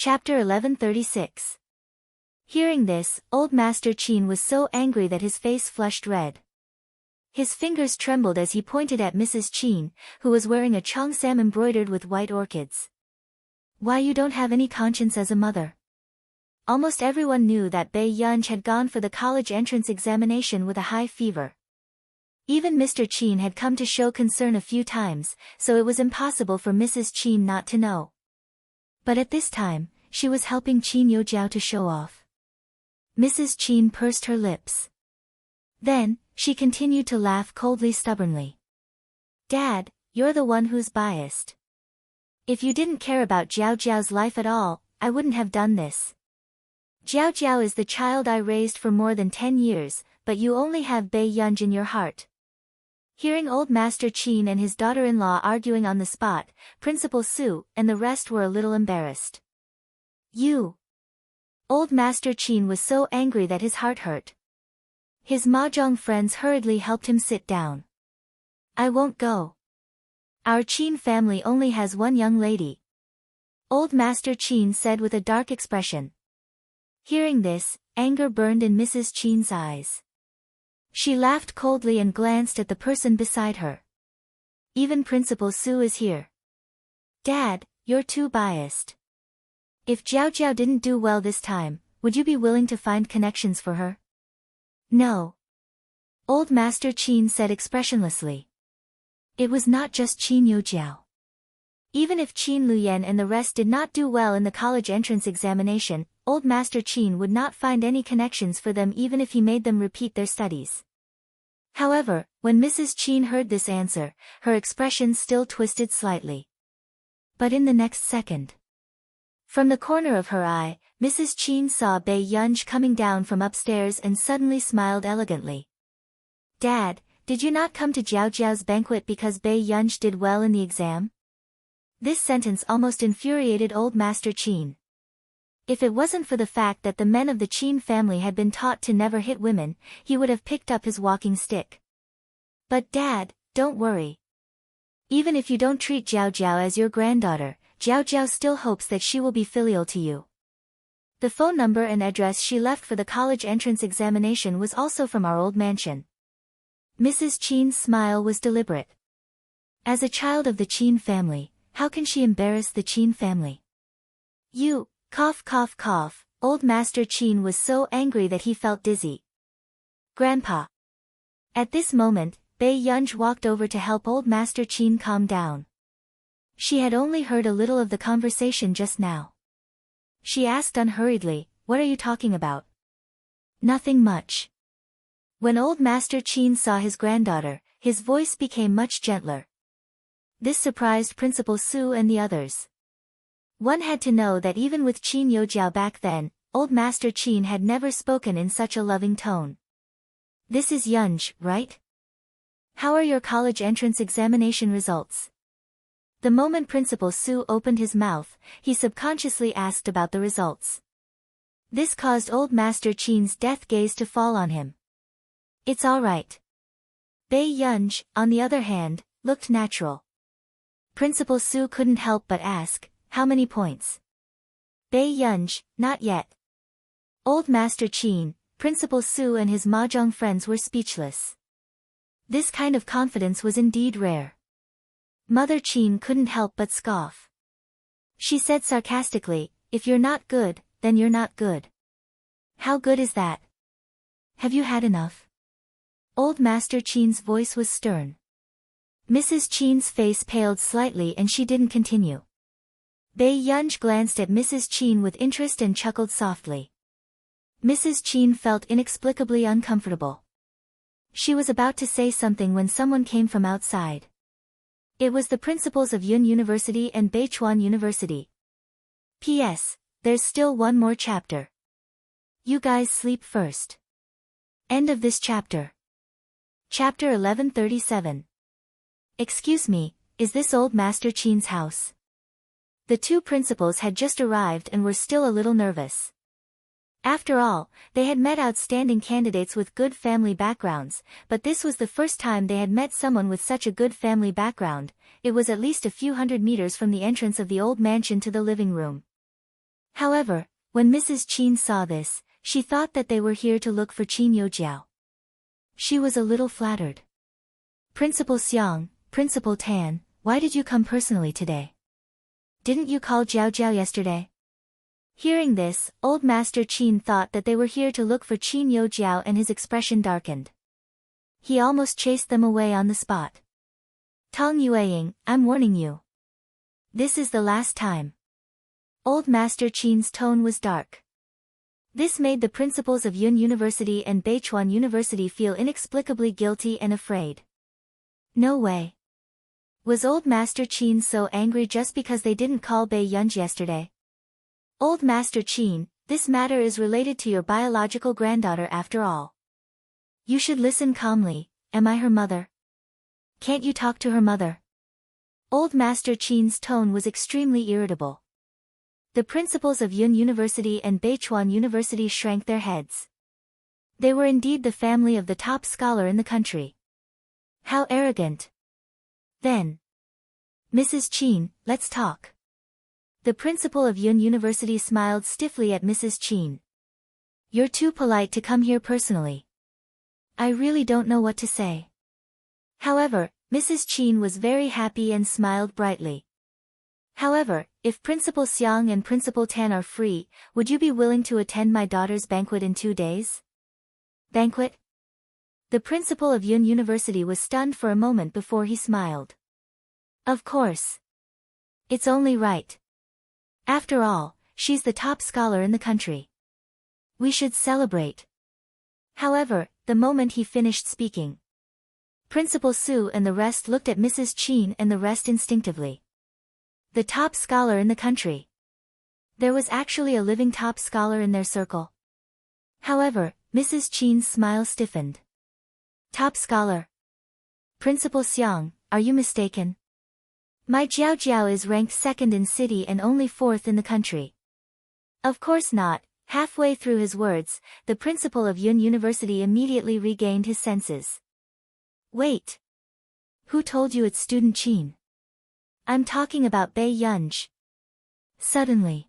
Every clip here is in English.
Chapter 1136. Hearing this, old Master Qin was so angry that his face flushed red. His fingers trembled as he pointed at Mrs. Qin, who was wearing a cheongsam embroidered with white orchids. Why, you don't have any conscience as a mother. Almost everyone knew that Bei Yunj had gone for the college entrance examination with a high fever. Even Mr. Qin had come to show concern a few times, so it was impossible for Mrs. Qin not to know. But at this time, she was helping Qin Youjiao to show off. Mrs. Qin pursed her lips. Then, she continued to laugh coldly stubbornly. Dad, you're the one who's biased. If you didn't care about Jiao Jiao's life at all, I wouldn't have done this. Jiao Jiao is the child I raised for more than 10 years, but you only have Bei Yunj in your heart. Hearing old Master Qin and his daughter-in-law arguing on the spot, Principal Su and the rest were a little embarrassed. You! Old Master Qin was so angry that his heart hurt. His mahjong friends hurriedly helped him sit down. I won't go. Our Qin family only has one young lady. Old Master Qin said with a dark expression. Hearing this, anger burned in Mrs. Qin's eyes. She laughed coldly and glanced at the person beside her. Even Principal Su is here. Dad, you're too biased. If Jiao Jiao didn't do well this time, would you be willing to find connections for her? No. Old Master Qin said expressionlessly. It was not just Qin Youjiao. Even if Qin Luyan and the rest did not do well in the college entrance examination, old Master Qin would not find any connections for them even if he made them repeat their studies. However, when Mrs. Qin heard this answer, her expression still twisted slightly. But in the next second, from the corner of her eye, Mrs. Qin saw Bei Yunj coming down from upstairs and suddenly smiled elegantly. Dad, did you not come to Jiao Jiao's banquet because Bei Yunj did well in the exam? This sentence almost infuriated old Master Qin. If it wasn't for the fact that the men of the Qin family had been taught to never hit women, he would have picked up his walking stick. But Dad, don't worry. Even if you don't treat Jiao Jiao as your granddaughter, Jiao Jiao still hopes that she will be filial to you. The phone number and address she left for the college entrance examination was also from our old mansion. Mrs. Qin's smile was deliberate. As a child of the Qin family, how can she embarrass the Qin family? You, cough cough cough, old Master Qin was so angry that he felt dizzy. Grandpa. At this moment, Bei Yunj walked over to help old Master Qin calm down. She had only heard a little of the conversation just now. She asked unhurriedly, what are you talking about? Nothing much. When old Master Qin saw his granddaughter, his voice became much gentler. This surprised Principal Su and the others. One had to know that even with Qin Youjiao back then, old Master Qin had never spoken in such a loving tone. This is Yunj, right? How are your college entrance examination results? The moment Principal Su opened his mouth, he subconsciously asked about the results. This caused old Master Qin's death gaze to fall on him. It's all right. Bei Yunj, on the other hand, looked natural. Principal Su couldn't help but ask, how many points? Bei Yunj, not yet. Old Master Qin, Principal Su and his mahjong friends were speechless. This kind of confidence was indeed rare. Mother Qin couldn't help but scoff. She said sarcastically, if you're not good, then you're not good. How good is that? Have you had enough? Old Master Qin's voice was stern. Mrs. Qin's face paled slightly and she didn't continue. Bei Yunj glanced at Mrs. Qin with interest and chuckled softly. Mrs. Qin felt inexplicably uncomfortable. She was about to say something when someone came from outside. It was the principals of Yun University and Beichuan University. P.S. There's still one more chapter. You guys sleep first. End of this chapter. Chapter 1137. Excuse me, is this old Master Qin's house? The two principals had just arrived and were still a little nervous. After all, they had met outstanding candidates with good family backgrounds, but this was the first time they had met someone with such a good family background. It was at least a few hundred meters from the entrance of the old mansion to the living room. However, when Mrs. Qin saw this, she thought that they were here to look for Qin Youjiao. She was a little flattered. Principal Xiang, Principal Tan, why did you come personally today? Didn't you call Jiao Jiao yesterday? Hearing this, Old Master Qin thought that they were here to look for Qin Youjiao and his expression darkened. He almost chased them away on the spot. Tong Yueying, I'm warning you. This is the last time. Old Master Qin's tone was dark. This made the principals of Yun University and Beichuan University feel inexplicably guilty and afraid. No way. Was Old Master Qin so angry just because they didn't call Bei Yunj yesterday? Old Master Qin, this matter is related to your biological granddaughter after all. You should listen calmly, am I her mother? Can't you talk to her mother? Old Master Qin's tone was extremely irritable. The principals of Yun University and Beichuan University shrank their heads. They were indeed the family of the top scholar in the country. How arrogant. Then. Mrs. Qin, let's talk. The principal of Yun University smiled stiffly at Mrs. Qin. You're too polite to come here personally. I really don't know what to say. However, Mrs. Qin was very happy and smiled brightly. However, if Principal Xiang and Principal Tan are free, would you be willing to attend my daughter's banquet in 2 days? Banquet? The principal of Yun University was stunned for a moment before he smiled. Of course. It's only right. After all, she's the top scholar in the country. We should celebrate. However, the moment he finished speaking, Principal Su and the rest looked at Mrs. Qin and the rest instinctively. The top scholar in the country. There was actually a living top scholar in their circle. However, Mrs. Qin's smile stiffened. Top scholar. Principal Xiang, are you mistaken? My Jiao Jiao is ranked 2nd in city and only 4th in the country. Of course not. Halfway through his words, the principal of Yun University immediately regained his senses. Wait. Who told you it's student Qin? I'm talking about Bei Yunj. Suddenly,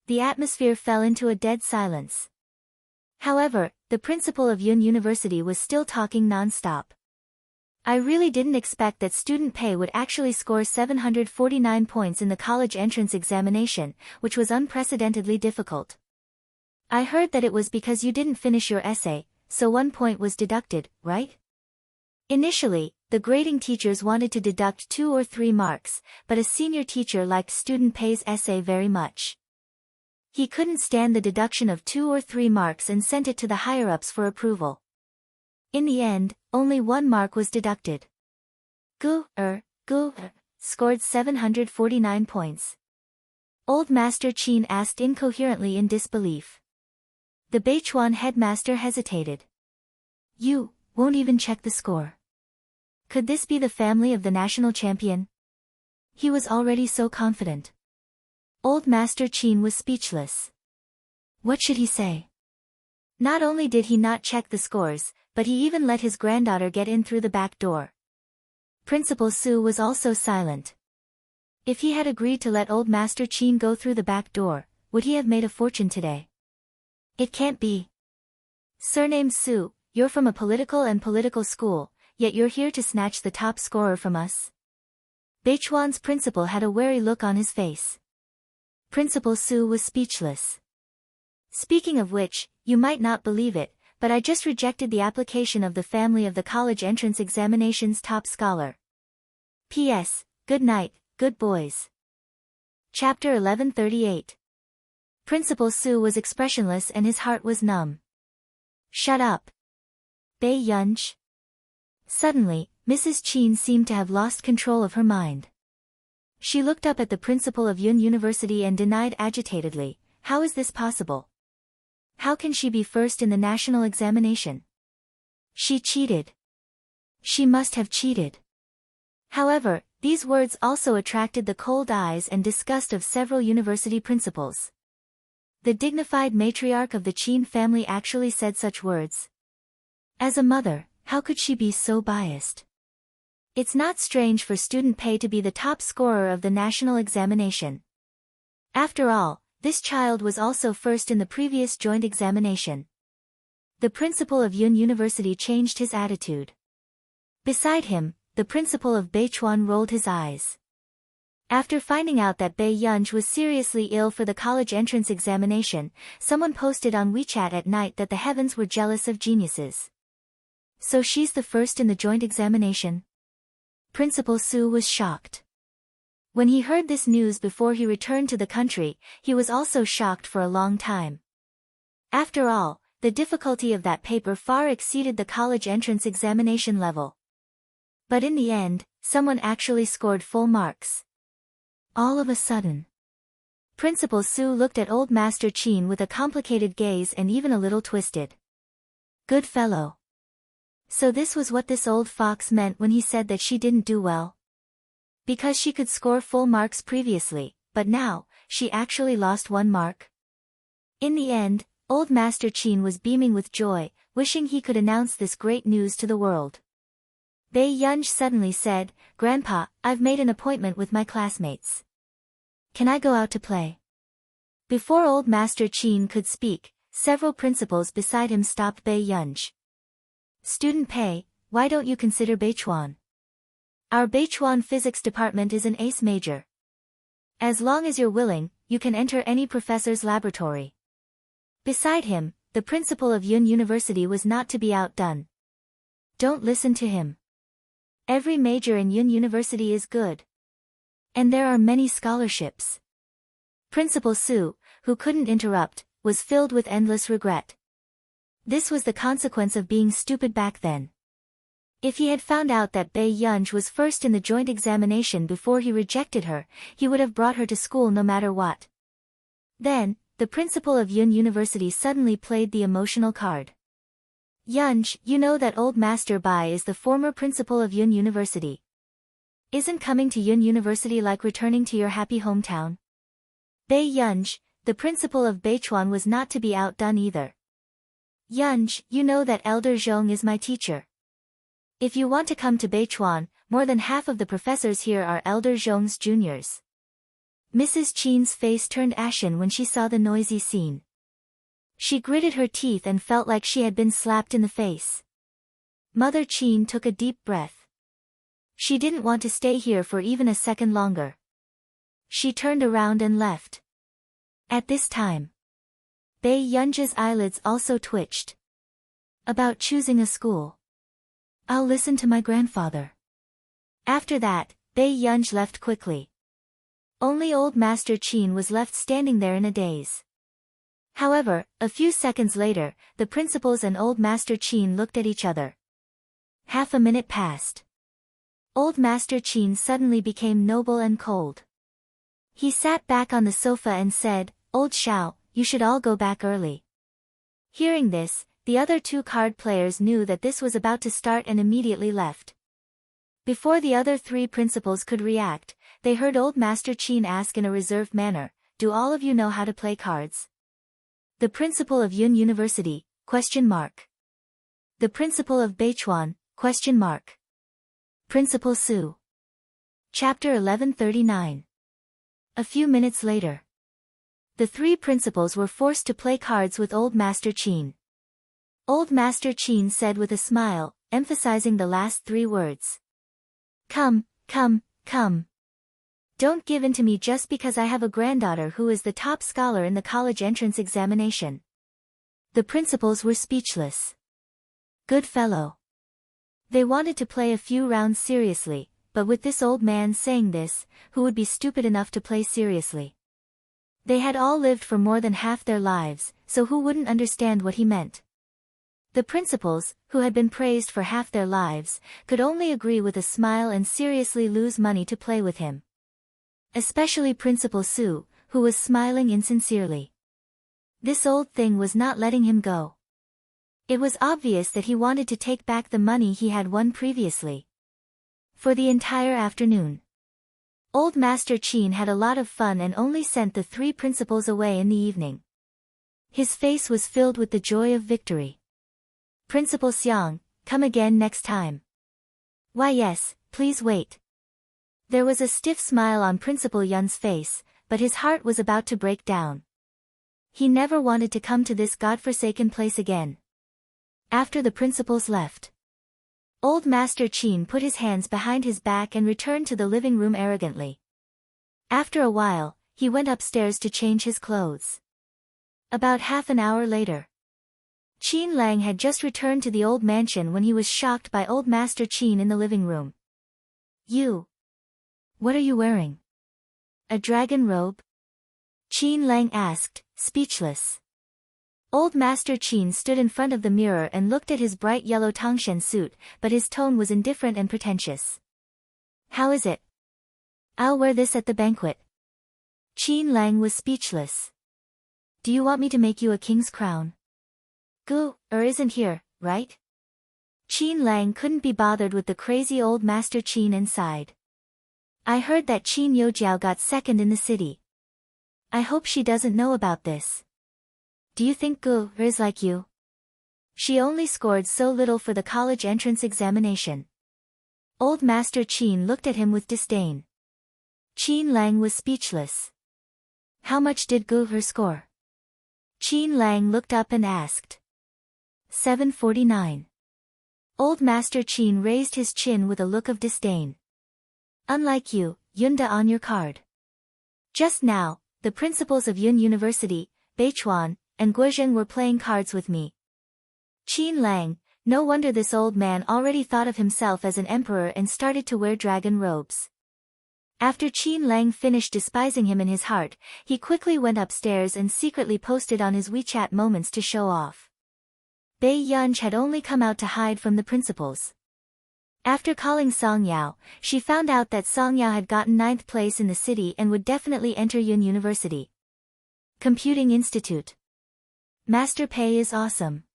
the atmosphere fell into a dead silence. However, the principal of Yun University was still talking non-stop. I really didn't expect that student Pei would actually score 749 points in the college entrance examination, which was unprecedentedly difficult. I heard that it was because you didn't finish your essay, so 1 point was deducted, right? Initially, the grading teachers wanted to deduct 2 or 3 marks, but a senior teacher liked student Pei's essay very much. He couldn't stand the deduction of 2 or 3 marks and sent it to the higher-ups for approval. In the end, only 1 mark was deducted. Gu scored 749 points. Old Master Qin asked incoherently in disbelief. The Beichuan headmaster hesitated. You won't even check the score. Could this be the family of the national champion? He was already so confident. Old Master Qin was speechless. What should he say? Not only did he not check the scores, but he even let his granddaughter get in through the back door. Principal Su was also silent. If he had agreed to let Old Master Qin go through the back door, would he have made a fortune today? It can't be. Surname Su, you're from a political school, yet you're here to snatch the top scorer from us? Beichuan's principal had a wary look on his face. Principal Su was speechless. Speaking of which, you might not believe it, but I just rejected the application of the family of the college entrance examination's top scholar. P.S. Good night, good boys. Chapter 1138. Principal Su was expressionless and his heart was numb. Shut up. Bei Yunj. Suddenly, Mrs. Qin seemed to have lost control of her mind. She looked up at the principal of Yun University and denied agitatedly, how is this possible? How can she be first in the national examination? She cheated. She must have cheated. However, these words also attracted the cold eyes and disgust of several university principals. The dignified matriarch of the Qin family actually said such words. As a mother, how could she be so biased? It's not strange for student Pei to be the top scorer of the national examination. After all, This child was also first in the previous joint examination. The principal of Yun University changed his attitude. Beside him, the principal of Beichuan rolled his eyes. After finding out that Bei Yunj was seriously ill for the college entrance examination, someone posted on WeChat at night that the heavens were jealous of geniuses. So she's the first in the joint examination? Principal Su was shocked. When he heard this news before he returned to the country, he was also shocked for a long time. After all, the difficulty of that paper far exceeded the college entrance examination level. But in the end, someone actually scored full marks. All of a sudden, Principal Su looked at Old Master Qin with a complicated gaze and even a little twisted. Good fellow. So this was what this old fox meant when he said that she didn't do well. Because she could score full marks previously, but now, she actually lost 1 mark. In the end, Old Master Qin was beaming with joy, wishing he could announce this great news to the world. Bei Yunj suddenly said, "Grandpa, I've made an appointment with my classmates. Can I go out to play?" Before Old Master Qin could speak, several principals beside him stopped Bei Yunj. "Student Pei, why don't you consider Beichuan? Our Beichuan physics department is an ace major. As long as you're willing, you can enter any professor's laboratory." Beside him, the principal of Yun University was not to be outdone. Don't listen to him. Every major in Yun University is good. And there are many scholarships. Principal Su, who couldn't interrupt, was filled with endless regret. This was the consequence of being stupid back then. If he had found out that Bei Yunj was first in the joint examination before he rejected her, he would have brought her to school no matter what. Then, the principal of Yun University suddenly played the emotional card. "Yunj, you know that old Master Bai is the former principal of Yun University. Isn't coming to Yun University like returning to your happy hometown?" Bei Yunj, the principal of Beichuan, was not to be outdone either. "Yunj, you know that Elder Zhong is my teacher. If you want to come to Beichuan, more than half of the professors here are Elder Zhong's juniors." Mrs. Qin's face turned ashen when she saw the noisy scene. She gritted her teeth and felt like she had been slapped in the face. Mother Qin took a deep breath. She didn't want to stay here for even a second longer. She turned around and left. At this time, Bei Yunj's eyelids also twitched. About choosing a school. I'll listen to my grandfather. After that, Bei Yunj left quickly. Only Old Master Qin was left standing there in a daze. However, a few seconds later, the principals and Old Master Qin looked at each other. Half a minute passed. Old Master Qin suddenly became noble and cold. He sat back on the sofa and said, "Old Xiao, you should all go back early." Hearing this, the other 2 card players knew that this was about to start and immediately left. Before the other 3 principals could react, they heard Old Master Qin ask in a reserved manner, "Do all of you know how to play cards?" The principal of Yun University, ? The principal of Beichuan, ? Principal Su. Chapter 1139. A few minutes later, the 3 principals were forced to play cards with Old Master Qin. Old Master Qin said with a smile, emphasizing the last 3 words. Come, come, come. Don't give in to me just because I have a granddaughter who is the top scholar in the college entrance examination." The principals were speechless. Good fellow. They wanted to play a few rounds seriously, but with this old man saying this, who would be stupid enough to play seriously? They had all lived for more than half their lives, so who wouldn't understand what he meant? The principals, who had been praised for half their lives, could only agree with a smile and seriously lose money to play with him. Especially Principal Su, who was smiling insincerely. This old thing was not letting him go. It was obvious that he wanted to take back the money he had won previously. For the entire afternoon, Old Master Qin had a lot of fun and only sent the 3 principals away in the evening. His face was filled with the joy of victory. "Principal Xiang, come again next time." "Why yes, please wait." There was a stiff smile on Principal Yun's face, but his heart was about to break down. He never wanted to come to this godforsaken place again. After the principals left, Old Master Qin put his hands behind his back and returned to the living room arrogantly. After a while, he went upstairs to change his clothes. About half an hour later, Qin Lang had just returned to the old mansion when he was shocked by Old Master Qin in the living room. What are you wearing? A dragon robe? Qin Lang asked, speechless. Old Master Qin stood in front of the mirror and looked at his bright yellow Tongshan suit, but his tone was indifferent and pretentious. How is it? I'll wear this at the banquet. Qin Lang was speechless. Do you want me to make you a king's crown? Isn't here, right? Qin Lang couldn't be bothered with the crazy old Master Qin and sighed. I heard that Qin Youjiao got second in the city. I hope she doesn't know about this. Do you think Gu is like you? She only scored so little for the college entrance examination. Old Master Qin looked at him with disdain. Qin Lang was speechless. How much did Gu score? Qin Lang looked up and asked. 749. Old Master Qin raised his chin with a look of disdain. Unlike you, Yunda on your card. Just now, the principals of Yun University, Beichuan, and Guizhen were playing cards with me. Qin Lang, no wonder this old man already thought of himself as an emperor and started to wear dragon robes. After Qin Lang finished despising him in his heart, he quickly went upstairs and secretly posted on his WeChat moments to show off. Bei Yunj had only come out to hide from the principals. After calling Song Yao, she found out that Song Yao had gotten 9th place in the city and would definitely enter Yun University. Computing Institute. Master Pei is awesome.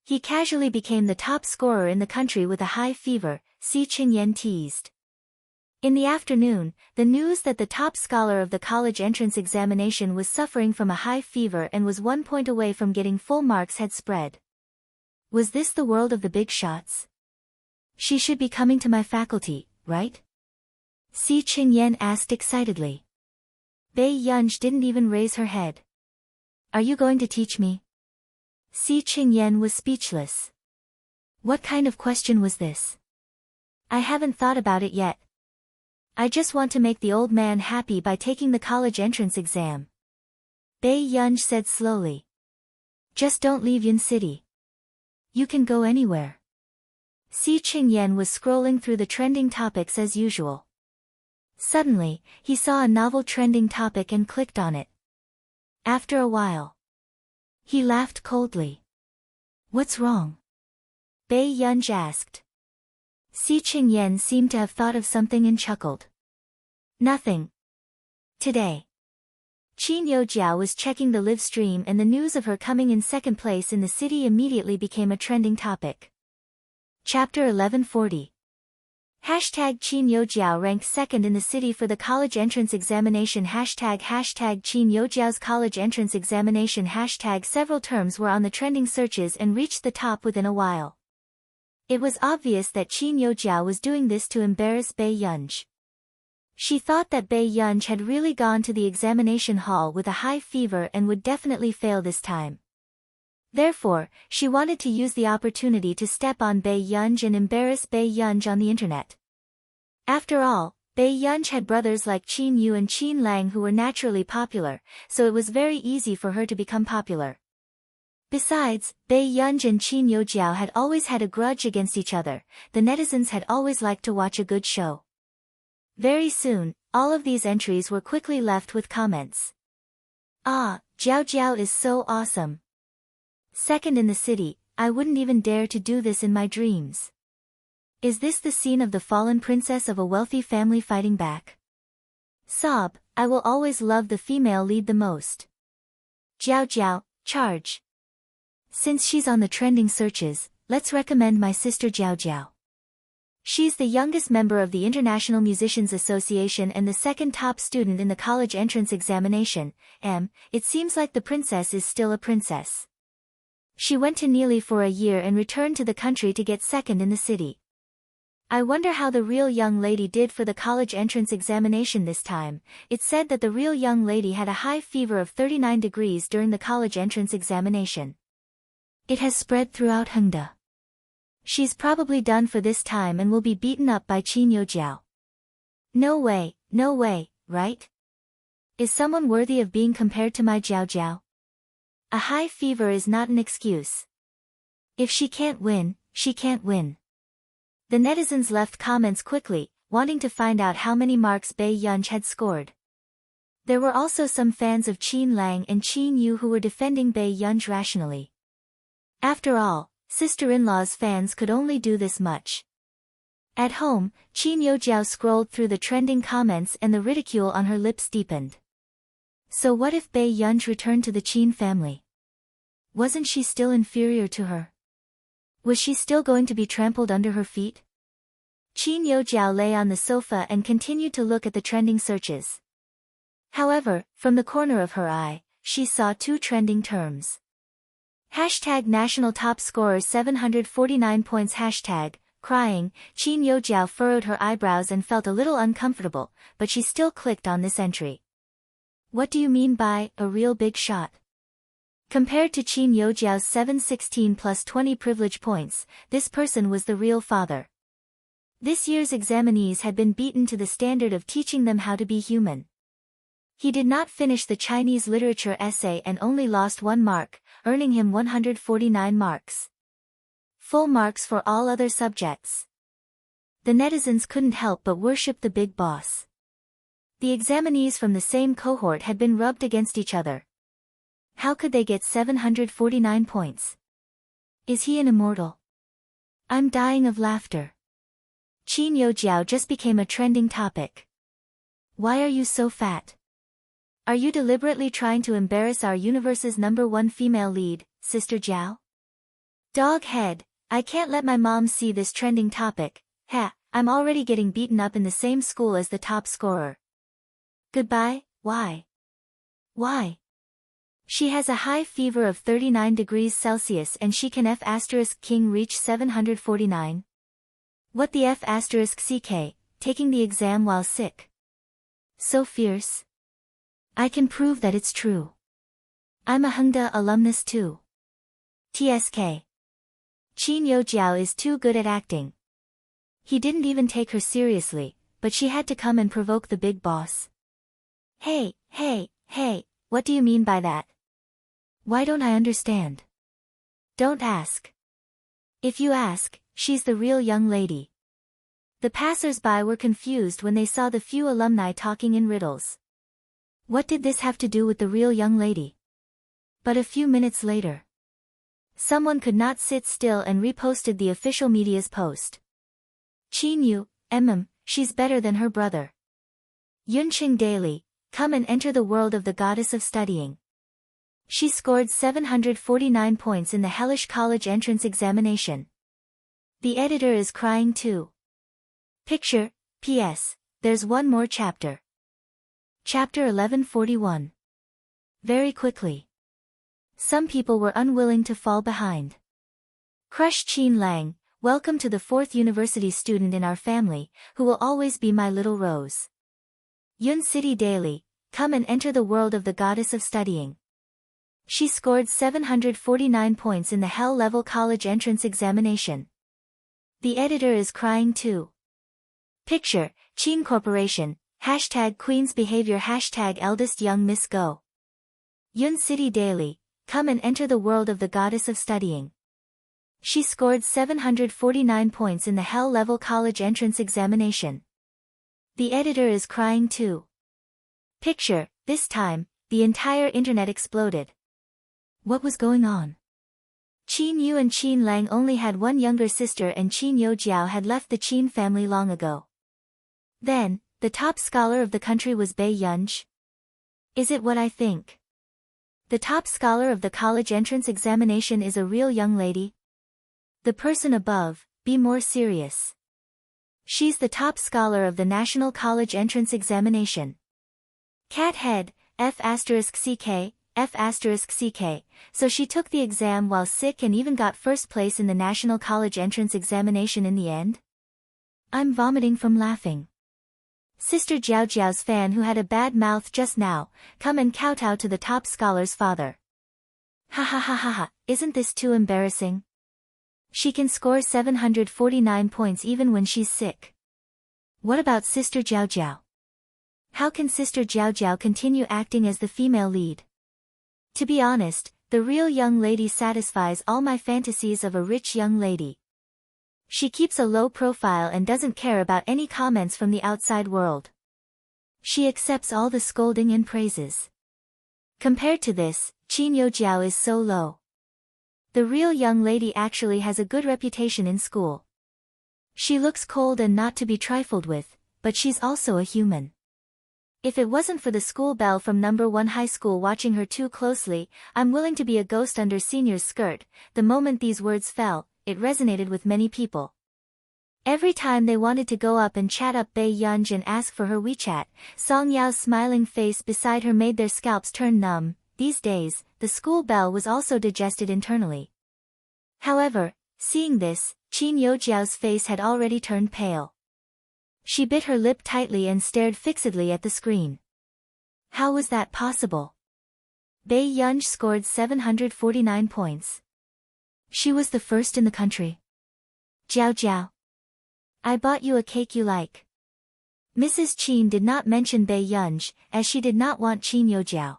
He casually became the top scorer in the country with a high fever, Si Qingyan teased. In the afternoon, the news that the top scholar of the college entrance examination was suffering from a high fever and was 1 point away from getting full marks had spread. Was this the world of the big shots? She should be coming to my faculty, right? Si Qingyan asked excitedly. Bei Yunj didn't even raise her head. Are you going to teach me? Si Qingyan was speechless. What kind of question was this? I haven't thought about it yet. I just want to make the old man happy by taking the college entrance exam. Bei Yunj said slowly. Just don't leave Yun City. You can go anywhere. Si Qingyan was scrolling through the trending topics as usual. Suddenly, he saw a novel trending topic and clicked on it. After a while, he laughed coldly. What's wrong? Bei Yunj asked. Si Qingyan seemed to have thought of something and chuckled. Nothing. Today, Qin Youjiao was checking the live stream and the news of her coming in 2nd place in the city immediately became a trending topic. Chapter 1140. Hashtag Qin Youjiao ranked 2nd in the city for the college entrance examination. Hashtag Qin Youjiao's college entrance examination. Hashtag several terms were on the trending searches and reached the top within a while. It was obvious that Qin Youjiao was doing this to embarrass Bei Yunj. She thought that Bei Yunj had really gone to the examination hall with a high fever and would definitely fail this time. Therefore, she wanted to use the opportunity to step on Bei Yunj and embarrass Bei Yunj on the internet. After all, Bei Yunj had brothers like Qin Yu and Qin Lang who were naturally popular, so it was very easy for her to become popular. Besides, Bei Yunj and Qin Youjiao had always had a grudge against each other. The netizens had always liked to watch a good show. Very soon, all of these entries were quickly left with comments. Ah, Jiao Jiao is so awesome. 2nd in the city, I wouldn't even dare to do this in my dreams. Is this the scene of the fallen princess of a wealthy family fighting back? Sob, I will always love the female lead the most. Jiao Jiao, charge. Since she's on the trending searches, let's recommend my sister Jiao Jiao. She's the youngest member of the International Musicians Association and the 2nd top student in the college entrance examination. It seems like the princess is still a princess. She went to Neely for a year and returned to the country to get 2nd in the city. I wonder how the real young lady did for the college entrance examination this time. It said that the real young lady had a high fever of 39 degrees during the college entrance examination. It has spread throughout Hongda. She's probably done for this time and will be beaten up by Qin Youjiao. No way, right? Is someone worthy of being compared to my Jiao Jiao? A high fever is not an excuse. If she can't win, she can't win. The netizens left comments quickly, wanting to find out how many marks Bai Yunj had scored. There were also some fans of Qin Lang and Qin Yu who were defending Bai Yunj rationally. After all, sister-in-law's fans could only do this much. At home, Qin Youjiao scrolled through the trending comments and the ridicule on her lips deepened. So what if Bai Yunj returned to the Qin family? Wasn't she still inferior to her? Was she still going to be trampled under her feet? Qin Youjiao lay on the sofa and continued to look at the trending searches. However, from the corner of her eye, she saw two trending terms. Hashtag national top scorer 749 points. Hashtag crying. Qin Youjiao furrowed her eyebrows and felt a little uncomfortable, but she still clicked on this entry. What do you mean by a real big shot? Compared to Qin Youjiao's 716 plus 20 privilege points, this person was the real father. This year's examinees had been beaten to the standard of teaching them how to be human. He did not finish the Chinese literature essay and only lost 1 mark, earning him 149 marks. Full marks for all other subjects. The netizens couldn't help but worship the big boss. The examinees from the same cohort had been rubbed against each other. How could they get 749 points? Is he an immortal? I'm dying of laughter. Qin Youjiao just became a trending topic. Why are you so fat? Are you deliberately trying to embarrass our universe's #1 female lead, Sister Jiao? Dog head, I can't let my mom see this trending topic. Ha, I'm already getting beaten up in the same school as the top scorer. Goodbye, why? Why? She has a high fever of 39 degrees Celsius and she can F*King reach 749? What the F*CK, taking the exam while sick? So fierce. I can prove that it's true. I'm a Hongda alumnus too. TSK. Qin Youjiao is too good at acting. He didn't even take her seriously, but she had to come and provoke the big boss. Hey, what do you mean by that? Why don't I understand? Don't ask. If you ask, she's the real young lady. The passers-by were confused when they saw the few alumni talking in riddles. What did this have to do with the real young lady? But a few minutes later, someone could not sit still and reposted the official media's post. Qin Yu, she's better than her brother. Yunqing Daily, come and enter the world of the goddess of studying. She scored 749 points in the hellish college entrance examination. The editor is crying too. Picture, P.S. There's one more chapter. Chapter 1141. Very quickly. Some people were unwilling to fall behind. Crush Qin Lang, welcome to the 4th university student in our family, who will always be my little rose. Yun City Daily, come and enter the world of the goddess of studying. She scored 749 points in the hell-level college entrance examination. The editor is crying too. Picture, Qin Corporation, hashtag Queen's Behavior hashtag Eldest Young Miss Go. Yun City Daily, come and enter the world of the goddess of studying. She scored 749 points in the hell-level college entrance examination. The editor is crying too. Picture, this time, the entire internet exploded. What was going on? Qin Yu and Qin Lang only had one younger sister and Qin Youjiao had left the Qin family long ago. Then, the top scholar of the country was Bai Yunj? Is it what I think? The top scholar of the college entrance examination is a real young lady? The person above, be more serious. She's the top scholar of the National College Entrance Examination. Cat head, F*CK, F*CK, so she took the exam while sick and even got first place in the National College Entrance Examination in the end? I'm vomiting from laughing. Sister Jiao Jiao's fan who had a bad mouth just now, come and kowtow to the top scholar's father. Ha ha ha ha ha, isn't this too embarrassing? She can score 749 points even when she's sick. What about Sister Jiao Jiao? How can Sister Jiao Jiao continue acting as the female lead? To be honest, the real young lady satisfies all my fantasies of a rich young lady. She keeps a low profile and doesn't care about any comments from the outside world. She accepts all the scolding and praises. Compared to this, Qin Yo Jiao is so low. The real young lady actually has a good reputation in school. She looks cold and not to be trifled with, but she's also a human. If it wasn't for the school belle from number 1 high school watching her too closely, I'm willing to be a ghost under senior's skirt. The moment these words fell, it resonated with many people. Every time they wanted to go up and chat up Bei Yunj and ask for her WeChat, Song Yao's smiling face beside her made their scalps turn numb. These days, the school belle was also digested internally. However, seeing this, Qin Yo Jiao's face had already turned pale. She bit her lip tightly and stared fixedly at the screen. How was that possible? Bei Yunj scored 749 points. She was the first in the country. Jiao Jiao. I bought you a cake you like. Mrs. Qin did not mention Bei Yunj, as she did not want Qin Yo Jiao.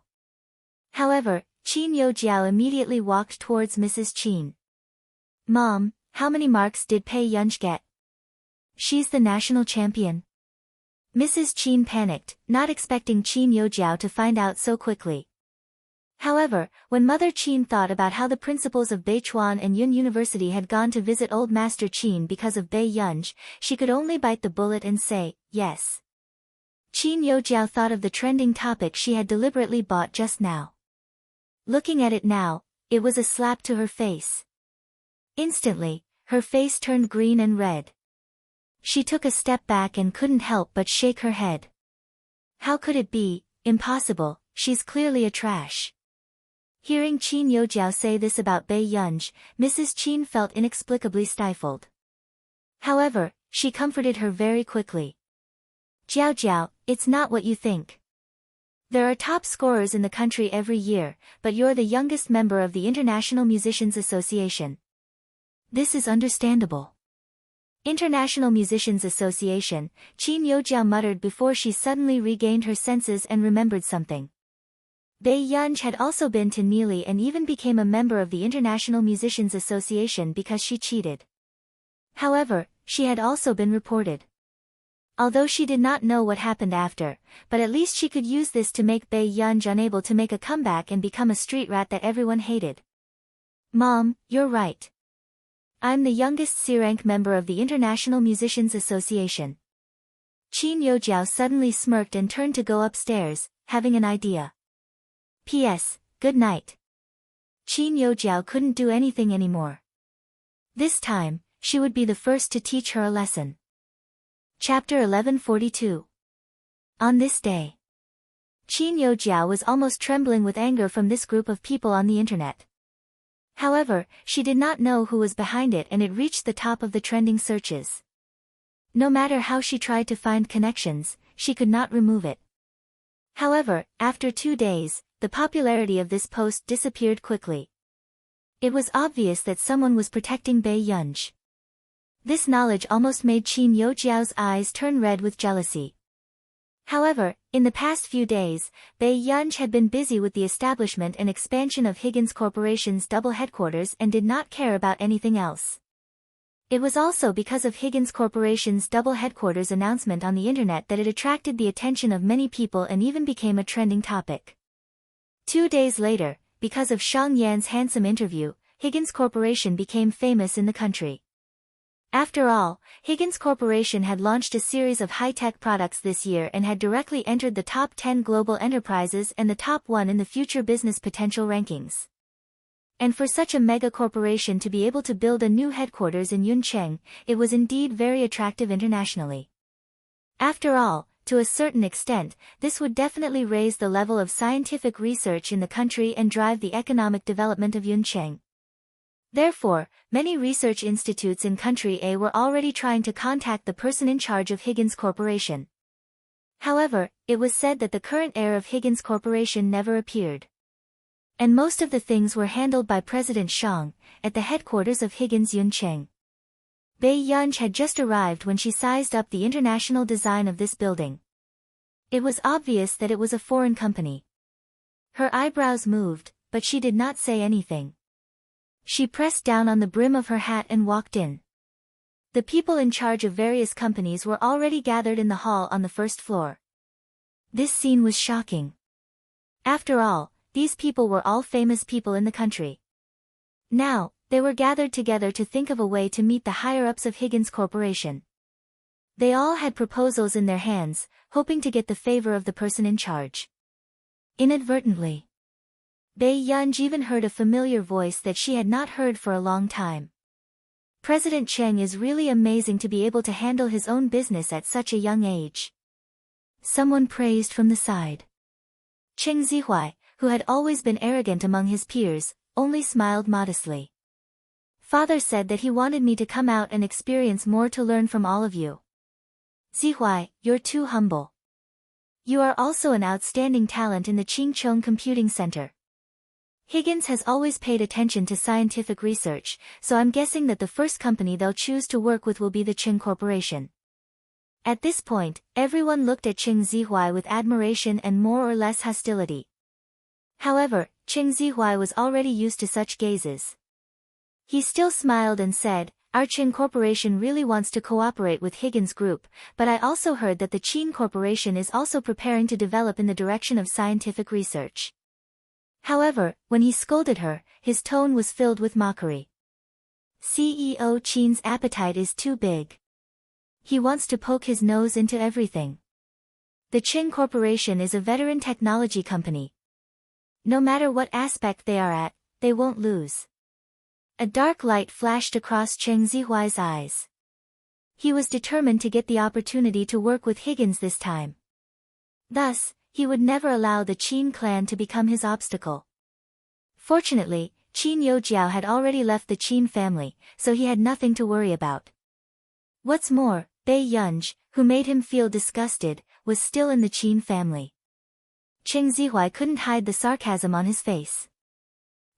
However, Qin Yo Jiao immediately walked towards Mrs. Qin. Mom, how many marks did Bei Yunj get? She's the national champion. Mrs. Qin panicked, not expecting Qin Yo Jiao to find out so quickly. However, when Mother Qin thought about how the principals of Beichuan and Yun University had gone to visit old Master Qin because of Bei Yunj, she could only bite the bullet and say, yes. Qin Yo Jiao thought of the trending topic she had deliberately bought just now. Looking at it now, it was a slap to her face. Instantly, her face turned green and red. She took a step back and couldn't help but shake her head. How could it be? Impossible, she's clearly a trash. Hearing Qin Yo Jiao say this about Bei Yunj, Mrs. Qin felt inexplicably stifled. However, she comforted her very quickly. Jiao Jiao, it's not what you think. There are top scorers in the country every year, but you're the youngest member of the International Musicians Association. This is understandable. International Musicians Association, Qin Yo Jiao muttered before she suddenly regained her senses and remembered something. Bei Yunj had also been to Neely and even became a member of the International Musicians Association because she cheated. However, she had also been reported. Although she did not know what happened after, but at least she could use this to make Bei Yunj unable to make a comeback and become a street rat that everyone hated. Mom, you're right. I'm the youngest C-rank member of the International Musicians Association. Qin Yo Jiao suddenly smirked and turned to go upstairs, having an idea. P.S. Good night. Qin Yo Jiao couldn't do anything anymore. This time, she would be the first to teach her a lesson. Chapter 1142. On this day, Qin Yo Jiao was almost trembling with anger from this group of people on the internet. However, she did not know who was behind it and it reached the top of the trending searches. No matter how she tried to find connections, she could not remove it. However, after 2 days, the popularity of this post disappeared quickly. It was obvious that someone was protecting Bei Yunj. This knowledge almost made Qin Yo Jiao's eyes turn red with jealousy. However, in the past few days, Bei Yunj had been busy with the establishment and expansion of Higgins Corporation's double headquarters and did not care about anything else. It was also because of Higgins Corporation's double headquarters announcement on the internet that it attracted the attention of many people and even became a trending topic. 2 days later, because of Shang Yan's handsome interview, Higgins Corporation became famous in the country. After all, Higgins Corporation had launched a series of high-tech products this year and had directly entered the top 10 global enterprises and the top 1 in the future business potential rankings. And for such a mega corporation to be able to build a new headquarters in Yuncheng, it was indeed very attractive internationally. After all, to a certain extent, this would definitely raise the level of scientific research in the country and drive the economic development of Yuncheng. Therefore, many research institutes in Country A were already trying to contact the person in charge of Higgins Corporation. However, it was said that the current heir of Higgins Corporation never appeared. And most of the things were handled by President Shang, at the headquarters of Higgins Yuncheng. Bai Yunj had just arrived when she sized up the international design of this building. It was obvious that it was a foreign company. Her eyebrows moved, but she did not say anything. She pressed down on the brim of her hat and walked in. The people in charge of various companies were already gathered in the hall on the first floor. This scene was shocking. After all, these people were all famous people in the country. Now, they were gathered together to think of a way to meet the higher-ups of Higgins Corporation. They all had proposals in their hands, hoping to get the favor of the person in charge. Inadvertently, Bai Yunj even heard a familiar voice that she had not heard for a long time. President Cheng is really amazing to be able to handle his own business at such a young age. Someone praised from the side. Cheng Zihuai, who had always been arrogant among his peers, only smiled modestly. Father said that he wanted me to come out and experience more to learn from all of you. Zihuai, you're too humble. You are also an outstanding talent in the Qingcheng Computing Center. Higgins has always paid attention to scientific research, so I'm guessing that the first company they'll choose to work with will be the Qing Corporation. At this point, everyone looked at Cheng Zihuai with admiration and more or less hostility. However, Cheng Zihuai was already used to such gazes. He still smiled and said, "Our Qing Corporation really wants to cooperate with Higgins Group, but I also heard that the Qing Corporation is also preparing to develop in the direction of scientific research." However, when he scolded her, his tone was filled with mockery. CEO Qin's appetite is too big. He wants to poke his nose into everything. The Qing Corporation is a veteran technology company. No matter what aspect they are at, they won't lose. A dark light flashed across Cheng Zihuai's eyes. He was determined to get the opportunity to work with Higgins this time. Thus, he would never allow the Qin clan to become his obstacle. Fortunately, Qin Youjiao had already left the Qin family, so he had nothing to worry about. What's more, Bai Yunj, who made him feel disgusted, was still in the Qin family. Cheng Zihuai couldn't hide the sarcasm on his face.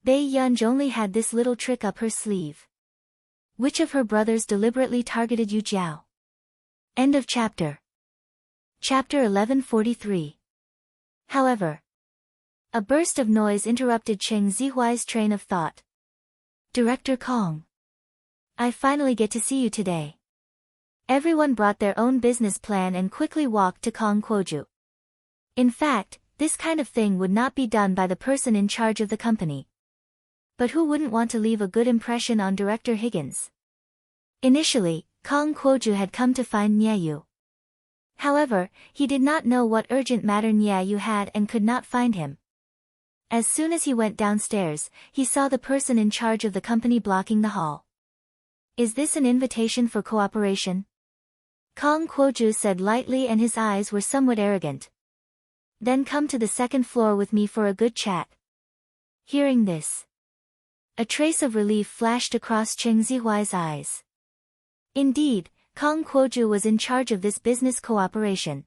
Bai Yunj only had this little trick up her sleeve. Which of her brothers deliberately targeted Youjiao? End of chapter. Chapter 1143. However, a burst of noise interrupted Cheng Zihuai's train of thought. Director Kong. I finally get to see you today. Everyone brought their own business plan and quickly walked to Kong Kuoju. In fact, this kind of thing would not be done by the person in charge of the company. But who wouldn't want to leave a good impression on Director Higgins? Initially, Kong Kuoju had come to find Niayu. However, he did not know what urgent matter Niayu had and could not find him. As soon as he went downstairs, he saw the person in charge of the company blocking the hall. Is this an invitation for cooperation? Kong Kuoju said lightly and his eyes were somewhat arrogant. Then come to the second floor with me for a good chat. Hearing this, a trace of relief flashed across Cheng Zihuai's eyes. Indeed, Kong Kuoju was in charge of this business cooperation.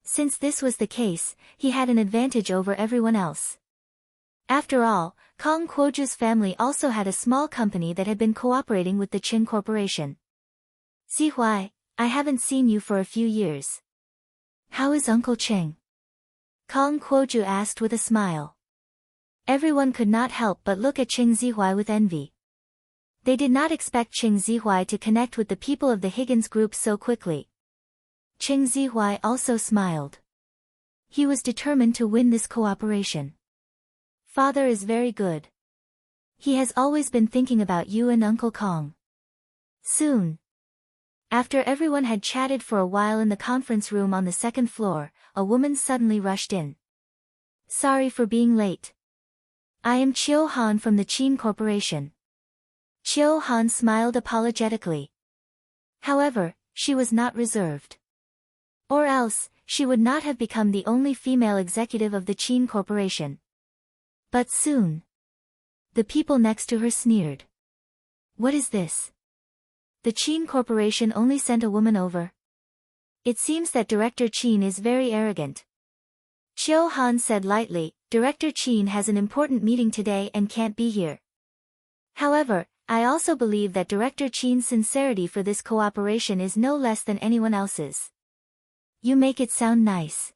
Since this was the case, he had an advantage over everyone else. After all, Kong Kuoju's family also had a small company that had been cooperating with the Qing Corporation. Zihuai, I haven't seen you for a few years. How is Uncle Cheng? Kong Kuoju asked with a smile. Everyone could not help but look at Cheng Zihuai with envy. They did not expect Cheng Zihuai to connect with the people of the Higgins group so quickly. Cheng Zihuai also smiled. He was determined to win this cooperation. Father is very good. He has always been thinking about you and Uncle Kong. Soon. After everyone had chatted for a while in the conference room on the second floor, a woman suddenly rushed in. Sorry for being late. I am Chiu Han from the Qin Corporation. Chiu Han smiled apologetically. However, she was not reserved. Or else, she would not have become the only female executive of the Qin Corporation. But soon, The people next to her sneered. What is this? The Qin Corporation only sent a woman over. It seems that Director Qin is very arrogant. Qiu Han said lightly, Director Qin has an important meeting today and can't be here. However, I also believe that Director Qin's sincerity for this cooperation is no less than anyone else's. You make it sound nice.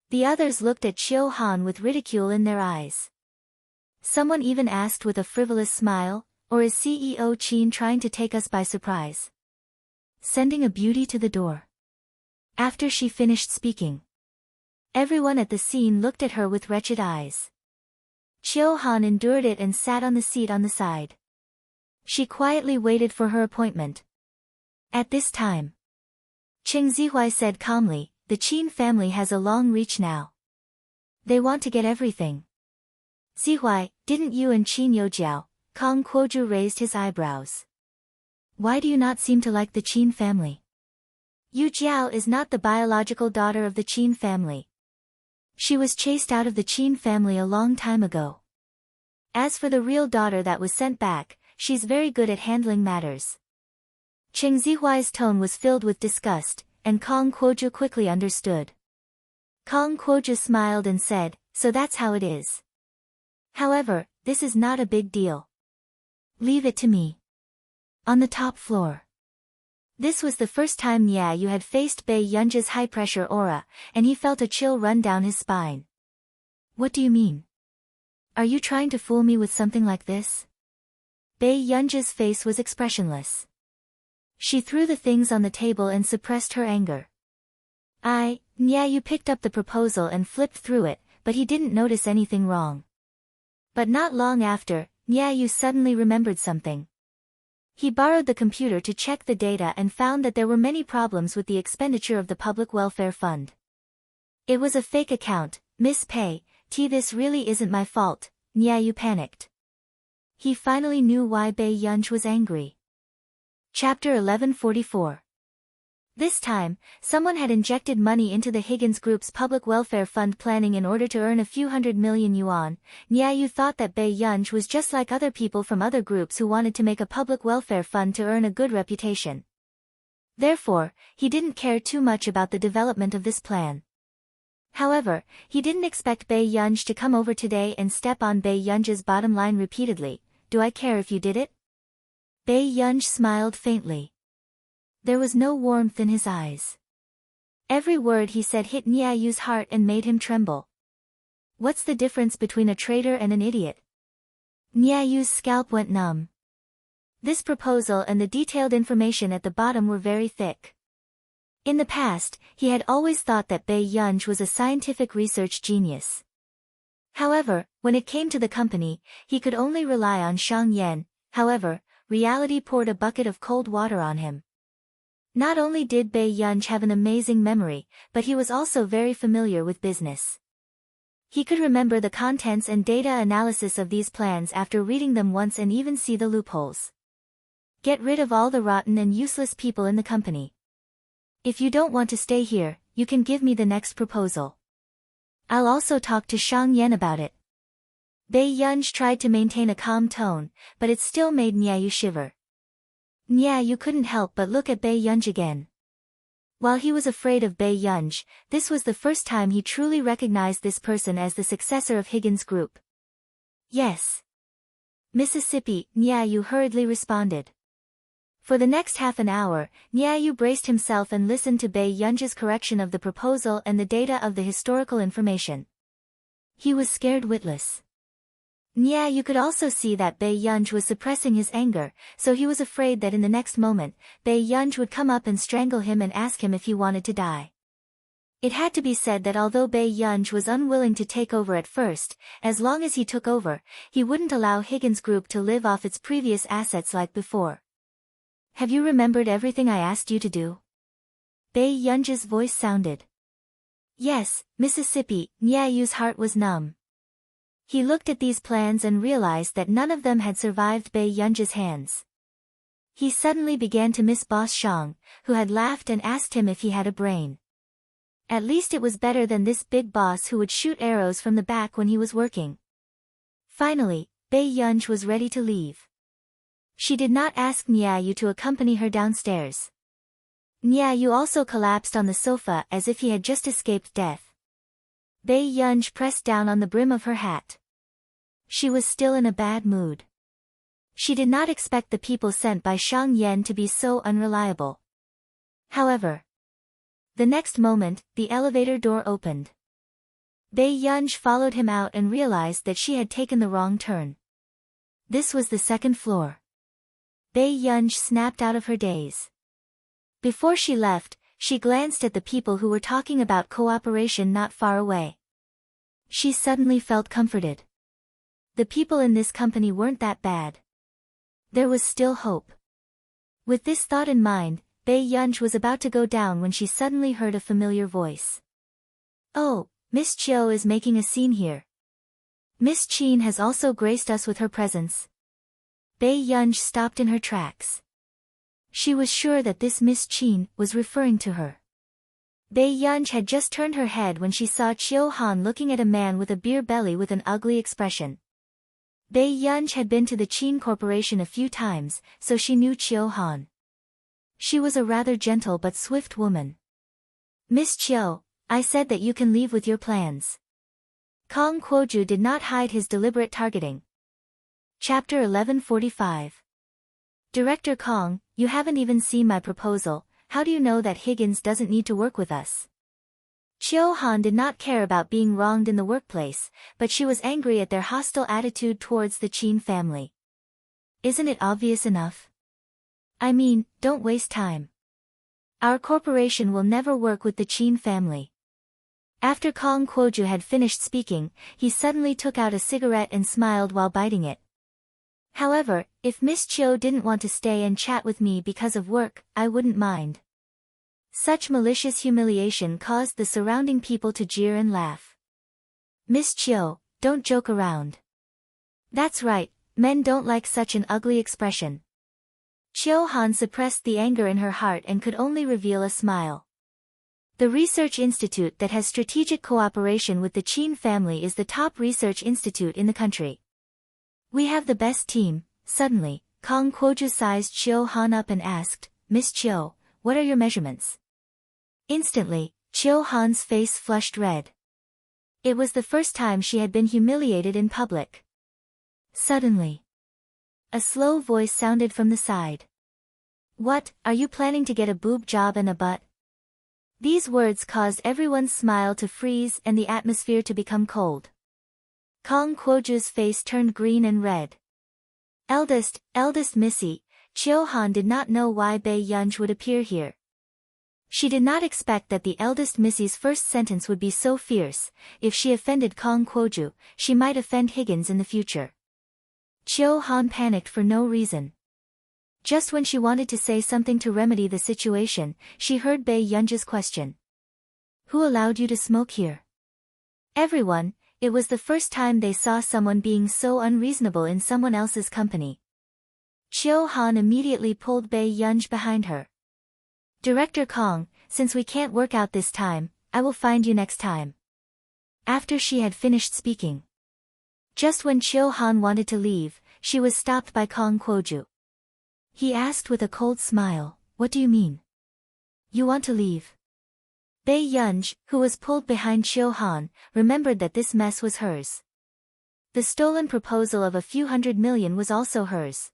The others looked at Qiu Han with ridicule in their eyes. Someone even asked with a frivolous smile, or is CEO Qin trying to take us by surprise? Sending a beauty to the door. After she finished speaking, everyone at the scene looked at her with wretched eyes. Qiu Han endured it and sat on the seat on the side. She quietly waited for her appointment. At this time, Cheng Zihuai said calmly, the Qin family has a long reach now. They want to get everything. Zihuai, didn't you and Qin Youjiao? Kong Kuoju raised his eyebrows. Why do you not seem to like the Qin family? Yu Jiao is not the biological daughter of the Qin family. She was chased out of the Qin family a long time ago. As for the real daughter that was sent back, she's very good at handling matters. Cheng Zihuai's tone was filled with disgust, and Kong Kuoju quickly understood. Kong Kuoju smiled and said, so that's how it is. However, this is not a big deal. Leave it to me. On the top floor. This was the first time Nia Yu had faced Bei Yunji's high-pressure aura, and he felt a chill run down his spine. What do you mean? Are you trying to fool me with something like this? Bei Yunji's face was expressionless. She threw the things on the table and suppressed her anger. Nia Yu picked up the proposal and flipped through it, but he didn't notice anything wrong. But not long after, Nia Yu suddenly remembered something. He borrowed the computer to check the data and found that there were many problems with the expenditure of the Public Welfare Fund. It was a fake account, Miss Pei, this really isn't my fault, Nia Yu panicked. He finally knew why Bei Yunji was angry. Chapter 1144. This time, someone had injected money into the Higgins Group's public welfare fund planning in order to earn a few hundred million yuan. Nia Yu thought that Bei Yunji was just like other people from other groups who wanted to make a public welfare fund to earn a good reputation. Therefore, he didn't care too much about the development of this plan. However, he didn't expect Bei Yunji to come over today and step on Bei Yunji's bottom line repeatedly. Do I care if you did it? Bei Yunji smiled faintly. There was no warmth in his eyes. Every word he said hit Nia Yu's heart and made him tremble. What's the difference between a traitor and an idiot? Nia Yu's scalp went numb. This proposal and the detailed information at the bottom were very thick. In the past, he had always thought that Bei Yunji was a scientific research genius. However, when it came to the company, he could only rely on Shang Yan. However, reality poured a bucket of cold water on him. Not only did Bei Yunji have an amazing memory, but he was also very familiar with business. He could remember the contents and data analysis of these plans after reading them once and even see the loopholes. Get rid of all the rotten and useless people in the company. If you don't want to stay here, you can give me the next proposal. I'll also talk to Shang Yan about it. Bei Yunji tried to maintain a calm tone, but it still made Nia Yu shiver. Nia Yu couldn't help but look at Bei Yunji again. While he was afraid of Bei Yunji, this was the first time he truly recognized this person as the successor of Higgins Group. Yes. Mississippi, Nia Yu hurriedly responded. For the next half an hour, Nia Yu braced himself and listened to Bei Yunji's correction of the proposal and the data of the historical information. He was scared witless. Nia Yu could also see that Bei Yunji was suppressing his anger, so he was afraid that in the next moment, Bei Yunji would come up and strangle him and ask him if he wanted to die. It had to be said that although Bei Yunji was unwilling to take over at first, as long as he took over, he wouldn't allow Higgins Group to live off its previous assets like before. Have you remembered everything I asked you to do? Bei Yunji's voice sounded. Yes, Mississippi. Nia Yu's heart was numb. He looked at these plans and realized that none of them had survived Bei Yunji's hands. He suddenly began to miss Boss Shang, who had laughed and asked him if he had a brain. At least it was better than this big boss who would shoot arrows from the back when he was working. Finally, Bei Yunj was ready to leave. She did not ask Niayu to accompany her downstairs. Niayu also collapsed on the sofa as if he had just escaped death. Bei Yunj pressed down on the brim of her hat. She was still in a bad mood. She did not expect the people sent by Shang Yan to be so unreliable. However, the next moment, the elevator door opened. Bei Yunj followed him out and realized that she had taken the wrong turn. This was the second floor. Bei Yunj snapped out of her daze. Before she left, she glanced at the people who were talking about cooperation not far away. She suddenly felt comforted. The people in this company weren't that bad. There was still hope. With this thought in mind, Bei Yunj was about to go down when she suddenly heard a familiar voice. "Oh, Miss Chiu is making a scene here. Miss Qin has also graced us with her presence." Bei Yunj stopped in her tracks. She was sure that this Miss Qin was referring to her. Bei Yunj had just turned her head when she saw Chiu Han looking at a man with a beer belly with an ugly expression. Bei Yunj had been to the Qin Corporation a few times, so she knew Chiu Han. She was a rather gentle but swift woman. "Miss Chiu, I said that you can leave with your plans." Kong Kuoju did not hide his deliberate targeting. Chapter 1145. Director Kong, you haven't even seen my proposal, how do you know that Higgins doesn't need to work with us? Chiu Han did not care about being wronged in the workplace, but she was angry at their hostile attitude towards the Qin family. Isn't it obvious enough? I mean, don't waste time. Our corporation will never work with the Qin family. After Kong Kuoju had finished speaking, he suddenly took out a cigarette and smiled while biting it. However, if Miss Chiu didn't want to stay and chat with me because of work, I wouldn't mind. Such malicious humiliation caused the surrounding people to jeer and laugh. Miss Chiu, don't joke around. That's right, men don't like such an ugly expression. Chiu Han suppressed the anger in her heart and could only reveal a smile. The research institute that has strategic cooperation with the Qin family is the top research institute in the country. We have the best team. Suddenly, Kong Kuoju sized Chiu Han up and asked, "Miss Chiu, what are your measurements?" Instantly, Chiu Han's face flushed red. It was the first time she had been humiliated in public. Suddenly, a slow voice sounded from the side. "What, are you planning to get a boob job and a butt?" These words caused everyone's smile to freeze and the atmosphere to become cold. Kong Kuoju's face turned green and red. Eldest Missy, Chiu Han did not know why Bei Yunj would appear here. She did not expect that the eldest Missy's first sentence would be so fierce. If she offended Kong Kuoju, she might offend Higgins in the future. Chiu Han panicked for no reason. Just when she wanted to say something to remedy the situation, she heard Bei Yunj's question. "Who allowed you to smoke here?" Everyone, it was the first time they saw someone being so unreasonable in someone else's company. Chiu Han immediately pulled Bei Yunj behind her. "Director Kong, since we can't work out this time, I will find you next time." After she had finished speaking. Just when Chiu Han wanted to leave, she was stopped by Kong Kuoju. He asked with a cold smile, "What do you mean? You want to leave?" Bei Yunj, who was pulled behind Chiu Han, remembered that this mess was hers. The stolen proposal of a few $100 million was also hers.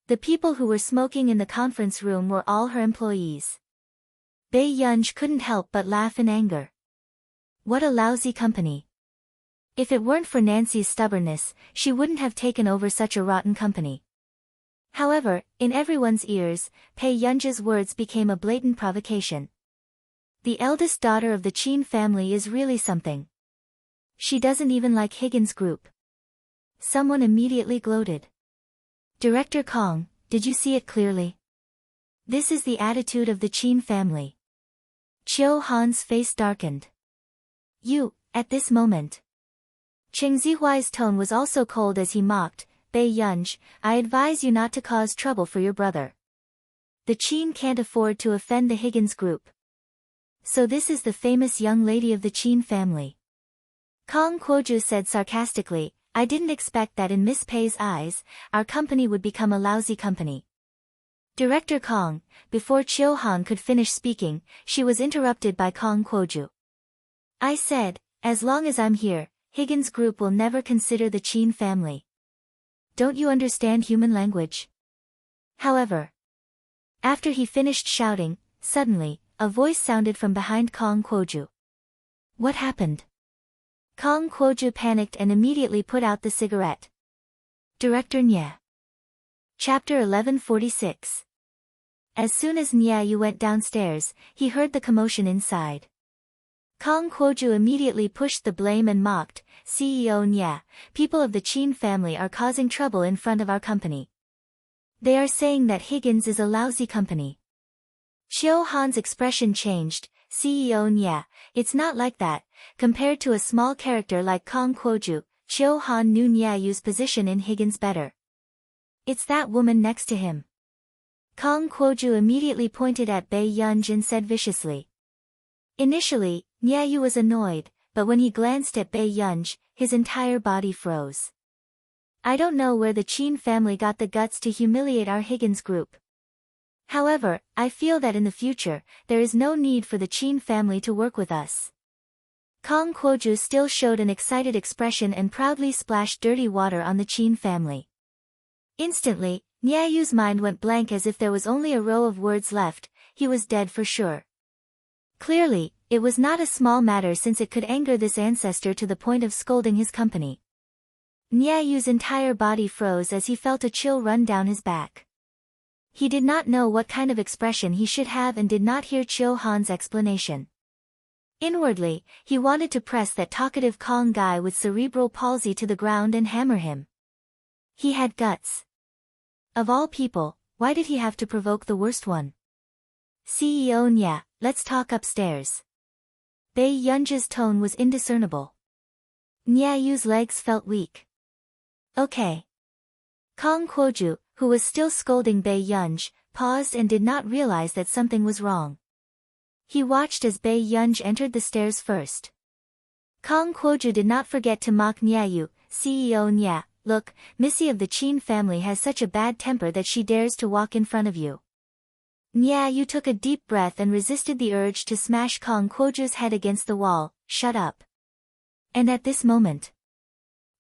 The people who were smoking in the conference room were all her employees. Bei Yunj couldn't help but laugh in anger. What a lousy company. If it weren't for Nancy's stubbornness, she wouldn't have taken over such a rotten company. However, in everyone's ears, Bei Yunj's words became a blatant provocation. The eldest daughter of the Qin family is really something. She doesn't even like Higgins Group. Someone immediately gloated. "Director Kong, did you see it clearly? This is the attitude of the Qin family." Chiu Han's face darkened. "You," at this moment. Cheng Zihuai's tone was also cold as he mocked, "Bei Yunj, I advise you not to cause trouble for your brother. The Qin can't afford to offend the Higgins Group. So this is the famous young lady of the Qin family." Kong Kuoju said sarcastically, I didn't expect that in Miss Pei's eyes, our company would become a lousy company. Director Kong, before Chiu Han could finish speaking, she was interrupted by Kong Kwoju. I said, as long as I'm here, Higgins Group will never consider the Chin family. Don't you understand human language? However, after he finished shouting, suddenly, a voice sounded from behind Kong Kwoju. What happened? Kong Kwoju panicked and immediately put out the cigarette. Director Nye. Chapter 1146. As soon as Nye Yu went downstairs, he heard the commotion inside. Kong Kwoju immediately pushed the blame and mocked, CEO Nye, people of the Chin family are causing trouble in front of our company. They are saying that Higgins is a lousy company. Chiu Han's expression changed, CEO Nye, it's not like that. Compared to a small character like Kong Kwoju, Chiu Han knew Nye Yu's position in Higgins better. It's that woman next to him. Kong Kwoju immediately pointed at Bai Yunj and said viciously. Initially, Nye Yu was annoyed, but when he glanced at Bai Yunj, his entire body froze. I don't know where the Chin family got the guts to humiliate our Higgins group. However, I feel that in the future, there is no need for the Chin family to work with us. Kong Kwoju still showed an excited expression and proudly splashed dirty water on the Chin family. Instantly, Nye Yu's mind went blank as if there was only a row of words left, he was dead for sure. Clearly, it was not a small matter since it could anger this ancestor to the point of scolding his company. Nye Yu's entire body froze as he felt a chill run down his back. He did not know what kind of expression he should have and did not hear Chiu Han's explanation. Inwardly, he wanted to press that talkative Kong guy with cerebral palsy to the ground and hammer him. He had guts. Of all people, why did he have to provoke the worst one? CEO Nye, let's talk upstairs. Bai Yunj's tone was indiscernible. Nye Yu's legs felt weak. Okay. Kong Kwoju, who was still scolding Bai Yunj, paused and did not realize that something was wrong. He watched as Bai Yunj entered the stairs first. Kong Kwoju did not forget to mock Nye Yu, CEO Nye, look, Missy of the Chin family has such a bad temper that she dares to walk in front of you. Nye Yu took a deep breath and resisted the urge to smash Kong Kwoju's head against the wall, shut up. And at this moment,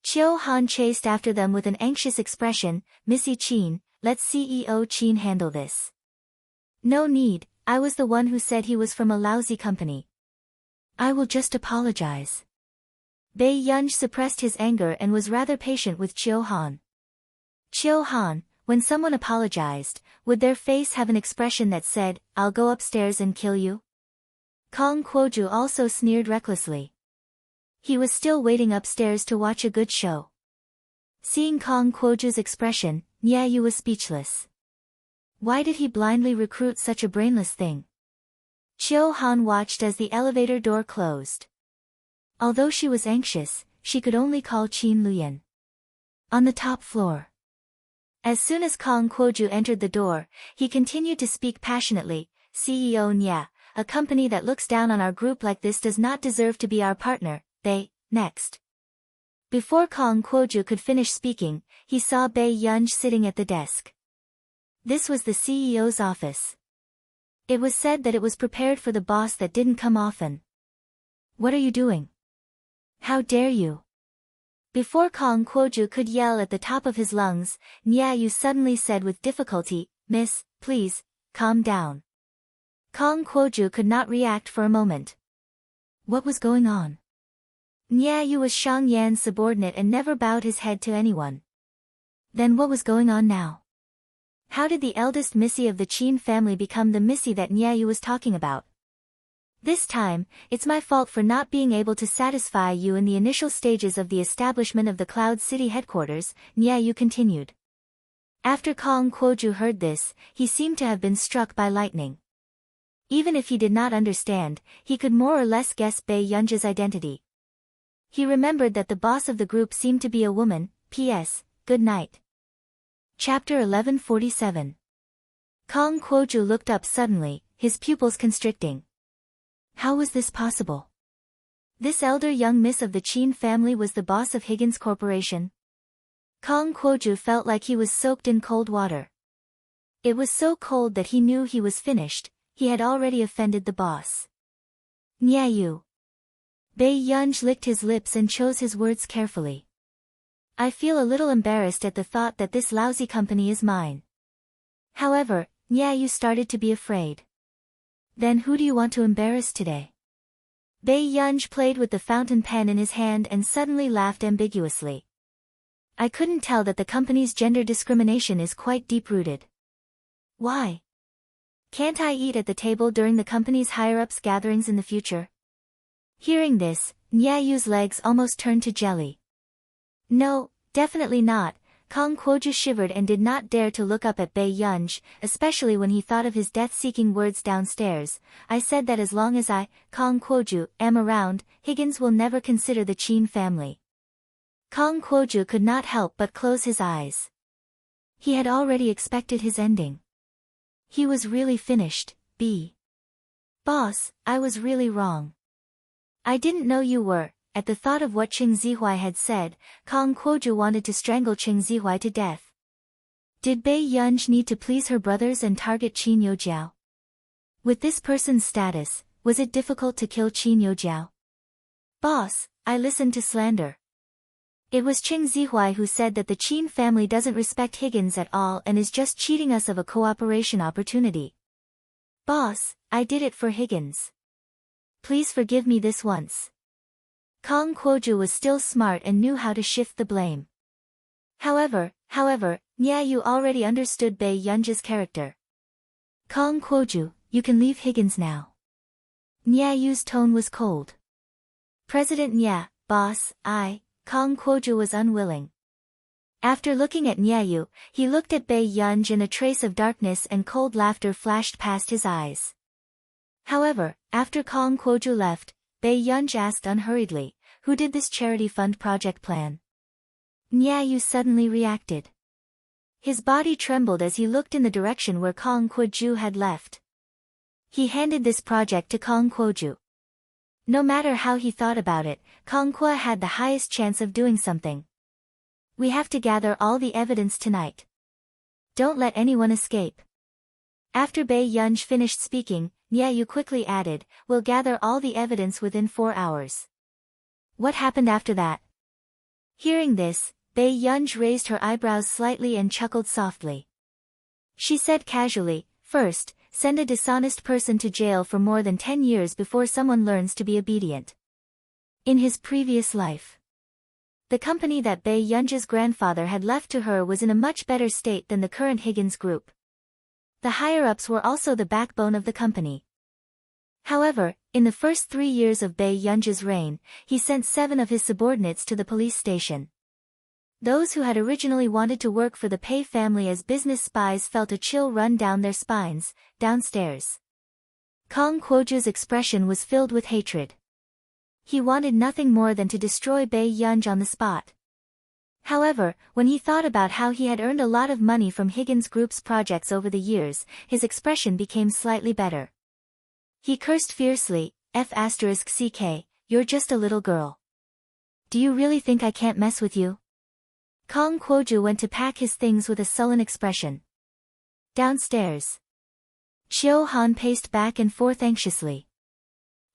Chiu Han chased after them with an anxious expression, Missy Chin, let CEO Chin handle this. No need, I was the one who said he was from a lousy company. I will just apologize. Bai Yunj suppressed his anger and was rather patient with Chiu Han. Chiu Han, when someone apologized, would their face have an expression that said, I'll go upstairs and kill you? Kong Kwoju also sneered recklessly. He was still waiting upstairs to watch a good show. Seeing Kong Kwoju's expression, Nye Yu was speechless. Why did he blindly recruit such a brainless thing? Chiu Han watched as the elevator door closed. Although she was anxious, she could only call Qin Luyan. On the top floor. As soon as Kong Kwoju entered the door, he continued to speak passionately, CEO Nye, a company that looks down on our group like this does not deserve to be our partner, next. Before Kong Kwoju could finish speaking, he saw Bai Yunj sitting at the desk. This was the CEO's office. It was said that it was prepared for the boss that didn't come often. What are you doing? How dare you? Before Kong Kwoju could yell at the top of his lungs, Nye Yu suddenly said with difficulty, Miss, please, calm down. Kong Kwoju could not react for a moment. What was going on? Nye Yu was Shang Yan's subordinate and never bowed his head to anyone. Then what was going on now? How did the eldest Missy of the Chin family become the Missy that Nye Yu was talking about? This time, it's my fault for not being able to satisfy you in the initial stages of the establishment of the Cloud City headquarters, Nye Yu continued. After Kong Kwoju heard this, he seemed to have been struck by lightning. Even if he did not understand, he could more or less guess Bai Yunj's identity. He remembered that the boss of the group seemed to be a woman. P.S. Good night. Chapter 1147. Kong Kwoju looked up suddenly, his pupils constricting. How was this possible? This elder young miss of the Chin family was the boss of Higgins Corporation. Kong Kwoju felt like he was soaked in cold water. It was so cold that he knew he was finished. He had already offended the boss. Nyayu. Bei Yunj licked his lips and chose his words carefully. I feel a little embarrassed at the thought that this lousy company is mine. However, Nyayu started to be afraid. Then who do you want to embarrass today? Bei Yunj played with the fountain pen in his hand and suddenly laughed ambiguously. I couldn't tell that the company's gender discrimination is quite deep-rooted. Why? Can't I eat at the table during the company's higher-ups gatherings in the future? Hearing this, Nyayu's legs almost turned to jelly. No, definitely not. Kong Kwoju shivered and did not dare to look up at Bei Yunj, especially when he thought of his death-seeking words downstairs. I said that as long as I, Kong Kwoju, am around, Higgins will never consider the Chin family. Kong Kwoju could not help but close his eyes. He had already expected his ending. He was really finished. Boss, I was really wrong. I didn't know you were. At the thought of what Ching Zihuai had said, Kong Kwoju wanted to strangle Ching Zihuai to death. Did Bei Yunj need to please her brothers and target Qin Youjiao? With this person's status, was it difficult to kill Qin Youjiao? Boss, I listened to slander. It was Ching Zihuai who said that the Qin family doesn't respect Higgins at all and is just cheating us of a cooperation opportunity. Boss, I did it for Higgins. Please forgive me this once. Kong Kwoju was still smart and knew how to shift the blame. However, Nyayu already understood Bei Yunj's character. Kong Kwoju, you can leave Higgins now. Nyayu's tone was cold. President Nya, boss, Kong Kwoju was unwilling. After looking at Nyayu, he looked at Bei Yunj and a trace of darkness and cold laughter flashed past his eyes. However, after Kong Kwoju left, Bei Yunj asked unhurriedly, who did this charity fund project plan? Nyayu suddenly reacted. His body trembled as he looked in the direction where Kong Kwoju had left. He handed this project to Kong Kwoju. No matter how he thought about it, Kong Kwa had the highest chance of doing something. We have to gather all the evidence tonight. Don't let anyone escape. After Bei Yunj finished speaking, Nyayu quickly added, we'll gather all the evidence within 4 hours. What happened after that? Hearing this, Bei Yunj raised her eyebrows slightly and chuckled softly. She said casually, first, send a dishonest person to jail for more than 10 years before someone learns to be obedient. In his previous life, the company that Bei Yunj's grandfather had left to her was in a much better state than the current Higgins group. The higher-ups were also the backbone of the company. However, in the first 3 years of Bei Yunj's reign, he sent 7 of his subordinates to the police station. Those who had originally wanted to work for the Pei family as business spies felt a chill run down their spines. Downstairs, Kong Kwoju's expression was filled with hatred. He wanted nothing more than to destroy Bei Yunj on the spot. However, when he thought about how he had earned a lot of money from Higgins Group's projects over the years, his expression became slightly better. He cursed fiercely, F***ck, you're just a little girl. Do you really think I can't mess with you? Kong Kwoju went to pack his things with a sullen expression. Downstairs, Xiao Han paced back and forth anxiously.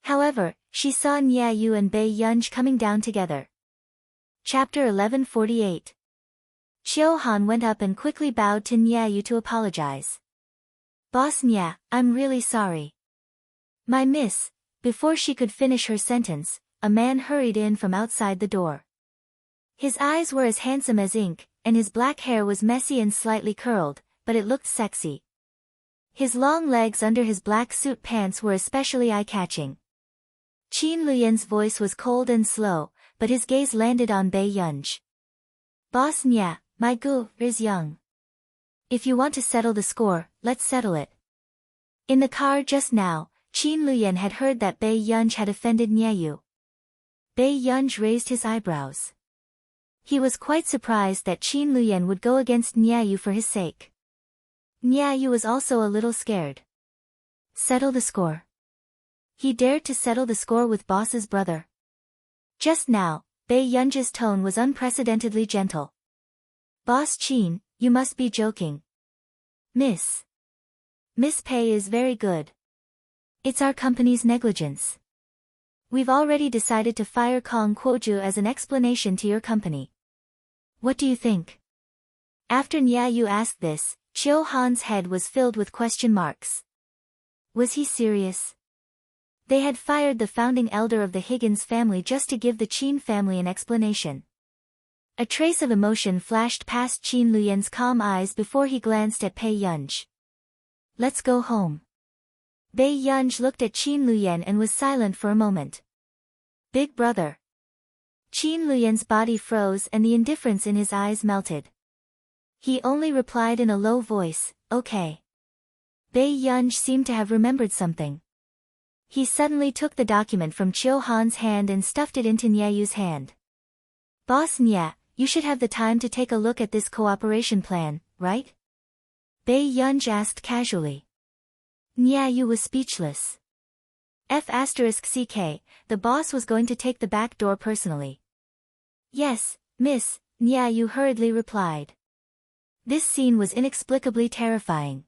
However, she saw Nyayu and Bei Yunj coming down together. Chapter 1148. Xiao Han went up and quickly bowed to Nyayu to apologize. Boss Nya, I'm really sorry. My miss. Before she could finish her sentence, a man hurried in from outside the door. His eyes were as handsome as ink, and his black hair was messy and slightly curled, but it looked sexy. His long legs under his black suit pants were especially eye-catching. Qin Luyan's voice was cold and slow, but his gaze landed on Bei Yunj. Boss Nya, my gu is young. If you want to settle the score, let's settle it. In the car just now, Qin Luyan had heard that Bei Yunj had offended Nyayu. Bei Yunj raised his eyebrows. He was quite surprised that Qin Luyan would go against Nyayu for his sake. Nyayu was also a little scared. Settle the score. He dared to settle the score with boss's brother. Just now, Bei Yunji's tone was unprecedentedly gentle. Boss Qin, you must be joking. Miss Pei is very good. It's our company's negligence. We've already decided to fire Kong Kuoju as an explanation to your company. What do you think? After Nya Yu asked this, Chiu Han's head was filled with question marks. Was he serious? They had fired the founding elder of the Higgins family just to give the Qin family an explanation. A trace of emotion flashed past Qin Luyan's calm eyes before he glanced at Pei Yunj. Let's go home. Bei Yunj looked at Qin Luyan and was silent for a moment. Big brother. Qin Luyan's body froze and the indifference in his eyes melted. He only replied in a low voice, okay. Bei Yunj seemed to have remembered something. He suddenly took the document from Chiu Han's hand and stuffed it into Nya Yu's hand. Boss Nya, you should have the time to take a look at this cooperation plan, right? Bei Yunj asked casually. Nya Yu was speechless. *CK, the boss was going to take the back door personally. Yes, miss, Nya Yu hurriedly replied. This scene was inexplicably terrifying.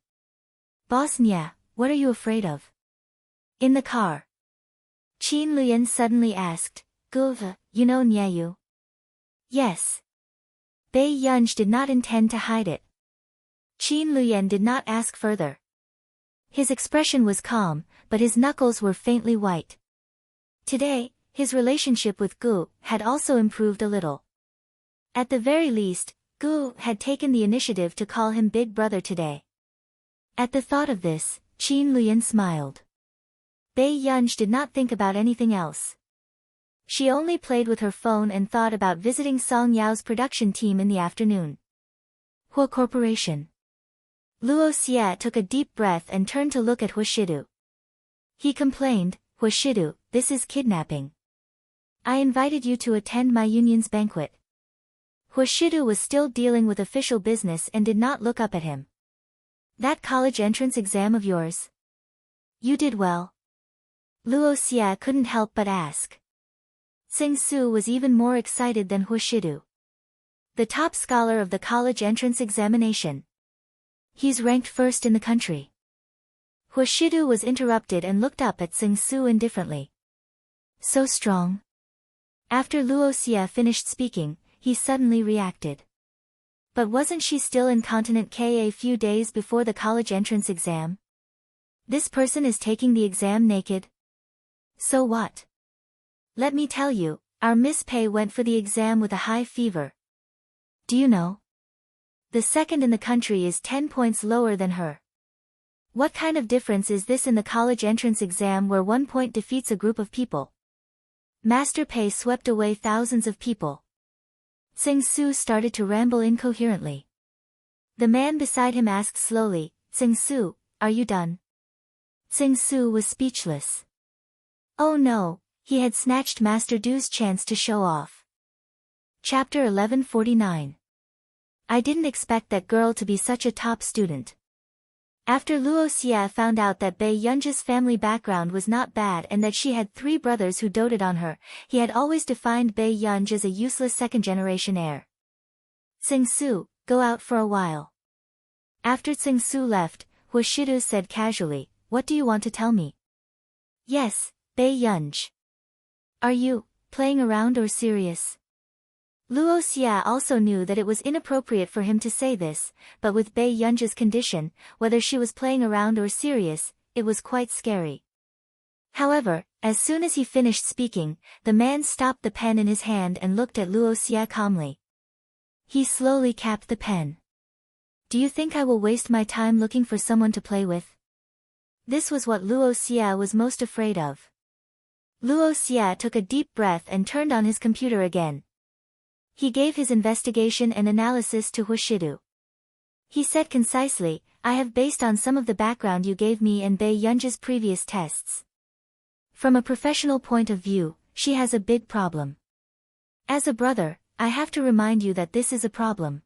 Boss Nya, what are you afraid of? In the car. Qin Luyan suddenly asked, Guva, you know Nya Yu? Yes. Bei Yunj did not intend to hide it. Qin Luyan did not ask further. His expression was calm, but his knuckles were faintly white. Today, his relationship with Gu had also improved a little. At the very least, Gu had taken the initiative to call him Big Brother today. At the thought of this, Qin Luyan smiled. Bei Yunj did not think about anything else. She only played with her phone and thought about visiting Song Yao's production team in the afternoon. Hua Corporation. Luo Xie took a deep breath and turned to look at Hua Shidu. He complained, Hua Shidu, this is kidnapping. I invited you to attend my union's banquet. Hua Shidu was still dealing with official business and did not look up at him. That college entrance exam of yours? You did well. Luo Xie couldn't help but ask. Tsing Su was even more excited than Hua Shidu. The top scholar of the college entrance examination. He's ranked first in the country. Hua Shidu was interrupted and looked up at Tsing Su indifferently. So strong. After Luo Xie finished speaking, he suddenly reacted. But wasn't she still incontinent a few days before the college entrance exam? This person is taking the exam naked. So what? Let me tell you, our Miss Pei went for the exam with a high fever. Do you know? The second in the country is 10 points lower than her. What kind of difference is this in the college entrance exam where 1 point defeats a group of people? Master Pei swept away thousands of people. Tsing Su started to ramble incoherently. The man beside him asked slowly, Tsing Su, are you done? Tsing Su was speechless. Oh no, he had snatched Master Du's chance to show off. Chapter 1149. I didn't expect that girl to be such a top student. After Luo Xie found out that Bei Yunji's family background was not bad and that she had 3 brothers who doted on her, he had always defined Bei Yunj as a useless second-generation heir. Tsing Su, go out for a while. After Tsing Su left, Hua Shidu said casually, what do you want to tell me? Yes, Bei Yunj. Are you playing around or serious? Luo Xie also knew that it was inappropriate for him to say this, but with Bei Yunji's condition, whether she was playing around or serious, it was quite scary. However, as soon as he finished speaking, the man stopped the pen in his hand and looked at Luo Xie calmly. He slowly capped the pen. Do you think I will waste my time looking for someone to play with? This was what Luo Xie was most afraid of. Luo Xie took a deep breath and turned on his computer again. He gave his investigation and analysis to Hua Shidu. He said concisely, I have based on some of the background you gave me and Bei Yunji's previous tests. From a professional point of view, she has a big problem. As a brother, I have to remind you that this is a problem.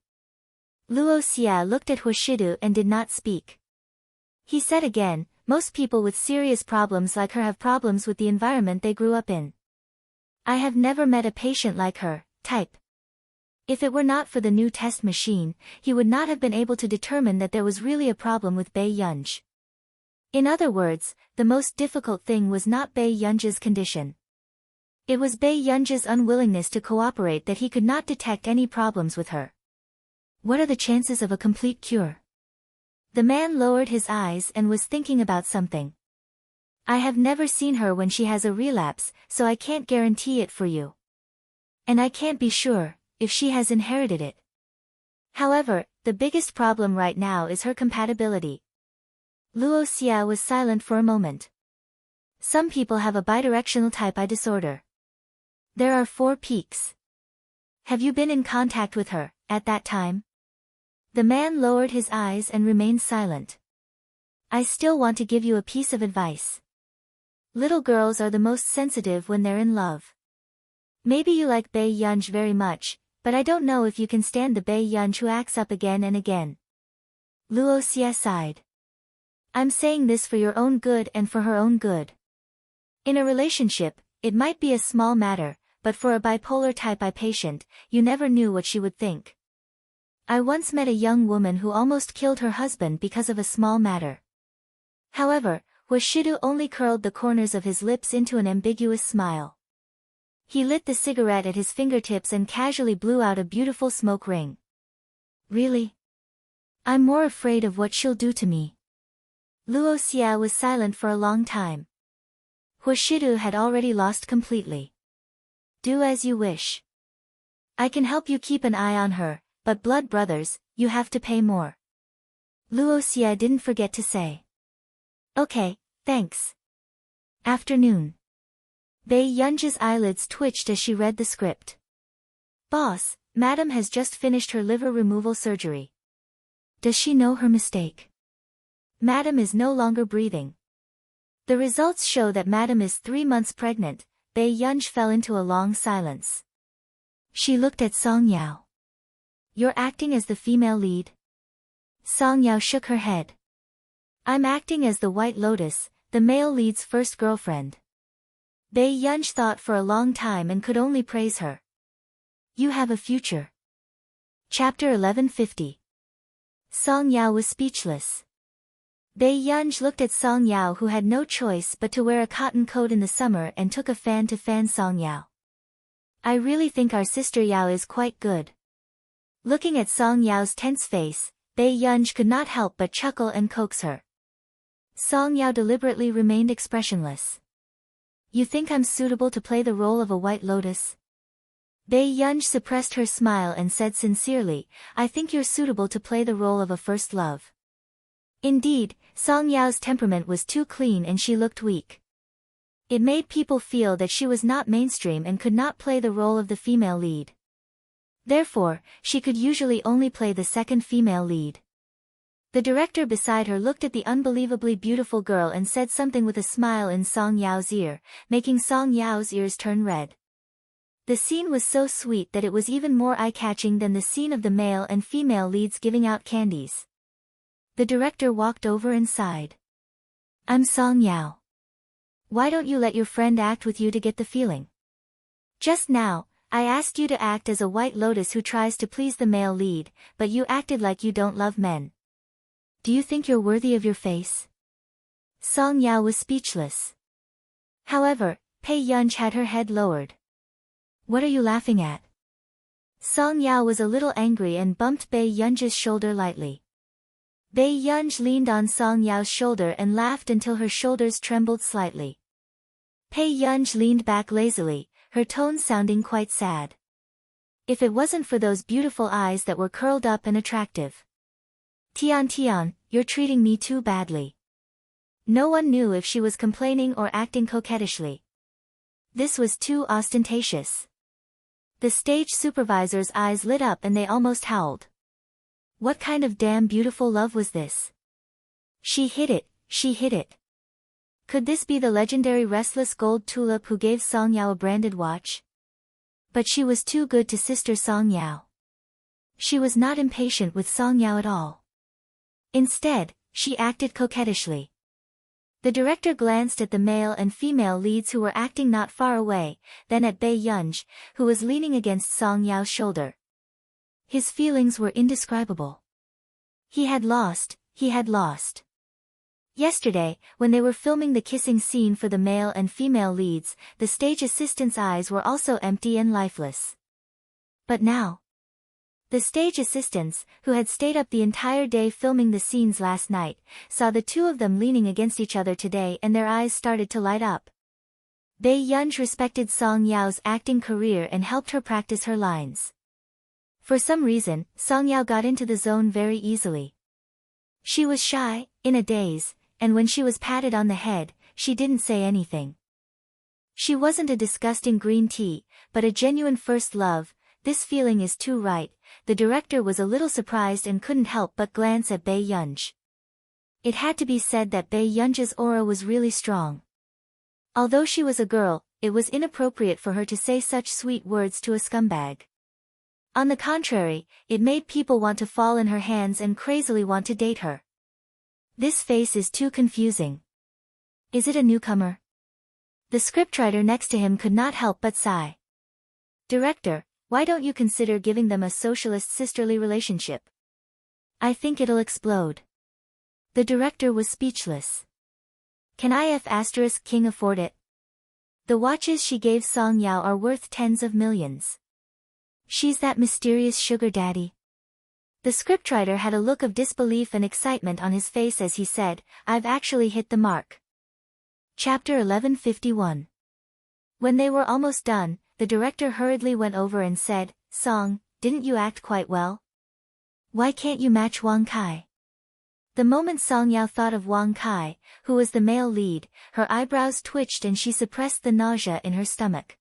Luo Xie looked at Hua Shidu and did not speak. He said again, most people with serious problems like her have problems with the environment they grew up in. I have never met a patient like her, type. If it were not for the new test machine, he would not have been able to determine that there was really a problem with Bei Yunj. In other words, the most difficult thing was not Bei Yunj's condition. It was Bei Yunj's unwillingness to cooperate that he could not detect any problems with her. What are the chances of a complete cure? The man lowered his eyes and was thinking about something. I have never seen her when she has a relapse, so I can't guarantee it for you. And I can't be sure if she has inherited it. However, the biggest problem right now is her compatibility. Luo Xia was silent for a moment. Some people have a bidirectional type I disorder. There are 4 peaks. Have you been in contact with her at that time? The man lowered his eyes and remained silent. I still want to give you a piece of advice. Little girls are the most sensitive when they're in love. Maybe you like Bei Yunj very much, but I don't know if you can stand the Bei Yunj who acts up again and again. Luo Xia sighed. I'm saying this for your own good and for her own good. In a relationship, it might be a small matter, but for a bipolar type I patient, you never knew what she would think. I once met a young woman who almost killed her husband because of a small matter. However, Washidu only curled the corners of his lips into an ambiguous smile. He lit the cigarette at his fingertips and casually blew out a beautiful smoke ring. Really? I'm more afraid of what she'll do to me. Luo Xia was silent for a long time. Washidu had already lost completely. Do as you wish. I can help you keep an eye on her, but blood brothers, you have to pay more. Luo Xia didn't forget to say. Okay, thanks. Afternoon. Bei Yunj's eyelids twitched as she read the script. Boss, Madam has just finished her liver removal surgery. Does she know her mistake? Madam is no longer breathing. The results show that Madam is 3 months pregnant. Bei Yunj fell into a long silence. She looked at Song Yao. You're acting as the female lead? Song Yao shook her head. I'm acting as the White Lotus, the male lead's first girlfriend. Bei Yunj thought for a long time and could only praise her. You have a future. Chapter 1150. Song Yao was speechless. Bei Yunj looked at Song Yao, who had no choice but to wear a cotton coat in the summer, and took a fan to fan Song Yao. I really think our sister Yao is quite good. Looking at Song Yao's tense face, Bei Yunj could not help but chuckle and coax her. Song Yao deliberately remained expressionless. You think I'm suitable to play the role of a White Lotus? Bei Yunj suppressed her smile and said sincerely, I think you're suitable to play the role of a first love. Indeed, Song Yao's temperament was too clean and she looked weak. It made people feel that she was not mainstream and could not play the role of the female lead. Therefore, she could usually only play the second female lead. The director beside her looked at the unbelievably beautiful girl and said something with a smile in Song Yao's ear, making Song Yao's ears turn red. The scene was so sweet that it was even more eye-catching than the scene of the male and female leads giving out candies. The director walked over and sighed. I'm Song Yao. Why don't you let your friend act with you to get the feeling? Just now, I asked you to act as a White Lotus who tries to please the male lead, but you acted like you don't love men. Do you think you're worthy of your face? Song Yao was speechless. However, Bei Yunj had her head lowered. What are you laughing at? Song Yao was a little angry and bumped Bei Yunj's shoulder lightly. Bei Yunj leaned on Song Yao's shoulder and laughed until her shoulders trembled slightly. Bei Yunj leaned back lazily, her tone sounding quite sad. If it wasn't for those beautiful eyes that were curled up and attractive. Tian, you're treating me too badly. No one knew if she was complaining or acting coquettishly. This was too ostentatious. The stage supervisor's eyes lit up and they almost howled. What kind of damn beautiful love was this? She hit it, she hit it. Could this be the legendary restless gold tulip who gave Song Yao a branded watch? But she was too good to sister Song Yao. She was not impatient with Song Yao at all. Instead, she acted coquettishly. The director glanced at the male and female leads who were acting not far away, then at Bei Yunj, who was leaning against Song Yao's shoulder. His feelings were indescribable. He had lost. Yesterday, when they were filming the kissing scene for the male and female leads, the stage assistant's eyes were also empty and lifeless. But now, the stage assistants, who had stayed up the entire day filming the scenes last night, saw the two of them leaning against each other today and their eyes started to light up. Bei Yunj respected Song Yao's acting career and helped her practice her lines. For some reason, Song Yao got into the zone very easily. She was shy, in a daze, and when she was patted on the head, she didn't say anything. She wasn't a disgusting green tea, but a genuine first love. This feeling is too right. The director was a little surprised and couldn't help but glance at Bei Yunj. It had to be said that Bei Yunj's aura was really strong. Although she was a girl, it was inappropriate for her to say such sweet words to a scumbag. On the contrary, it made people want to fall in her hands and crazily want to date her. This face is too confusing. Is it a newcomer? The scriptwriter next to him could not help but sigh. Director, why don't you consider giving them a socialist sisterly relationship? I think it'll explode. The director was speechless. Can IF** King afford it? The watches she gave Song Yao are worth tens of millions. She's that mysterious sugar daddy. The scriptwriter had a look of disbelief and excitement on his face as he said, I've actually hit the mark. Chapter 1151. When they were almost done, the director hurriedly went over and said, Song, didn't you act quite well? Why can't you match Wang Kai? The moment Song Yao thought of Wang Kai, who was the male lead, her eyebrows twitched and she suppressed the nausea in her stomach.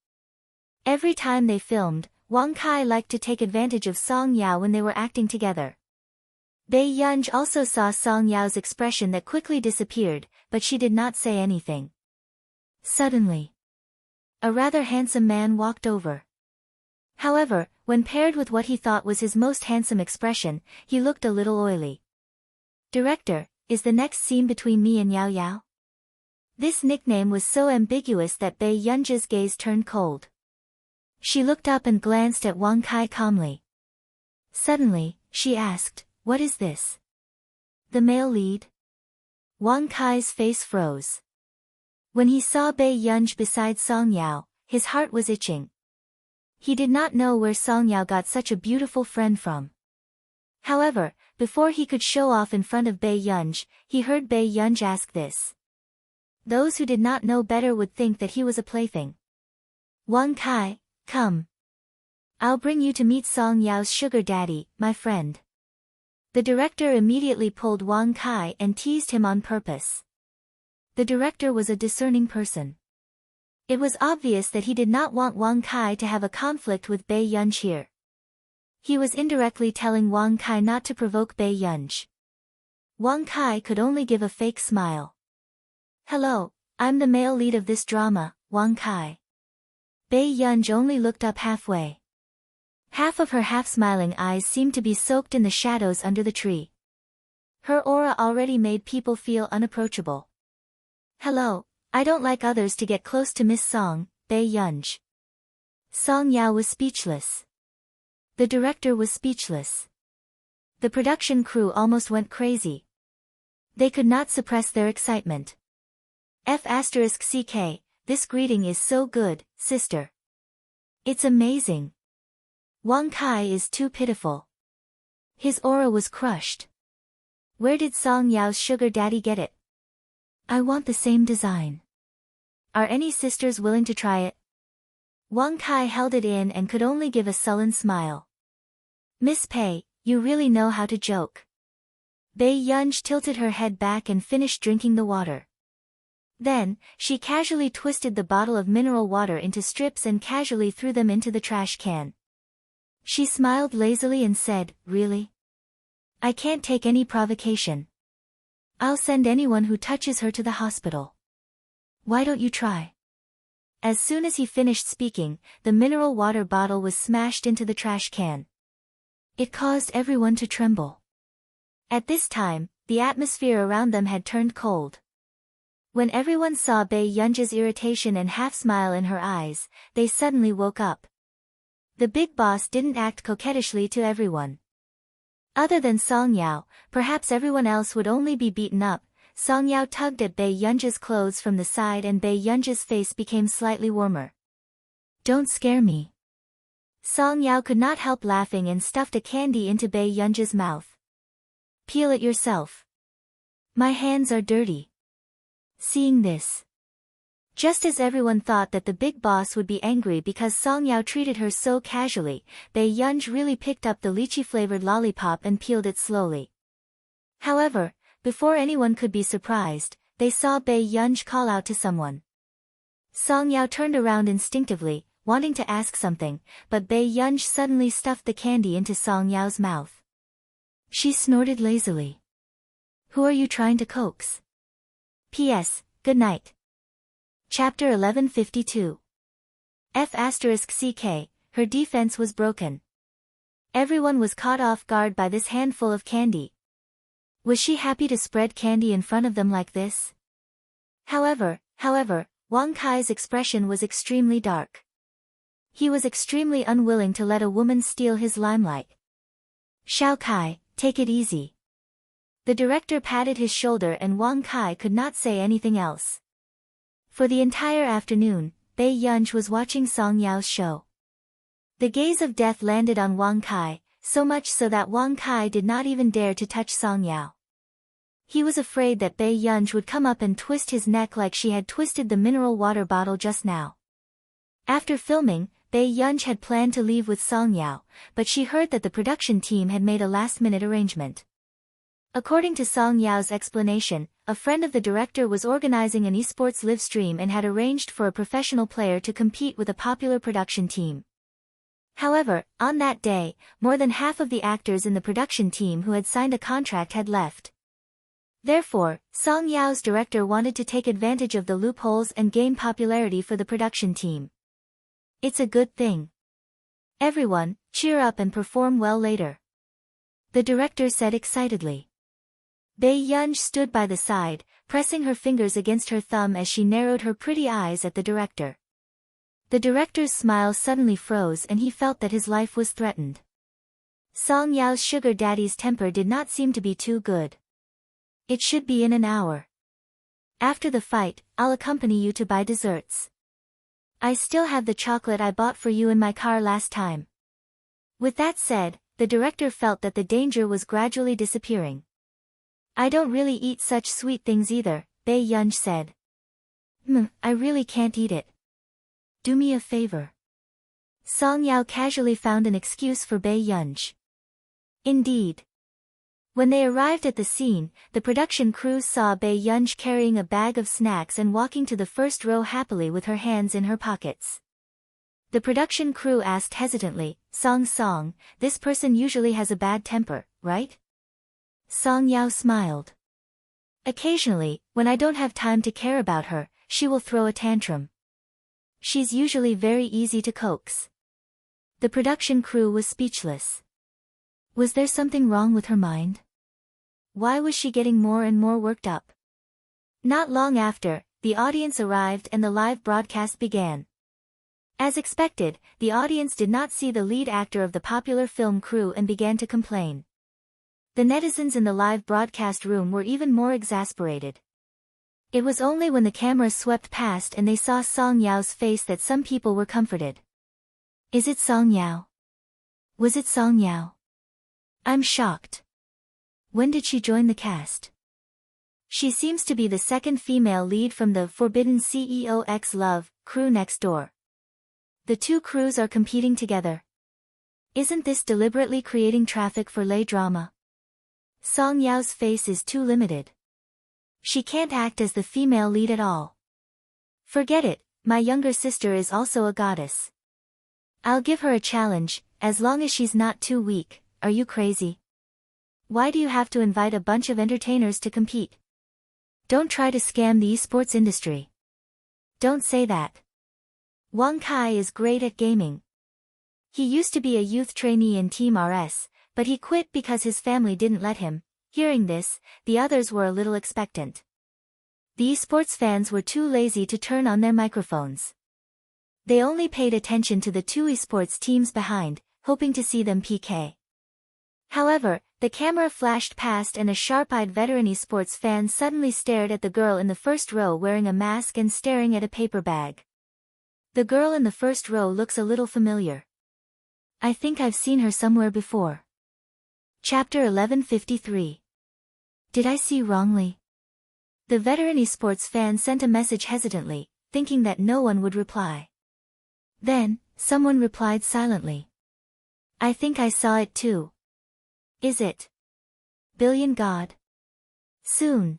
Every time they filmed, Wang Kai liked to take advantage of Song Yao when they were acting together. Bei Yunj also saw Song Yao's expression that quickly disappeared, but she did not say anything. Suddenly, a rather handsome man walked over. However, when paired with what he thought was his most handsome expression, he looked a little oily. Director, is the next scene between me and Yao Yao? This nickname was so ambiguous that Bei Yunj's gaze turned cold. She looked up and glanced at Wang Kai calmly. Suddenly, she asked, what is this? The male lead? Wang Kai's face froze. When he saw Bei Yunj beside Song Yao, his heart was itching. He did not know where Song Yao got such a beautiful friend from. However, before he could show off in front of Bei Yunj, he heard Bei Yunj ask this. Those who did not know better would think that he was a plaything. Wang Kai, come. I'll bring you to meet Song Yao's sugar daddy, my friend. The director immediately pulled Wang Kai and teased him on purpose. The director was a discerning person. It was obvious that he did not want Wang Kai to have a conflict with Bei Yunj here. He was indirectly telling Wang Kai not to provoke Bei Yunj. Wang Kai could only give a fake smile. Hello, I'm the male lead of this drama, Wang Kai. Bei Yunj only looked up halfway. Half of her half-smiling eyes seemed to be soaked in the shadows under the tree. Her aura already made people feel unapproachable. Hello, I don't like others to get close to Miss Song, Bei Yunj. Song Yao was speechless. The director was speechless. The production crew almost went crazy. They could not suppress their excitement. F***ck, this greeting is so good, sister. It's amazing. Wang Kai is too pitiful. His aura was crushed. Where did Song Yao's sugar daddy get it? I want the same design. Are any sisters willing to try it? Wang Kai held it in and could only give a sullen smile. Miss Pei, you really know how to joke. Bei Yunj tilted her head back and finished drinking the water. Then, she casually twisted the bottle of mineral water into strips and casually threw them into the trash can. She smiled lazily and said, really? I can't take any provocation. I'll send anyone who touches her to the hospital. Why don't you try? As soon as he finished speaking, the mineral water bottle was smashed into the trash can. It caused everyone to tremble. At this time, the atmosphere around them had turned cold. When everyone saw Bei Yunji's irritation and half-smile in her eyes, they suddenly woke up. The big boss didn't act coquettishly to everyone. Other than Song Yao, perhaps everyone else would only be beaten up. Song Yao tugged at Bei Yunji's clothes from the side and Bei Yunji's face became slightly warmer. "Don't scare me." Song Yao could not help laughing and stuffed a candy into Bei Yunji's mouth. "Peel it yourself. My hands are dirty." Seeing this, just as everyone thought that the big boss would be angry because Song Yao treated her so casually, Bei Yunji really picked up the lychee-flavored lollipop and peeled it slowly. However, before anyone could be surprised, they saw Bei Yunji call out to someone. Song Yao turned around instinctively, wanting to ask something, but Bei Yunji suddenly stuffed the candy into Song Yao's mouth. She snorted lazily. "Who are you trying to coax? P.S. Good night." Chapter 1152. F***CK, her defense was broken. Everyone was caught off guard by this handful of candy. Was she happy to spread candy in front of them like this? However, Wang Kai's expression was extremely dark. He was extremely unwilling to let a woman steal his limelight. "Xiao Kai, take it easy." The director patted his shoulder and Wang Kai could not say anything else. For the entire afternoon, Bei Yunji was watching Song Yao's show. The gaze of death landed on Wang Kai, so much so that Wang Kai did not even dare to touch Song Yao. He was afraid that Bei Yunji would come up and twist his neck like she had twisted the mineral water bottle just now. After filming, Bei Yunji had planned to leave with Song Yao, but she heard that the production team had made a last-minute arrangement. According to Song Yao's explanation, a friend of the director was organizing an esports live stream and had arranged for a professional player to compete with a popular production team. However, on that day, more than half of the actors in the production team who had signed a contract had left. Therefore, Song Yao's director wanted to take advantage of the loopholes and gain popularity for the production team. "It's a good thing. Everyone, cheer up and perform well later," the director said excitedly. Bei Yunji stood by the side, pressing her fingers against her thumb as she narrowed her pretty eyes at the director. The director's smile suddenly froze and he felt that his life was threatened. Song Yao's sugar daddy's temper did not seem to be too good. "It should be in an hour. After the fight, I'll accompany you to buy desserts. I still have the chocolate I bought for you in my car last time." With that said, the director felt that the danger was gradually disappearing. "I don't really eat such sweet things either," Bei Yunji said. I really can't eat it. Do me a favor." Song Yao casually found an excuse for Bei Yunji. Indeed. When they arrived at the scene, the production crew saw Bei Yunji carrying a bag of snacks and walking to the first row happily with her hands in her pockets. The production crew asked hesitantly, Song, this person usually has a bad temper, right?" Song Yao smiled. "Occasionally, when I don't have time to care about her, she will throw a tantrum. She's usually very easy to coax." The production crew was speechless. Was there something wrong with her mind? Why was she getting more and more worked up? Not long after, the audience arrived and the live broadcast began. As expected, the audience did not see the lead actor of the popular film crew and began to complain. The netizens in the live broadcast room were even more exasperated. It was only when the camera swept past and they saw Song Yao's face that some people were comforted. Is it Song Yao? Was it Song Yao? I'm shocked. When did she join the cast? She seems to be the second female lead from the Forbidden CEO X Love crew next door. The two crews are competing together. Isn't this deliberately creating traffic for lay drama? Song Yao's face is too limited. She can't act as the female lead at all. Forget it, my younger sister is also a goddess. I'll give her a challenge, as long as she's not too weak. Are you crazy? Why do you have to invite a bunch of entertainers to compete? Don't try to scam the esports industry. Don't say that. Wang Kai is great at gaming. He used to be a youth trainee in Team RS, but he quit because his family didn't let him. Hearing this, the others were a little expectant. The esports fans were too lazy to turn on their microphones. They only paid attention to the two esports teams behind, hoping to see them PK. However, the camera flashed past and a sharp-eyed veteran esports fan suddenly stared at the girl in the first row wearing a mask and staring at a paper bag. The girl in the first row looks a little familiar. I think I've seen her somewhere before. Chapter 1153. Did I see wrongly? The veteran esports fan sent a message hesitantly, thinking that no one would reply. Then, someone replied silently. I think I saw it too. Is it? Billion God? Soon.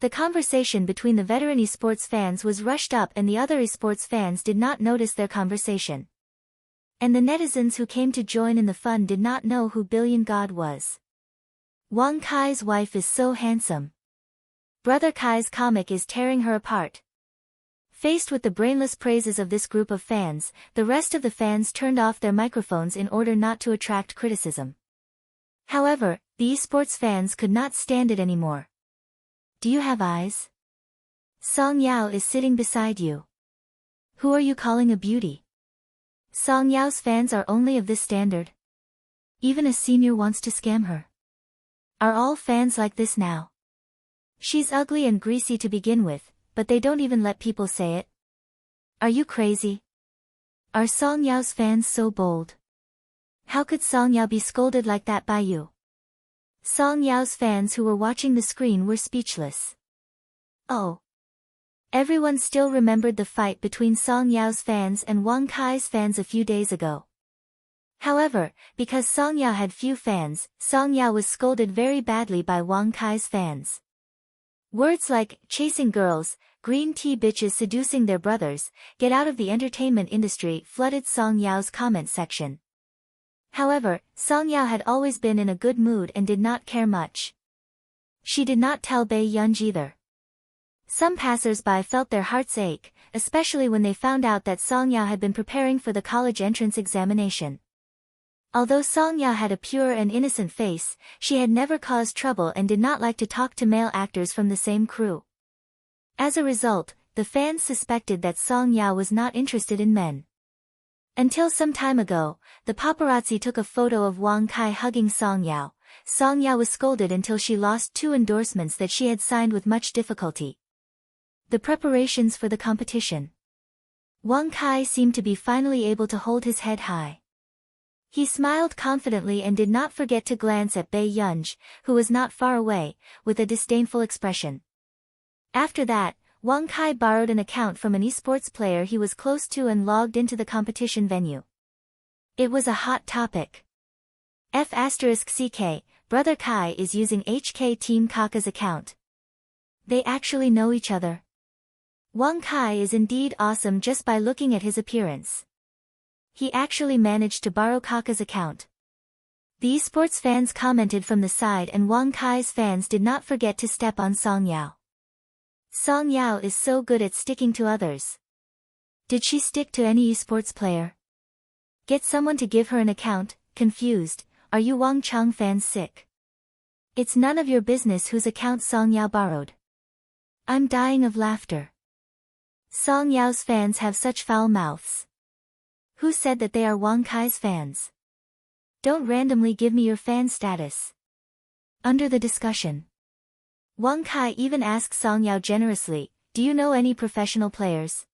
The conversation between the veteran esports fans was rushed up and the other esports fans did not notice their conversation. And the netizens who came to join in the fun did not know who Billion God was. Wang Kai's wife is so handsome. Brother Kai's comic is tearing her apart. Faced with the brainless praises of this group of fans, the rest of the fans turned off their microphones in order not to attract criticism. However, the esports fans could not stand it anymore. Do you have eyes? Song Yao is sitting beside you. Who are you calling a beauty? Song Yao's fans are only of this standard. Even a senior wants to scam her. Are all fans like this now? She's ugly and greasy to begin with, but they don't even let people say it. Are you crazy? Are Song Yao's fans so bold? How could Song Yao be scolded like that by you? Song Yao's fans who were watching the screen were speechless. Oh. Everyone still remembered the fight between Song Yao's fans and Wang Kai's fans a few days ago. However, because Song Yao had few fans, Song Yao was scolded very badly by Wang Kai's fans. Words like, chasing girls, green tea bitches seducing their brothers, get out of the entertainment industry flooded Song Yao's comment section. However, Song Yao had always been in a good mood and did not care much. She did not tell Bei Yunj either. Some passers-by felt their hearts ache, especially when they found out that Song Yao had been preparing for the college entrance examination. Although Song Yao had a pure and innocent face, she had never caused trouble and did not like to talk to male actors from the same crew. As a result, the fans suspected that Song Yao was not interested in men. Until some time ago, the paparazzi took a photo of Wang Kai hugging Song Yao. Song Yao was scolded until she lost 2 endorsements that she had signed with much difficulty. The preparations for the competition. Wang Kai seemed to be finally able to hold his head high. He smiled confidently and did not forget to glance at Bei Yunj, who was not far away, with a disdainful expression. After that, Wang Kai borrowed an account from an esports player he was close to and logged into the competition venue. It was a hot topic. F*CK, Brother Kai is using HK Team Kaka's account. They actually know each other. Wang Kai is indeed awesome just by looking at his appearance. He actually managed to borrow Kaka's account. The esports fans commented from the side and Wang Kai's fans did not forget to step on Song Yao. Song Yao is so good at sticking to others. Did she stick to any esports player? Get someone to give her an account. Confused, are you Wang Chang fans sick? It's none of your business whose account Song Yao borrowed. I'm dying of laughter. Song Yao's fans have such foul mouths. Who said that they are Wang Kai's fans? Don't randomly give me your fan status. Under the discussion, Wang Kai even asked Song Yao generously, do you know any professional players?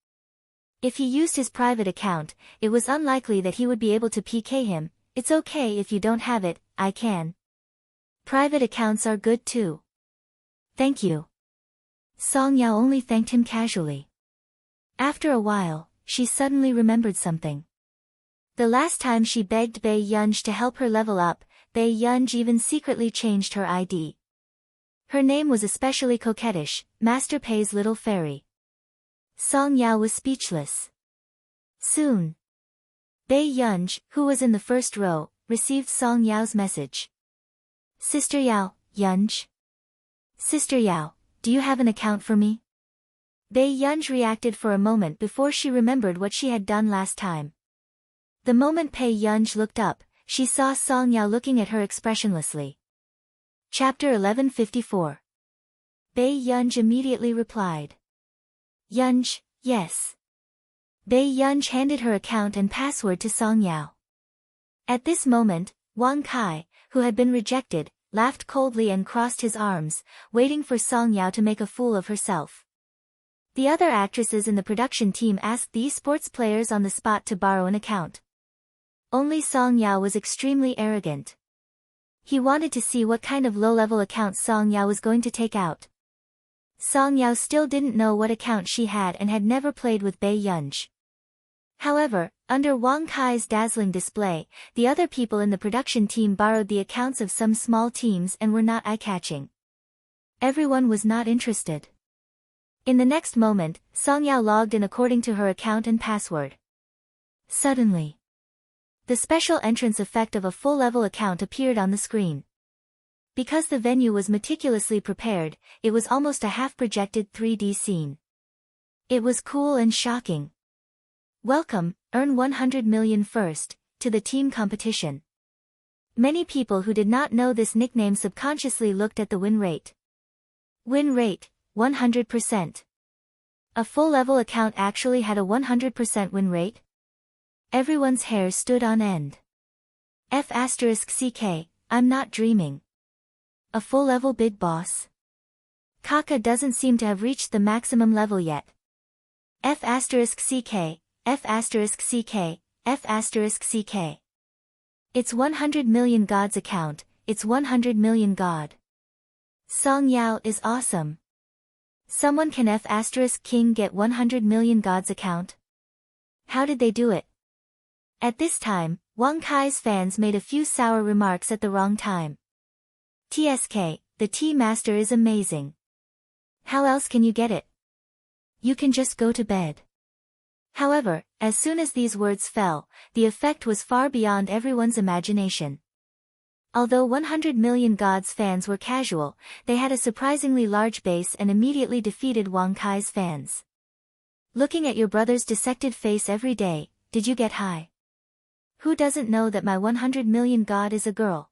If he used his private account, it was unlikely that he would be able to PK him. It's okay if you don't have it, I can. Private accounts are good too. Thank you. Song Yao only thanked him casually. After a while, she suddenly remembered something. The last time she begged Bei Yunj to help her level up, Bei Yunj even secretly changed her ID. Her name was especially coquettish, Master Pei's little fairy. Song Yao was speechless. Soon, Bei Yunj, who was in the first row, received Song Yao's message. Sister Yao, Yunj. Sister Yao, do you have an account for me? Bei Yunj reacted for a moment before she remembered what she had done last time. The moment Bei Yunj looked up, she saw Song Yao looking at her expressionlessly. Chapter 1154. Bei Yunj immediately replied. Yunj, yes. Bei Yunj handed her account and password to Song Yao. At this moment, Wang Kai, who had been rejected, laughed coldly and crossed his arms, waiting for Song Yao to make a fool of herself. The other actresses in the production team asked the esports players on the spot to borrow an account. Only Song Yao was extremely arrogant. He wanted to see what kind of low-level account Song Yao was going to take out. Song Yao still didn't know what account she had and had never played with Bei Yunj. However, under Wang Kai's dazzling display, the other people in the production team borrowed the accounts of some small teams and were not eye-catching. Everyone was not interested. In the next moment, Song Yao logged in according to her account and password. Suddenly, the special entrance effect of a full-level account appeared on the screen. Because the venue was meticulously prepared, it was almost a half-projected 3D scene. It was cool and shocking. Welcome, earn 100 million first, to the team competition. Many people who did not know this nickname subconsciously looked at the win rate. Win rate, 100%. A full-level account actually had a 100% win rate? Everyone's hair stood on end. F***ck, I'm not dreaming. A full-level big boss? Kaka doesn't seem to have reached the maximum level yet. F***ck, F***ck, F***ck. It's 100 million God's account, it's 100 million God. Song Yao is awesome. Someone can F***king get 100 million God's account? How did they do it? At this time, Wang Kai's fans made a few sour remarks at the wrong time. TSK, the tea master is amazing. How else can you get it? You can just go to bed. However, as soon as these words fell, the effect was far beyond everyone's imagination. Although 100 million God's fans were casual, they had a surprisingly large base and immediately defeated Wang Kai's fans. Looking at your brother's dissected face every day, did you get high? Who doesn't know that my 100 million God is a girl?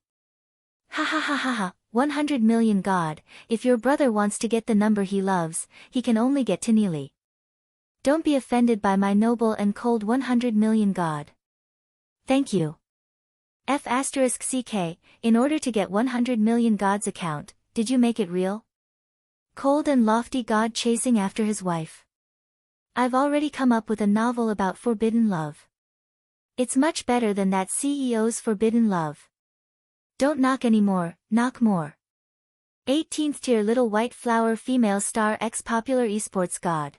Ha ha ha ha ha, 100 million God, if your brother wants to get the number he loves, he can only get to Neely. Don't be offended by my noble and cold 100 million God. Thank you. F***ck, in order to get 100 million God's account, did you make it real? Cold and lofty God chasing after his wife. I've already come up with a novel about forbidden love. It's much better than that CEO's forbidden love. Don't knock anymore, knock more. 18th tier little white flower female star ex popular esports god.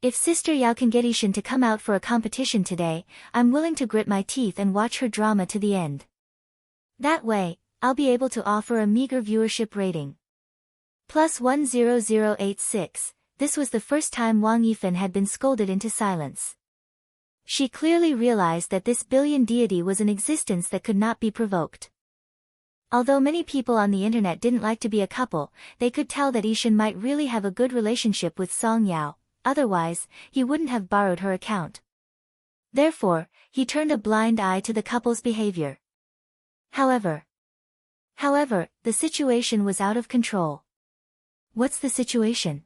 If Sister Yao can get Ishan to come out for a competition today, I'm willing to grit my teeth and watch her drama to the end. That way, I'll be able to offer a meager viewership rating. Plus 10086, this was the first time Wang Yifan had been scolded into silence. She clearly realized that this billion deity was an existence that could not be provoked. Although many people on the internet didn't like to be a couple, they could tell that Ishan might really have a good relationship with Song Yao, otherwise, he wouldn't have borrowed her account. Therefore, he turned a blind eye to the couple's behavior. However, the situation was out of control. What's the situation?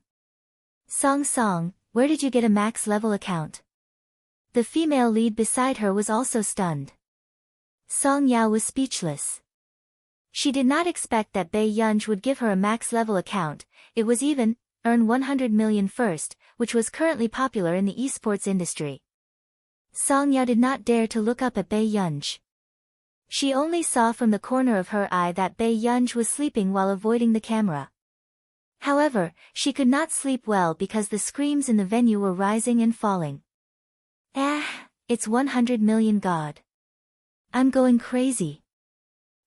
Song, where did you get a max level account? The female lead beside her was also stunned. Song Yao was speechless. She did not expect that Bei Yunj would give her a max level account. It was even, earn 100 million first, which was currently popular in the esports industry. Song Yao did not dare to look up at Bei Yunj. She only saw from the corner of her eye that Bei Yunj was sleeping while avoiding the camera. However, she could not sleep well because the screams in the venue were rising and falling. It's 100 million God. I'm going crazy.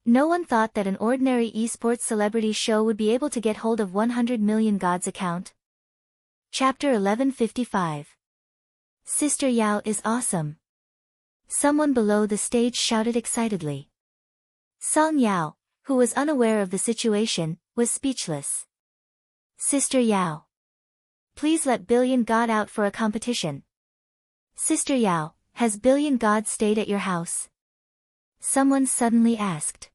No one thought that an ordinary esports celebrity show would be able to get hold of 100 million God's account. Chapter 1155. Sister Yao is awesome. Someone below the stage shouted excitedly. Song Yao, who was unaware of the situation, was speechless. Sister Yao. Please let Billion God out for a competition. Sister Yao, has Billion God stayed at your house? Someone suddenly asked.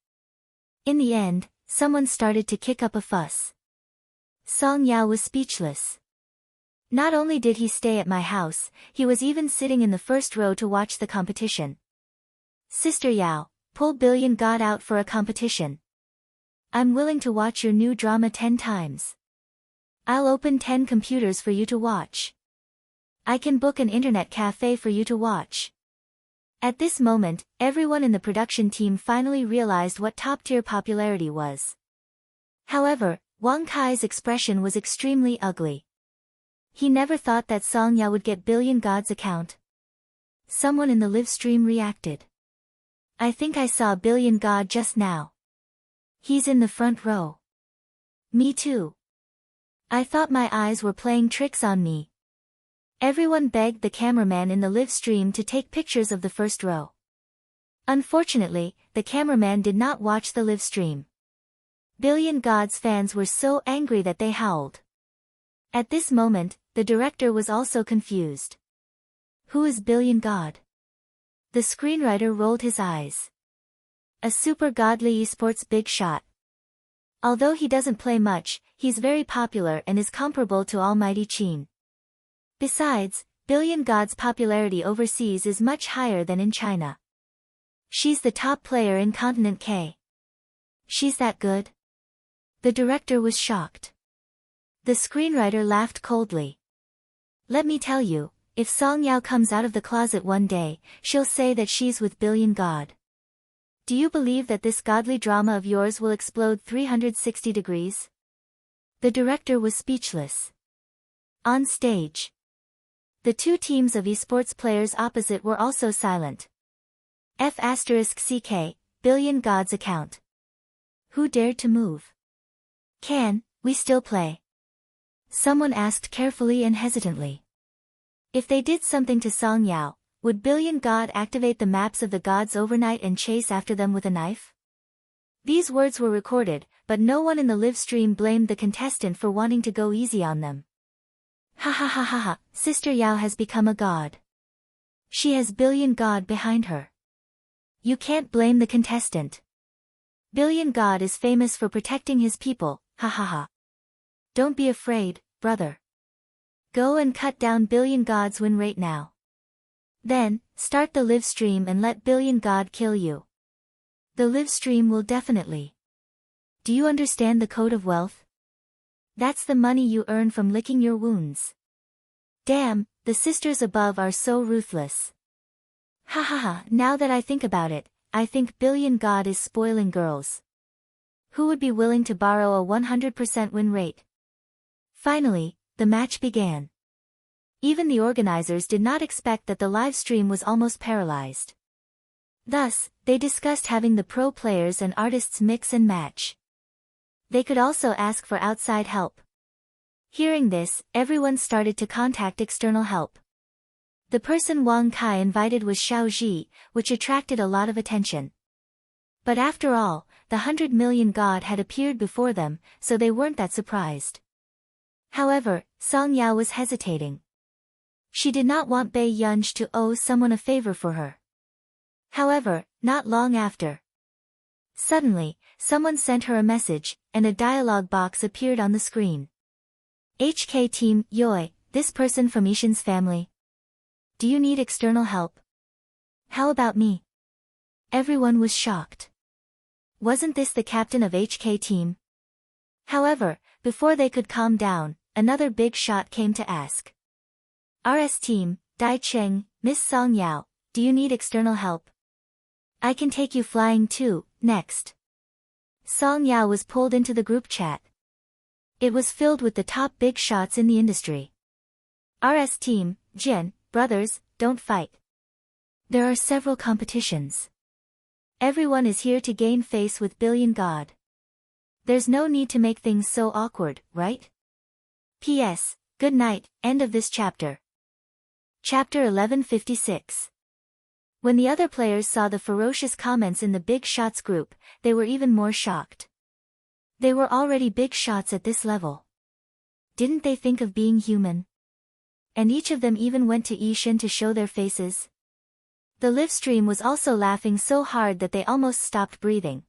In the end, someone started to kick up a fuss. Song Yao was speechless. Not only did he stay at my house, he was even sitting in the first row to watch the competition. Sister Yao, pull Billion God out for a competition. I'm willing to watch your new drama 10 times. I'll open 10 computers for you to watch. I can book an internet cafe for you to watch. At this moment, everyone in the production team finally realized what top-tier popularity was. However, Wang Kai's expression was extremely ugly. He never thought that Song Yao would get Billion God's account. Someone in the live stream reacted. I think I saw Billion God just now. He's in the front row. Me too. I thought my eyes were playing tricks on me. Everyone begged the cameraman in the live stream to take pictures of the first row. Unfortunately, the cameraman did not watch the live stream. Billion God's fans were so angry that they howled. At this moment, the director was also confused. Who is Billion God? The screenwriter rolled his eyes. A super godly esports big shot. Although he doesn't play much, he's very popular and is comparable to Almighty Qin. Besides, Billion God's popularity overseas is much higher than in China. She's the top player in Continent K. She's that good? The director was shocked. The screenwriter laughed coldly. Let me tell you, if Song Yao comes out of the closet one day, she'll say that she's with Billion God. Do you believe that this godly drama of yours will explode 360 degrees? The director was speechless. On stage, the two teams of esports players opposite were also silent. F***CK, Billion God's account. Who dared to move? Can we still play? Someone asked carefully and hesitantly. If they did something to Song Yao, would Billion God activate the maps of the gods overnight and chase after them with a knife? These words were recorded, but no one in the live stream blamed the contestant for wanting to go easy on them. Ha ha ha ha ha, Sister Yao has become a god. She has Billion God behind her. You can't blame the contestant. Billion God is famous for protecting his people, ha ha ha. Don't be afraid, brother. Go and cut down Billion God's win rate now. Then, start the live stream and let Billion God kill you. The live stream will definitely. Do you understand the code of wealth? That's the money you earn from licking your wounds. Damn, the sisters above are so ruthless. Ha ha ha, now that I think about it, I think Billion God is spoiling girls. Who would be willing to borrow a 100% win rate? Finally, the match began. Even the organizers did not expect that the live stream was almost paralyzed. Thus, they discussed having the pro players and artists mix and match. They could also ask for outside help. Hearing this, everyone started to contact external help. The person Wang Kai invited was Xiao Ji, which attracted a lot of attention. But after all, the 100 million god had appeared before them, so they weren't that surprised. However, Song Yao was hesitating. She did not want Bai Yunj to owe someone a favor for her. However, not long after. Suddenly, someone sent her a message, and a dialogue box appeared on the screen. HK Team, Yoi, this person from Ishin's family. Do you need external help? How about me? Everyone was shocked. Wasn't this the captain of HK Team? However, before they could calm down, another big shot came to ask. RS Team, Dai Cheng, Miss Song Yao, do you need external help? I can take you flying too, next. Song Yao was pulled into the group chat. It was filled with the top big shots in the industry. RS Team, Jin, brothers, don't fight. There are several competitions. Everyone is here to gain face with Billion God. There's no need to make things so awkward, right? P.S. Good night, end of this chapter. Chapter 1156. When the other players saw the ferocious comments in the Big Shots group, they were even more shocked. They were already big shots at this level. Didn't they think of being human? And each of them even went to Yishin to show their faces. The live stream was also laughing so hard that they almost stopped breathing.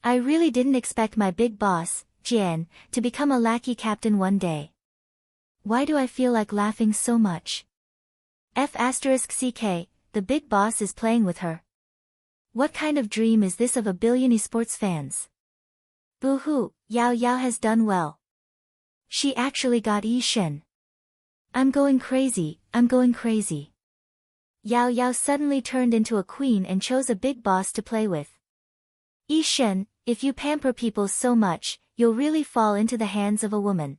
I really didn't expect my big boss, Jian, to become a lackey captain one day. Why do I feel like laughing so much? F***ck, the big boss is playing with her. What kind of dream is this of a billion esports fans? Boo-hoo, Yao Yao has done well. She actually got Yi Shen. I'm going crazy, I'm going crazy. Yao Yao suddenly turned into a queen and chose a big boss to play with. Yi Shen, if you pamper people so much, you'll really fall into the hands of a woman.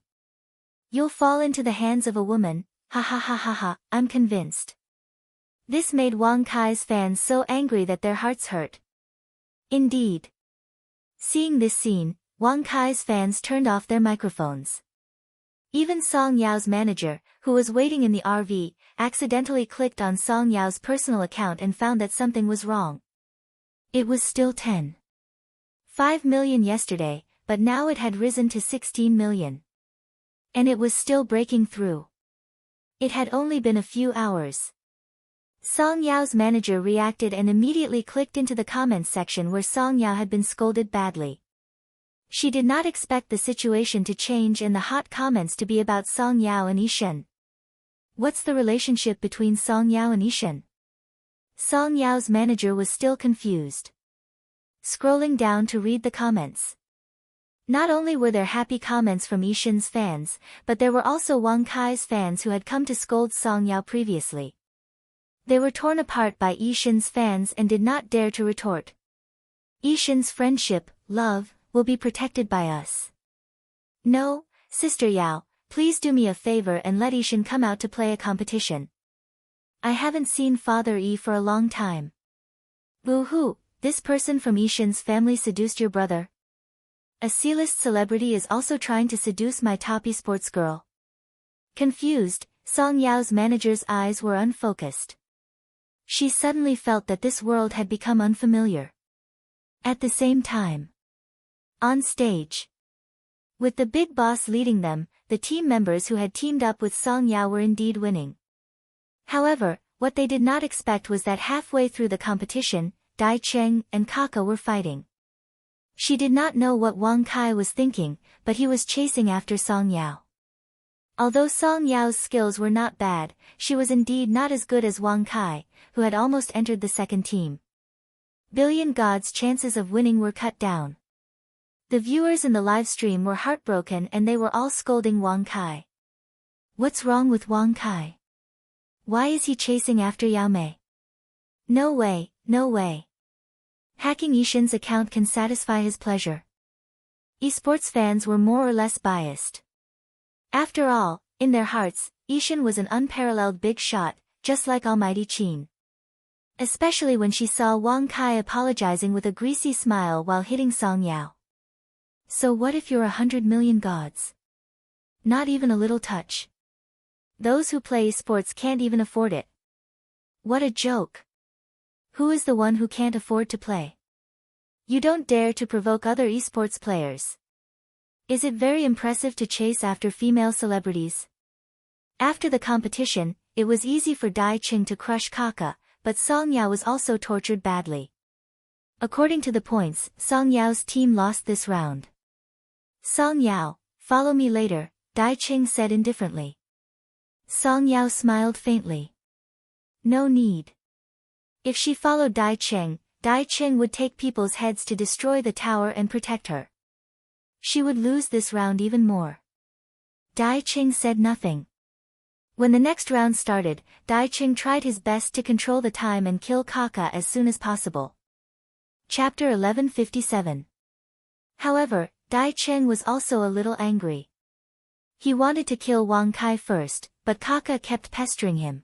You'll fall into the hands of a woman, ha ha ha ha ha, I'm convinced. This made Wang Kai's fans so angry that their hearts hurt. Indeed. Seeing this scene, Wang Kai's fans turned off their microphones. Even Song Yao's manager, who was waiting in the RV, accidentally clicked on Song Yao's personal account and found that something was wrong. It was still 10.5 million yesterday, but now it had risen to 16 million. And it was still breaking through. It had only been a few hours. Song Yao's manager reacted and immediately clicked into the comments section where Song Yao had been scolded badly. She did not expect the situation to change and the hot comments to be about Song Yao and Yi Shen. What's the relationship between Song Yao and Yi Shen? Song Yao's manager was still confused. Scrolling down to read the comments. Not only were there happy comments from Yi Shen's fans, but there were also Wang Kai's fans who had come to scold Song Yao previously. They were torn apart by Yi Shen's fans and did not dare to retort. Yi Shen's friendship, love, will be protected by us. No, Sister Yao, please do me a favor and let Yi Shen come out to play a competition. I haven't seen Father Yi for a long time. Boo-hoo, this person from Yi Shen's family seduced your brother. A C-list celebrity is also trying to seduce my top esports girl. Confused, Song Yao's manager's eyes were unfocused. She suddenly felt that this world had become unfamiliar. At the same time, on stage, with the big boss leading them, the team members who had teamed up with Song Yao were indeed winning. However, what they did not expect was that halfway through the competition, Dai Cheng and Kaka were fighting. She did not know what Wang Kai was thinking, but he was chasing after Song Yao. Although Song Yao's skills were not bad, she was indeed not as good as Wang Kai, who had almost entered the second team. Billion God's chances of winning were cut down. The viewers in the live stream were heartbroken and they were all scolding Wang Kai. What's wrong with Wang Kai? Why is he chasing after Yao Mei? No way, no way. Hacking Yi Shen's account can satisfy his pleasure. Esports fans were more or less biased. After all, in their hearts, Yi Shen was an unparalleled big shot, just like Almighty Qin. Especially when she saw Wang Kai apologizing with a greasy smile while hitting Song Yao. So what if you're 100 million gods? Not even a little touch. Those who play esports can't even afford it. What a joke. Who is the one who can't afford to play? You don't dare to provoke other esports players. Is it very impressive to chase after female celebrities? After the competition, it was easy for Dai Cheng to crush Kaka, but Song Yao was also tortured badly. According to the points, Song Yao's team lost this round. Song Yao, follow me later, Dai Cheng said indifferently. Song Yao smiled faintly. No need. If she followed Dai Cheng would take people's heads to destroy the tower and protect her. She would lose this round even more. Dai Cheng said nothing. When the next round started, Dai Cheng tried his best to control the time and kill Kaka as soon as possible. Chapter 1157. However, Dai Cheng was also a little angry. He wanted to kill Wang Kai first, but Kaka kept pestering him.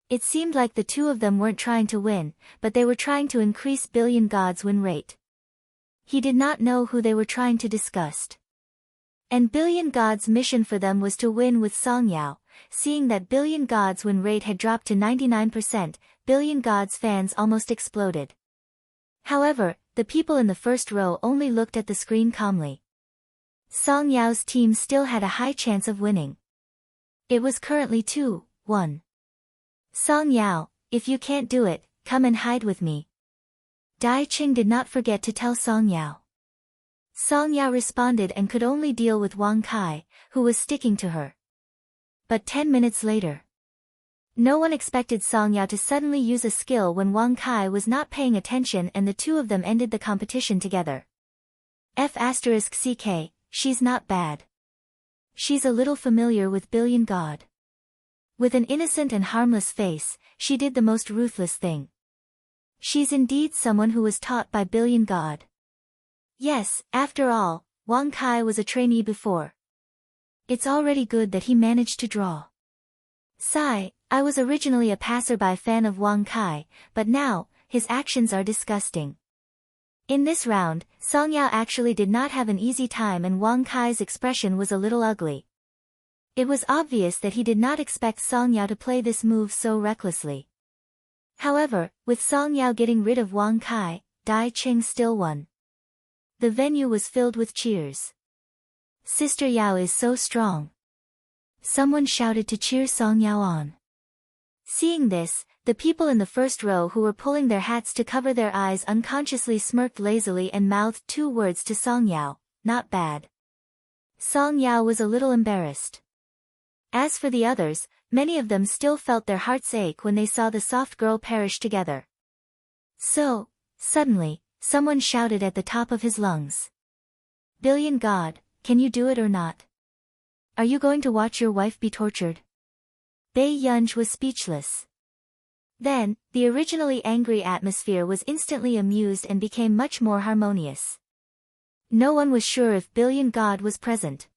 It seemed like the two of them weren't trying to win, but they were trying to increase Billion God's win rate. He did not know who they were trying to disgust. And Billion God's mission for them was to win with Song Yao. Seeing that Billion God's win rate had dropped to 99%, Billion God's fans almost exploded. However, the people in the first row only looked at the screen calmly. Song Yao's team still had a high chance of winning. It was currently 2-1. Song Yao, if you can't do it, come and hide with me. Dai Cheng did not forget to tell Song Yao. Song Yao responded and could only deal with Wang Kai, who was sticking to her. But 10 minutes later. No one expected Song Yao to suddenly use a skill when Wang Kai was not paying attention, and the two of them ended the competition together. F***ck, she's not bad. She's a little familiar with Billion God. With an innocent and harmless face, she did the most ruthless thing. She's indeed someone who was taught by Billion God. Yes, after all, Wang Kai was a trainee before. It's already good that he managed to draw. Sigh, I was originally a passerby fan of Wang Kai, but now, his actions are disgusting. In this round, Song Yao actually did not have an easy time, and Wang Kai's expression was a little ugly. It was obvious that he did not expect Song Yao to play this move so recklessly. However, with Song Yao getting rid of Wang Kai, Dai Qing still won. The venue was filled with cheers. Sister Yao is so strong. Someone shouted to cheer Song Yao on. Seeing this, the people in the first row who were pulling their hats to cover their eyes unconsciously smirked lazily and mouthed two words to Song Yao, not bad. Song Yao was a little embarrassed. As for the others, many of them still felt their hearts ache when they saw the soft girl perish together. So, suddenly, someone shouted at the top of his lungs. Billion God, can you do it or not? Are you going to watch your wife be tortured? Bei Yunj was speechless. Then, the originally angry atmosphere was instantly amused and became much more harmonious. No one was sure if Billion God was present.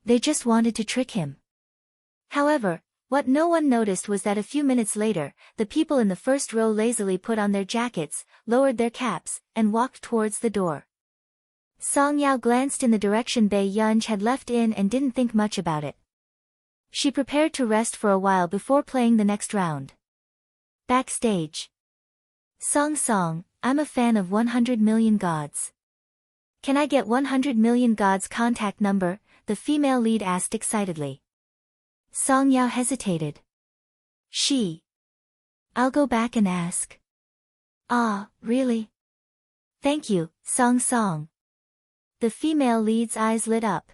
They just wanted to trick him. However, what no one noticed was that a few minutes later, the people in the first row lazily put on their jackets, lowered their caps, and walked towards the door. Song Yao glanced in the direction Bei Yunj had left in and didn't think much about it. She prepared to rest for a while before playing the next round. Backstage. Song, I'm a fan of 100 Million Gods. Can I get 100 Million Gods' contact number? The female lead asked excitedly. Song Yao hesitated. I'll go back and ask. Ah, really? Thank you, Song. The female lead's eyes lit up.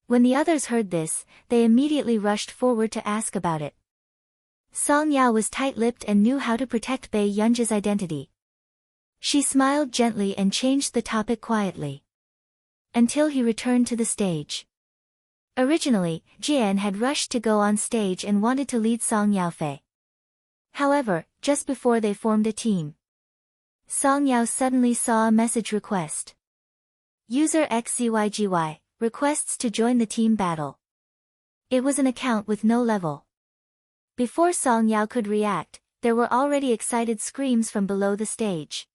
When the others heard this, they immediately rushed forward to ask about it. Song Yao was tight-lipped and knew how to protect Bei Yunj's identity. She smiled gently and changed the topic quietly. Until he returned to the stage. Originally, Jian had rushed to go on stage and wanted to lead Song Yao Fei. However, just before they formed a team, Song Yao suddenly saw a message request. User XCYGY requests to join the team battle. It was an account with no level. Before Song Yao could react, there were already excited screams from below the stage.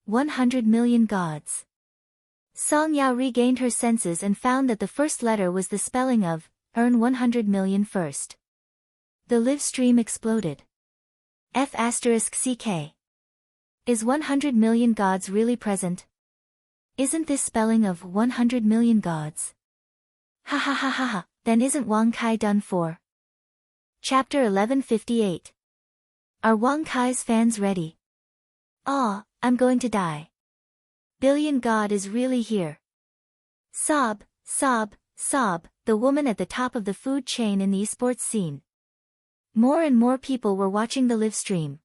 100 Million Gods. Song Yao regained her senses and found that the first letter was the spelling of, earn 100 million first. The live stream exploded. F***ck. Is 100 million gods really present? Isn't this spelling of 100 million gods? Ha ha ha ha ha, then isn't Wang Kai done for? Chapter 1158. Are Wang Kai's fans ready? Aw, I'm going to die. Billion God is really here. Sob, the woman at the top of the food chain in the esports scene. More and more people were watching the live stream.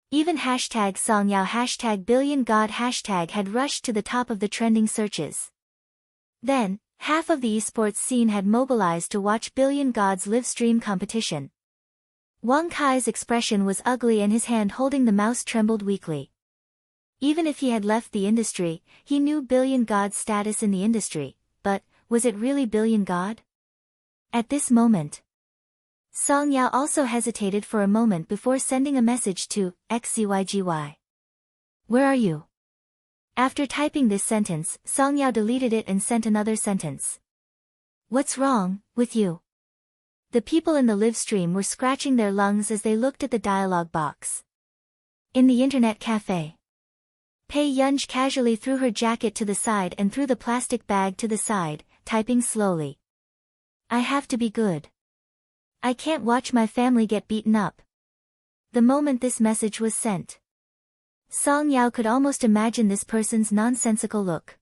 Even hashtag Songyao hashtag Billion God hashtag had rushed to the top of the trending searches. Then, half of the esports scene had mobilized to watch Billion God's live stream competition. Wang Kai's expression was ugly and his hand holding the mouse trembled weakly. Even if he had left the industry, he knew Billion God's status in the industry, but, was it really Billion God? At this moment, Song Yao also hesitated for a moment before sending a message to XCYGY. Where are you? After typing this sentence, Song Yao deleted it and sent another sentence. What's wrong with you? The people in the live stream were scratching their lungs as they looked at the dialogue box. In the internet cafe, Pei Yunj casually threw her jacket to the side and threw the plastic bag to the side, typing slowly. I have to be good. I can't watch my family get beaten up. The moment this message was sent, Song Yao could almost imagine this person's nonsensical look.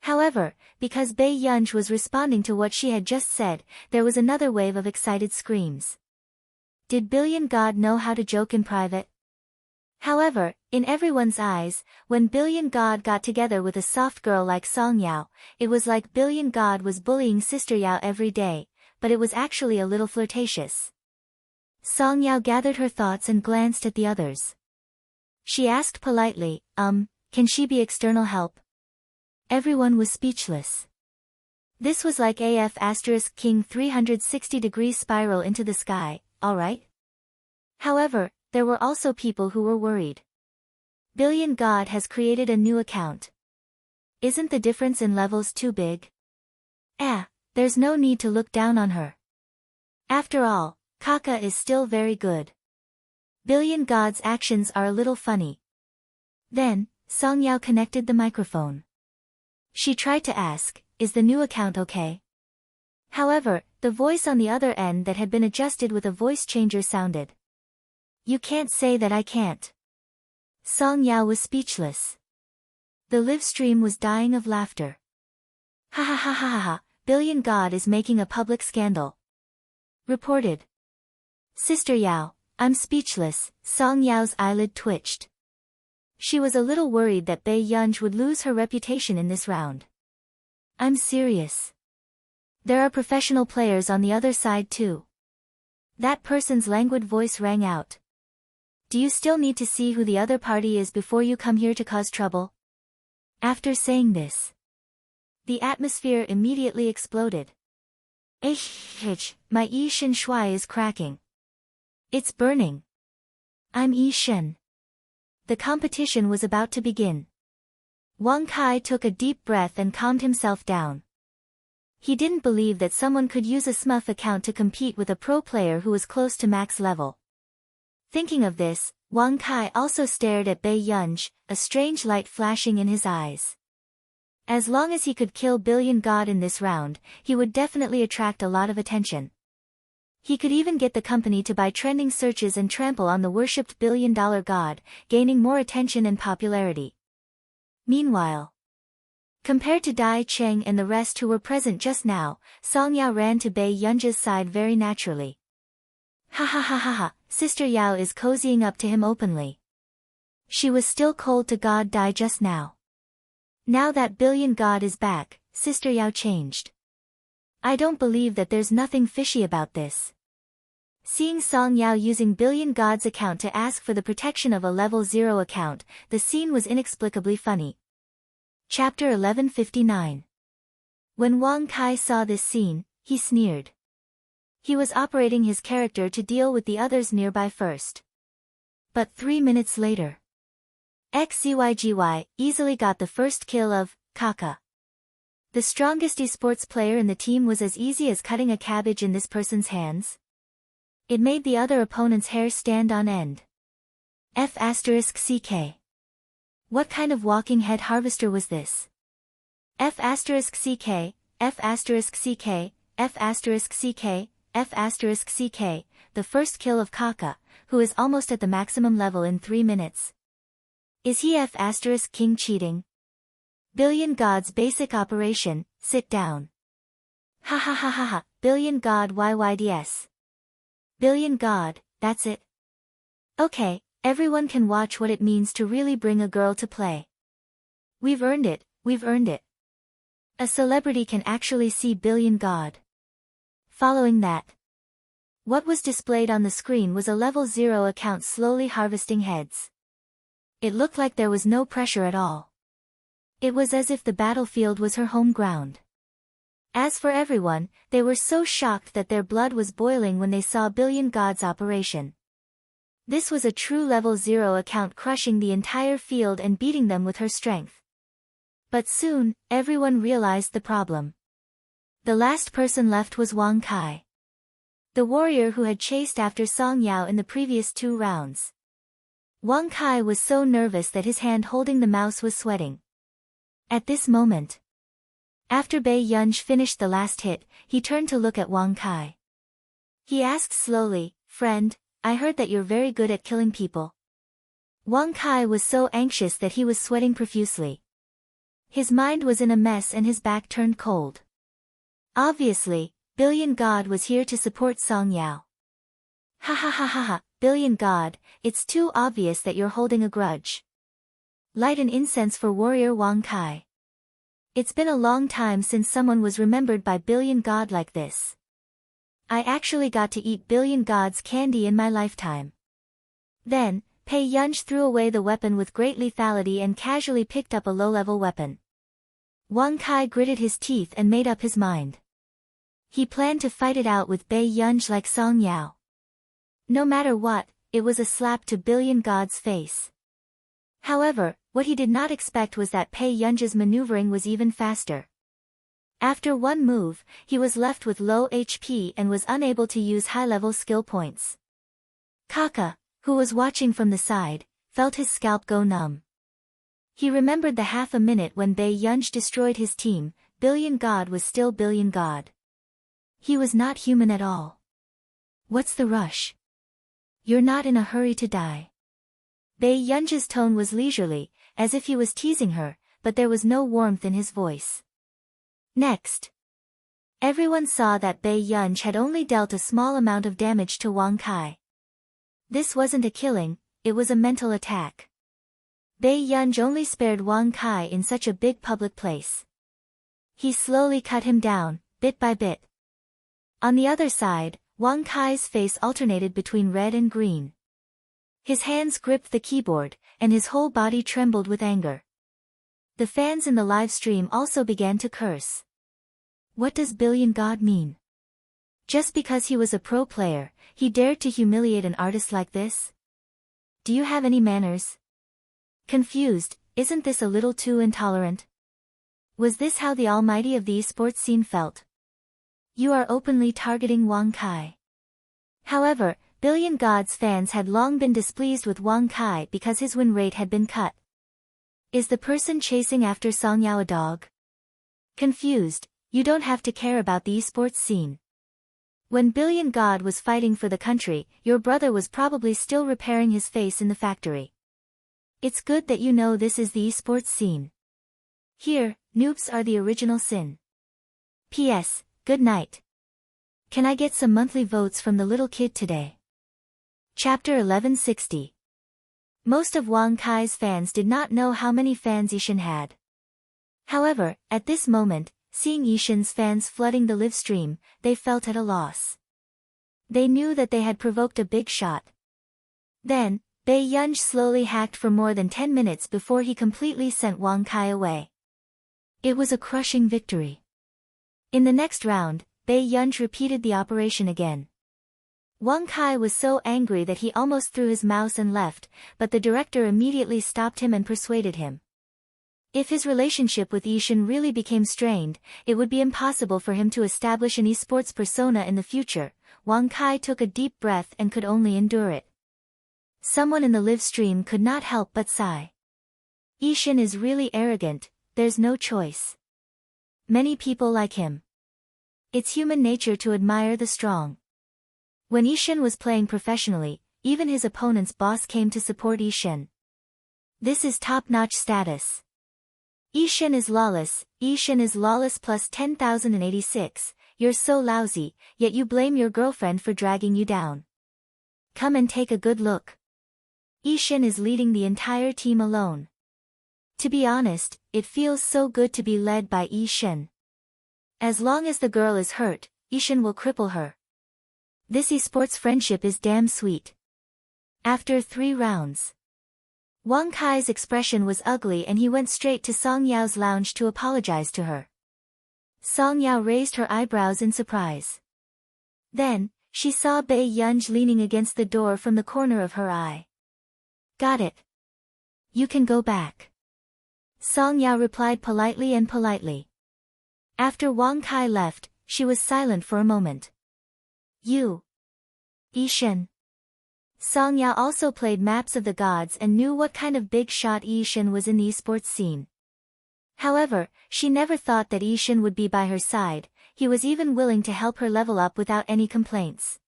However, because Bei Yunj was responding to what she had just said, there was another wave of excited screams. Did Billion God know how to joke in private? However, in everyone's eyes, when Billion God got together with a soft girl like Song Yao, it was like Billion God was bullying Sister Yao every day, but it was actually a little flirtatious. Song Yao gathered her thoughts and glanced at the others. She asked politely, can she be external help? Everyone was speechless. This was like AF * King 360-degree spiral into the sky, alright? However, there were also people who were worried. Billion God has created a new account. Isn't the difference in levels too big? There's no need to look down on her. After all, Kaka is still very good. Billion God's actions are a little funny. Then, Song Yao connected the microphone. She tried to ask, is the new account okay? However, the voice on the other end that had been adjusted with a voice changer sounded. You can't say that I can't. Song Yao was speechless. The live stream was dying of laughter. Ha ha ha ha ha ha, Billion God is making a public scandal. Reported. Sister Yao, I'm speechless, Song Yao's eyelid twitched. She was a little worried that Bei Yunj would lose her reputation in this round. I'm serious. There are professional players on the other side too. That person's languid voice rang out. Do you still need to see who the other party is before you come here to cause trouble? After saying this, the atmosphere immediately exploded. My Yi Shen Shui is cracking. It's burning. I'm Yi Shen. The competition was about to begin. Wang Kai took a deep breath and calmed himself down. He didn't believe that someone could use a smurf account to compete with a pro player who was close to max level. Thinking of this, Wang Kai also stared at Bei Yunj, a strange light flashing in his eyes. As long as he could kill Billion God in this round, he would definitely attract a lot of attention. He could even get the company to buy trending searches and trample on the worshipped billion-dollar god, gaining more attention and popularity. Meanwhile, compared to Dai Cheng and the rest who were present just now, Song Yao ran to Bei Yunj's side very naturally. Ha ha ha ha ha, Sister Yao is cozying up to him openly. She was still cold to God Dai just now. Now that Billion God is back, Sister Yao changed. I don't believe that there's nothing fishy about this. Seeing Song Yao using Billion God's account to ask for the protection of a level 0 account, the scene was inexplicably funny. Chapter 1159. When Wang Kai saw this scene, he sneered. He was operating his character to deal with the others nearby first. But 3 minutes later, XCYGY easily got the first kill of Kaka. The strongest esports player in the team was as easy as cutting a cabbage in this person's hands. It made the other opponent's hair stand on end. F***CK. What kind of walking head harvester was this? F***CK, F***CK, F***CK, F***CK, the first kill of Kaka, who is almost at the maximum level in 3 minutes. Is he F***King cheating? Billion God's basic operation, sit down. Ha ha ha ha ha, Billion God YYDS. Billion God, that's it. Okay, everyone can watch what it means to really bring a girl to play. We've earned it, we've earned it. A celebrity can actually see Billion God. Following that, what was displayed on the screen was a level 0 account slowly harvesting heads. It looked like there was no pressure at all. It was as if the battlefield was her home ground. As for everyone, they were so shocked that their blood was boiling when they saw Billion God's operation. This was a true level 0 account crushing the entire field and beating them with her strength. But soon, everyone realized the problem. The last person left was Wang Kai, the warrior who had chased after Song Yao in the previous 2 rounds. Wang Kai was so nervous that his hand holding the mouse was sweating. At this moment, after Bei Yunj finished the last hit, he turned to look at Wang Kai. He asked slowly, "Friend, I heard that you're very good at killing people." Wang Kai was so anxious that he was sweating profusely. His mind was in a mess and his back turned cold. Obviously, Billion God was here to support Song Yao. Ha ha ha ha ha, Billion God, it's too obvious that you're holding a grudge. Light an incense for warrior Wang Kai. It's been a long time since someone was remembered by Billion God like this. I actually got to eat Billion God's candy in my lifetime. Then, Pei Yunj threw away the weapon with great lethality and casually picked up a low-level weapon. Wang Kai gritted his teeth and made up his mind. He planned to fight it out with Pei Yunj like Song Yao. No matter what, it was a slap to Billion God's face. However, what he did not expect was that Pei Yunj's maneuvering was even faster. After one move, he was left with low HP and was unable to use high-level skill points. Kaka, who was watching from the side, felt his scalp go numb. He remembered the half a minute when Pei Yunj destroyed his team. Billion God was still Billion God. He was not human at all. What's the rush? You're not in a hurry to die. Pei Yunj's tone was leisurely, as if he was teasing her, but there was no warmth in his voice. Next. Everyone saw that Pei Yunj had only dealt a small amount of damage to Wang Kai. This wasn't a killing, it was a mental attack. Pei Yunj only spared Wang Kai in such a big public place. He slowly cut him down, bit by bit. On the other side, Wang Kai's face alternated between red and green. His hands gripped the keyboard, and his whole body trembled with anger. The fans in the live stream also began to curse. What does Billion God mean? Just because he was a pro player, he dared to humiliate an artist like this? Do you have any manners? Confused, isn't this a little too intolerant? Was this how the almighty of the esports scene felt? You are openly targeting Wang Kai. However, Billion God's fans had long been displeased with Wang Kai because his win rate had been cut. Is the person chasing after Song Yao a dog? Confused, you don't have to care about the esports scene. When Billion God was fighting for the country, your brother was probably still repairing his face in the factory. It's good that you know this is the esports scene. Here, noobs are the original sin. P.S. Good night. Can I get some monthly votes from the little kid today? Chapter 1160. Most of Wang Kai's fans did not know how many fans Yishin had. However, at this moment, seeing Yishin's fans flooding the live stream, they felt at a loss. They knew that they had provoked a big shot. Then, Pei Yunj slowly hacked for more than 10 minutes before he completely sent Wang Kai away. It was a crushing victory. In the next round, Pei Yunj repeated the operation again. Wang Kai was so angry that he almost threw his mouse and left, but the director immediately stopped him and persuaded him. If his relationship with Yishin really became strained, it would be impossible for him to establish an esports persona in the future. Wang Kai took a deep breath and could only endure it. Someone in the live stream could not help but sigh. Yishin is really arrogant, there's no choice. Many people like him. It's human nature to admire the strong. When Yishin was playing professionally, even his opponent's boss came to support Yishin. This is top-notch status. Yishin is lawless plus 10,086, you're so lousy, yet you blame your girlfriend for dragging you down. Come and take a good look. Yishin is leading the entire team alone. To be honest, it feels so good to be led by Yishin. As long as the girl is hurt, Yishin will cripple her. This esports friendship is damn sweet. After 3 rounds, Wang Kai's expression was ugly and he went straight to Song Yao's lounge to apologize to her. Song Yao raised her eyebrows in surprise. Then, she saw Pei Yunj leaning against the door from the corner of her eye. Got it. You can go back. Song Yao replied politely. After Wang Kai left, she was silent for a moment. You. Yishin. Song Yao also played Maps of the Gods and knew what kind of big shot Yishin was in the esports scene. However, she never thought that Yishin would be by her side, he was even willing to help her level up without any complaints.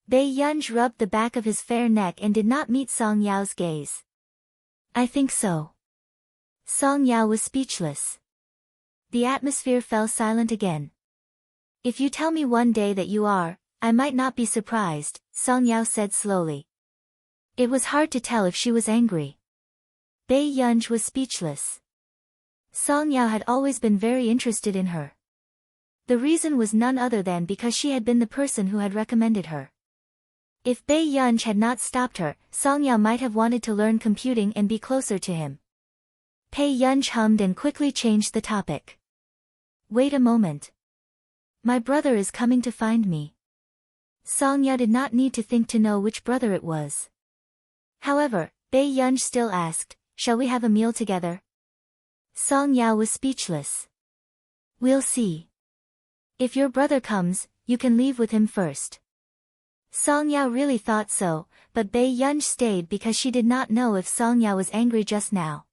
Pei Yunj rubbed the back of his fair neck and did not meet Song Yao's gaze. I think so. Song Yao was speechless. The atmosphere fell silent again. If you tell me one day that you are, I might not be surprised, Song Yao said slowly. It was hard to tell if she was angry. Bei Yunj was speechless. Song Yao had always been very interested in her. The reason was none other than because she had been the person who had recommended her. If Bei Yunj had not stopped her, Song Yao might have wanted to learn computing and be closer to him. Bei Yunj hummed and quickly changed the topic. Wait a moment. My brother is coming to find me. Song Yao did not need to think to know which brother it was. However, Bei Yunj still asked, shall we have a meal together? Song Yao was speechless. We'll see. If your brother comes, you can leave with him first. Song Yao really thought so, but Bei Yunj stayed because she did not know if Song Yao was angry just now.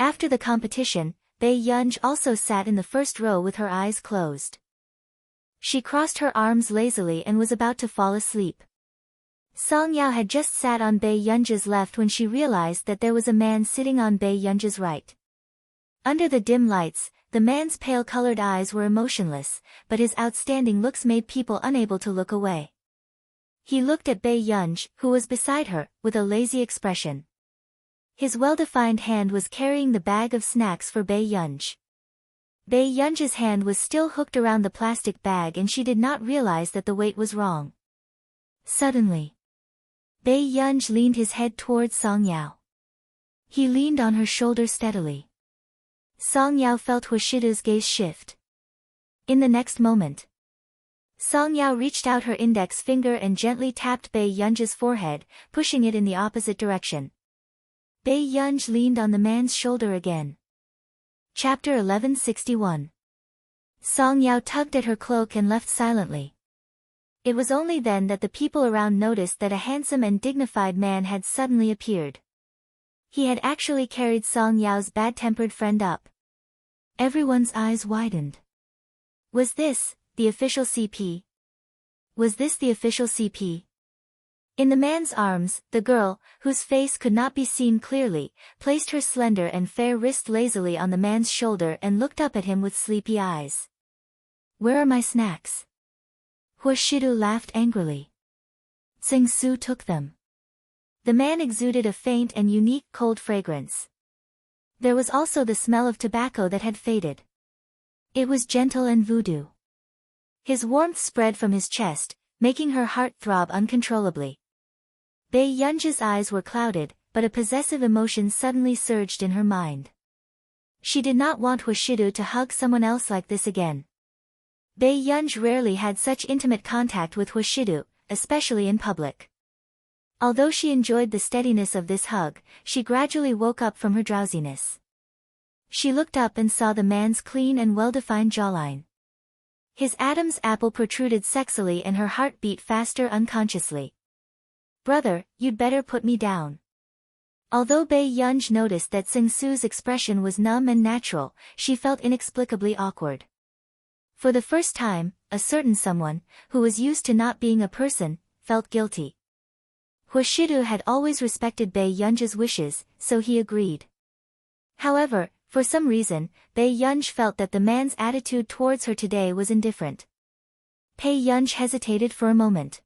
After the competition, Bei Yunj also sat in the first row with her eyes closed. She crossed her arms lazily and was about to fall asleep. Song Yao had just sat on Bei Yunj's left when she realized that there was a man sitting on Bei Yunj's right. Under the dim lights, the man's pale-colored eyes were emotionless, but his outstanding looks made people unable to look away. He looked at Bei Yunj, who was beside her, with a lazy expression. His well-defined hand was carrying the bag of snacks for Bei Yunj. Bei Yunj's hand was still hooked around the plastic bag and she did not realize that the weight was wrong. Suddenly, Bei Yunj leaned his head towards Song Yao. He leaned on her shoulder steadily. Song Yao felt Huashidu's gaze shift. In the next moment, Song Yao reached out her index finger and gently tapped Bei Yunj's forehead, pushing it in the opposite direction. Bei Yunj leaned on the man's shoulder again. Chapter 1161. Song Yao tugged at her cloak and left silently. It was only then that the people around noticed that a handsome and dignified man had suddenly appeared. He had actually carried Song Yao's bad-tempered friend up. Everyone's eyes widened. Was this the official CP? Was this the official CP? In the man's arms, the girl, whose face could not be seen clearly, placed her slender and fair wrist lazily on the man's shoulder and looked up at him with sleepy eyes. Where are my snacks? Huashidu laughed angrily. Tsing Su took them. The man exuded a faint and unique cold fragrance. There was also the smell of tobacco that had faded. It was gentle and voodoo. His warmth spread from his chest, making her heart throb uncontrollably. Bei Yunj's eyes were clouded, but a possessive emotion suddenly surged in her mind. She did not want Huashidu to hug someone else like this again. Bei Yunj rarely had such intimate contact with Huashidu, especially in public. Although she enjoyed the steadiness of this hug, she gradually woke up from her drowsiness. She looked up and saw the man's clean and well-defined jawline. His Adam's apple protruded sexily and her heart beat faster unconsciously. Brother, you'd better put me down. Although Bei Yunj noticed that Tsing Su's expression was numb and natural, she felt inexplicably awkward. For the first time, a certain someone, who was used to not being a person, felt guilty. Huashidu had always respected Bei Yunj's wishes, so he agreed. However, for some reason, Bei Yunj felt that the man's attitude towards her today was indifferent. Bei Yunj hesitated for a moment.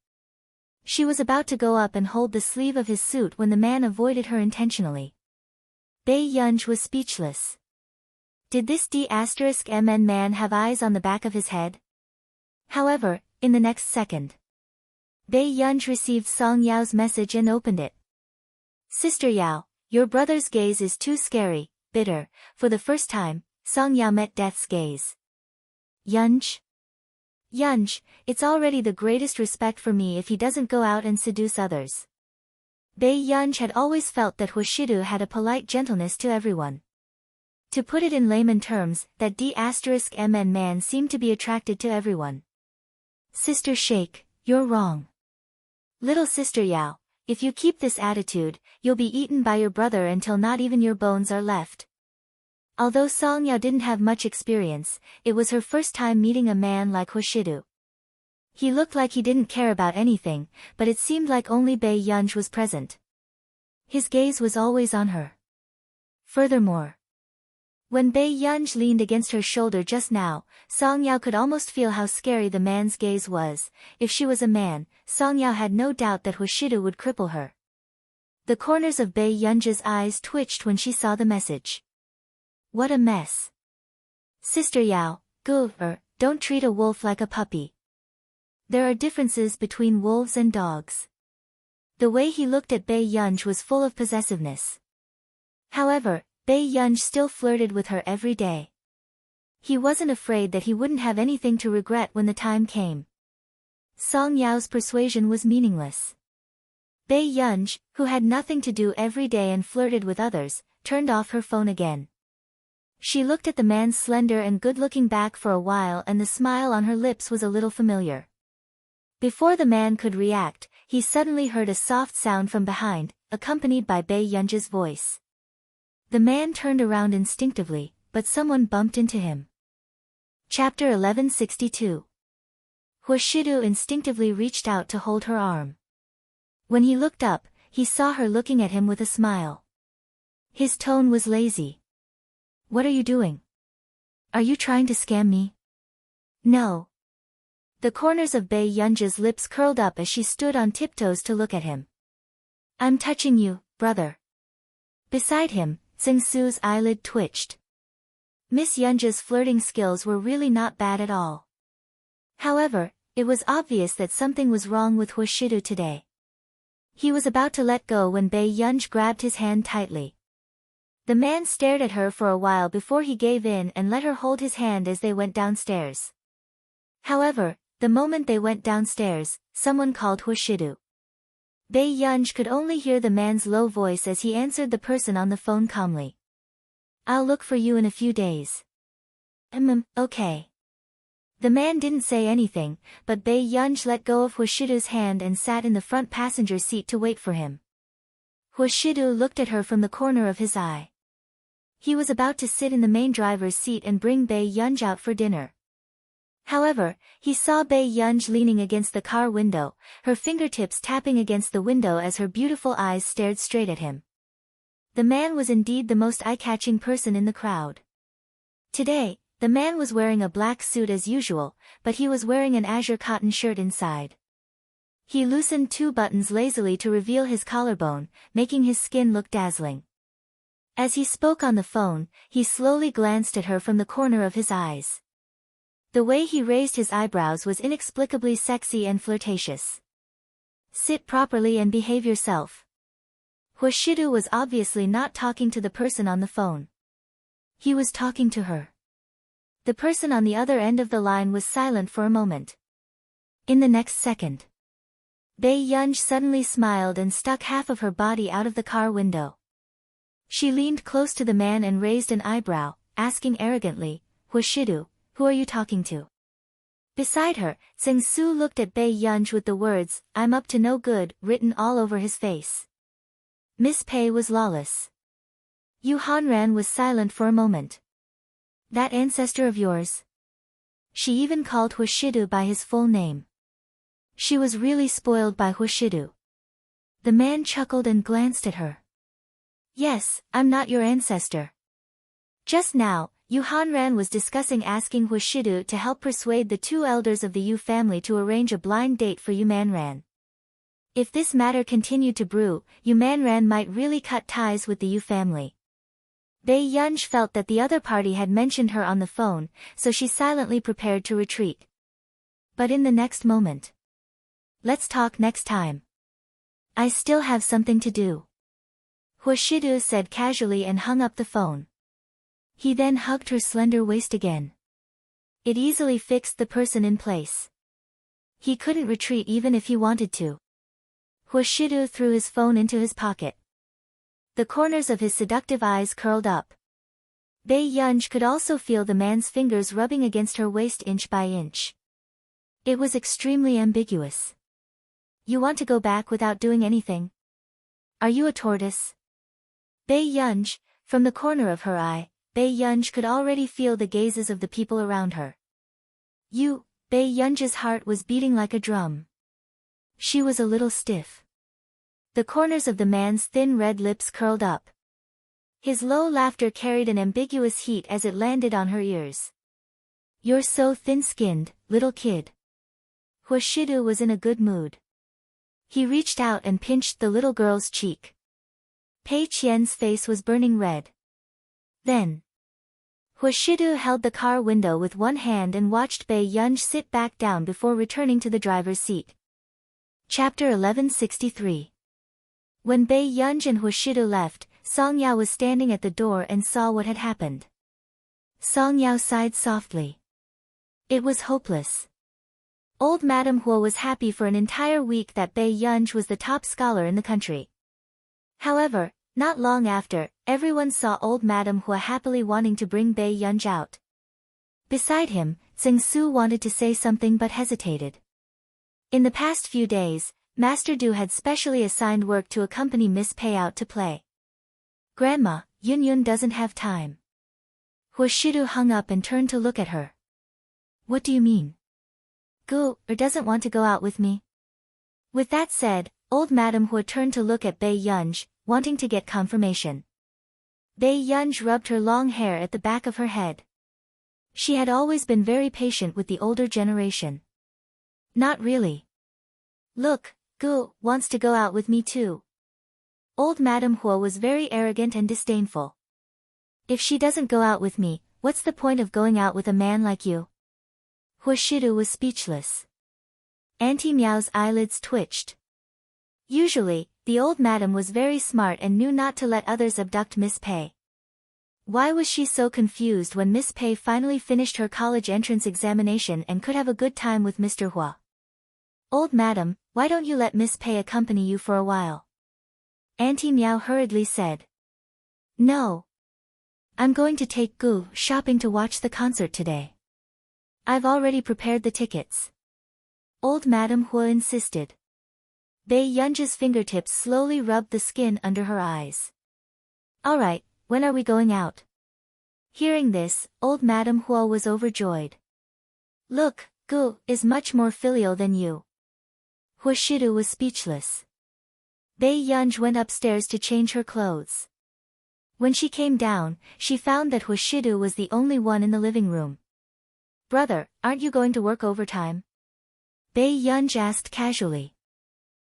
She was about to go up and hold the sleeve of his suit when the man avoided her intentionally. Bei Yunj was speechless. Did this D*MN man have eyes on the back of his head? However, in the next second, Bei Yunj received Song Yao's message and opened it. Sister Yao, your brother's gaze is too scary, bitter. For the first time, Song Yao met death's gaze. Yunj? Yunj, it's already the greatest respect for me if he doesn't go out and seduce others. Bei Yunj had always felt that Huashidu had a polite gentleness to everyone. To put it in layman terms, that D*MN man seemed to be attracted to everyone. Sister Sheikh, you're wrong. Little sister Yao, if you keep this attitude, you'll be eaten by your brother until not even your bones are left. Although Song Yao didn't have much experience, it was her first time meeting a man like Huashidu. He looked like he didn't care about anything, but it seemed like only Bei Yunj was present. His gaze was always on her. Furthermore, When Bei Yunj leaned against her shoulder just now, Song Yao could almost feel how scary the man's gaze was. If she was a man, Song Yao had no doubt that Hwashidu would cripple her. The corners of Bei Yunj's eyes twitched when she saw the message. What a mess. Sister Yao, don't treat a wolf like a puppy. There are differences between wolves and dogs. The way he looked at Bei Yunj was full of possessiveness. However, Bei Yunj still flirted with her every day. He wasn't afraid that he wouldn't have anything to regret when the time came. Song Yao's persuasion was meaningless. Bei Yunj, who had nothing to do every day and flirted with others, turned off her phone again. She looked at the man's slender and good-looking back for a while, and the smile on her lips was a little familiar. Before the man could react, he suddenly heard a soft sound from behind, accompanied by Bei Yunj's voice. The man turned around instinctively, but someone bumped into him. Chapter 1162. Hwashidu instinctively reached out to hold her arm. When he looked up, he saw her looking at him with a smile. His tone was lazy. What are you doing? Are you trying to scam me? No. The corners of Bei Yunj's lips curled up as she stood on tiptoes to look at him. I'm touching you, brother. Beside him, Tsing-Su's eyelid twitched. Miss Yunja's flirting skills were really not bad at all. However, it was obvious that something was wrong with Hwashidu today. He was about to let go when Bei Yunj grabbed his hand tightly. The man stared at her for a while before he gave in and let her hold his hand as they went downstairs. However, the moment they went downstairs, someone called Hwashidu. Bei Yunj could only hear the man's low voice as he answered the person on the phone calmly. I'll look for you in a few days. Okay. The man didn't say anything, but Bei Yunj let go of Hwashidu's hand and sat in the front passenger seat to wait for him. Hwashidu looked at her from the corner of his eye. He was about to sit in the main driver's seat and bring Bei Yunj out for dinner. However, he saw Bei Yunj leaning against the car window, her fingertips tapping against the window as her beautiful eyes stared straight at him. The man was indeed the most eye-catching person in the crowd. Today, the man was wearing a black suit as usual, but he was wearing an azure cotton shirt inside. He loosened 2 buttons lazily to reveal his collarbone, making his skin look dazzling. As he spoke on the phone, he slowly glanced at her from the corner of his eyes. The way he raised his eyebrows was inexplicably sexy and flirtatious. Sit properly and behave yourself. Hwashidu was obviously not talking to the person on the phone. He was talking to her. The person on the other end of the line was silent for a moment. In the next second, Bei Yunj suddenly smiled and stuck half of her body out of the car window. She leaned close to the man and raised an eyebrow, asking arrogantly, Hwashidu, who are you talking to? Beside her, Tsing-Su looked at Bei Yunj with the words, I'm up to no good, written all over his face. Miss Pei was lawless. Yu Hanran was silent for a moment. That ancestor of yours? She even called Hwashidu by his full name. She was really spoiled by Hwashidu. The man chuckled and glanced at her. Yes, I'm not your ancestor. Just now, Yu Hanran was discussing asking Hwashidu to help persuade the 2 elders of the Yu family to arrange a blind date for Yu Manran. If this matter continued to brew, Yu Manran might really cut ties with the Yu family. Bei Yunj felt that the other party had mentioned her on the phone, so she silently prepared to retreat. But in the next moment. Let's talk next time. I still have something to do. Hwashidu said casually and hung up the phone. He then hugged her slender waist again. It easily fixed the person in place. He couldn't retreat even if he wanted to. Hwashidu threw his phone into his pocket. The corners of his seductive eyes curled up. Bei Yunj could also feel the man's fingers rubbing against her waist inch by inch. It was extremely ambiguous. You want to go back without doing anything? Are you a tortoise? Bei Yunj, from the corner of her eye, Bei Yunj could already feel the gazes of the people around her. Bei Yunj's heart was beating like a drum. She was a little stiff. The corners of the man's thin red lips curled up. His low laughter carried an ambiguous heat as it landed on her ears. You're so thin-skinned, little kid. Huashidu was in a good mood. He reached out and pinched the little girl's cheek. Pei Qian's face was burning red. Then, Huashidu held the car window with one hand and watched Bei Yunj sit back down before returning to the driver's seat. Chapter 1163. When Bei Yunj and Huashidu left, Song Yao was standing at the door and saw what had happened. Song Yao sighed softly. It was hopeless. Old Madame Huo was happy for an entire week that Bei Yunj was the top scholar in the country. However, not long after, everyone saw old Madame Huo happily wanting to bring Bei Yunj out. Beside him, Tseng Su wanted to say something but hesitated. In the past few days, Master Du had specially assigned work to accompany Miss Pei out to play. Grandma, Yun Yun doesn't have time. Huashidu hung up and turned to look at her. What do you mean? Gu, or doesn't want to go out with me? With that said, old Madame Huo turned to look at Bei Yunj, wanting to get confirmation. Bei Yunj rubbed her long hair at the back of her head. She had always been very patient with the older generation. Not really. Look, Gu wants to go out with me too. Old Madame Huo was very arrogant and disdainful. If she doesn't go out with me, what's the point of going out with a man like you? Huashidu was speechless. Auntie Miao's eyelids twitched. Usually, the old madam was very smart and knew not to let others abduct Miss Pei. Why was she so confused when Miss Pei finally finished her college entrance examination and could have a good time with Mr. Hua? Old madam, why don't you let Miss Pei accompany you for a while? Auntie Miao hurriedly said. No. I'm going to take Gu shopping to watch the concert today. I've already prepared the tickets. Old Madame Hua insisted. Bei Yunj's fingertips slowly rubbed the skin under her eyes. Alright, when are we going out? Hearing this, old Madame Hua was overjoyed. Look, Gu is much more filial than you. Huashidu was speechless. Bei Yunj went upstairs to change her clothes. When she came down, she found that Huashidu was the only one in the living room. Brother, aren't you going to work overtime? Bei Yunj asked casually.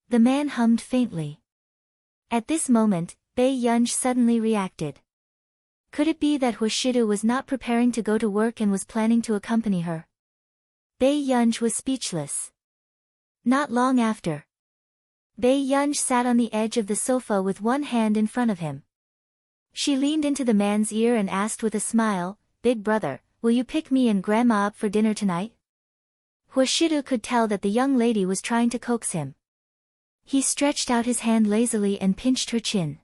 The man hummed faintly. At this moment, Bei Yunj suddenly reacted. Could it be that Huashidu was not preparing to go to work and was planning to accompany her? Bei Yunj was speechless. Not long after, Bei Yunj sat on the edge of the sofa with one hand in front of him. She leaned into the man's ear and asked with a smile, Big brother, will you pick me and Grandma up for dinner tonight? Huashidu could tell that the young lady was trying to coax him. He stretched out his hand lazily and pinched her chin.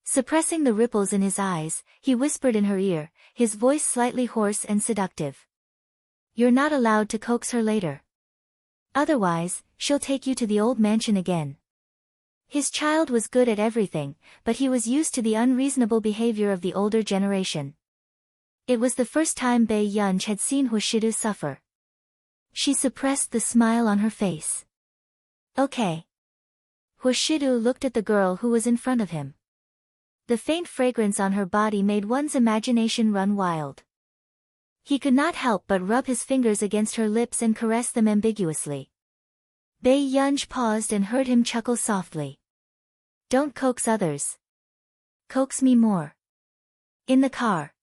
Suppressing the ripples in his eyes, he whispered in her ear, his voice slightly hoarse and seductive. You're not allowed to coax her later. Otherwise, she'll take you to the old mansion again. His child was good at everything, but he was used to the unreasonable behavior of the older generation. It was the first time Bei Yunj had seen Huashidu suffer. She suppressed the smile on her face. Okay. Huashidu looked at the girl who was in front of him. The faint fragrance on her body made one's imagination run wild. He could not help but rub his fingers against her lips and caress them ambiguously. Bei Yunj paused and heard him chuckle softly. Don't coax others. Coax me more. In the car.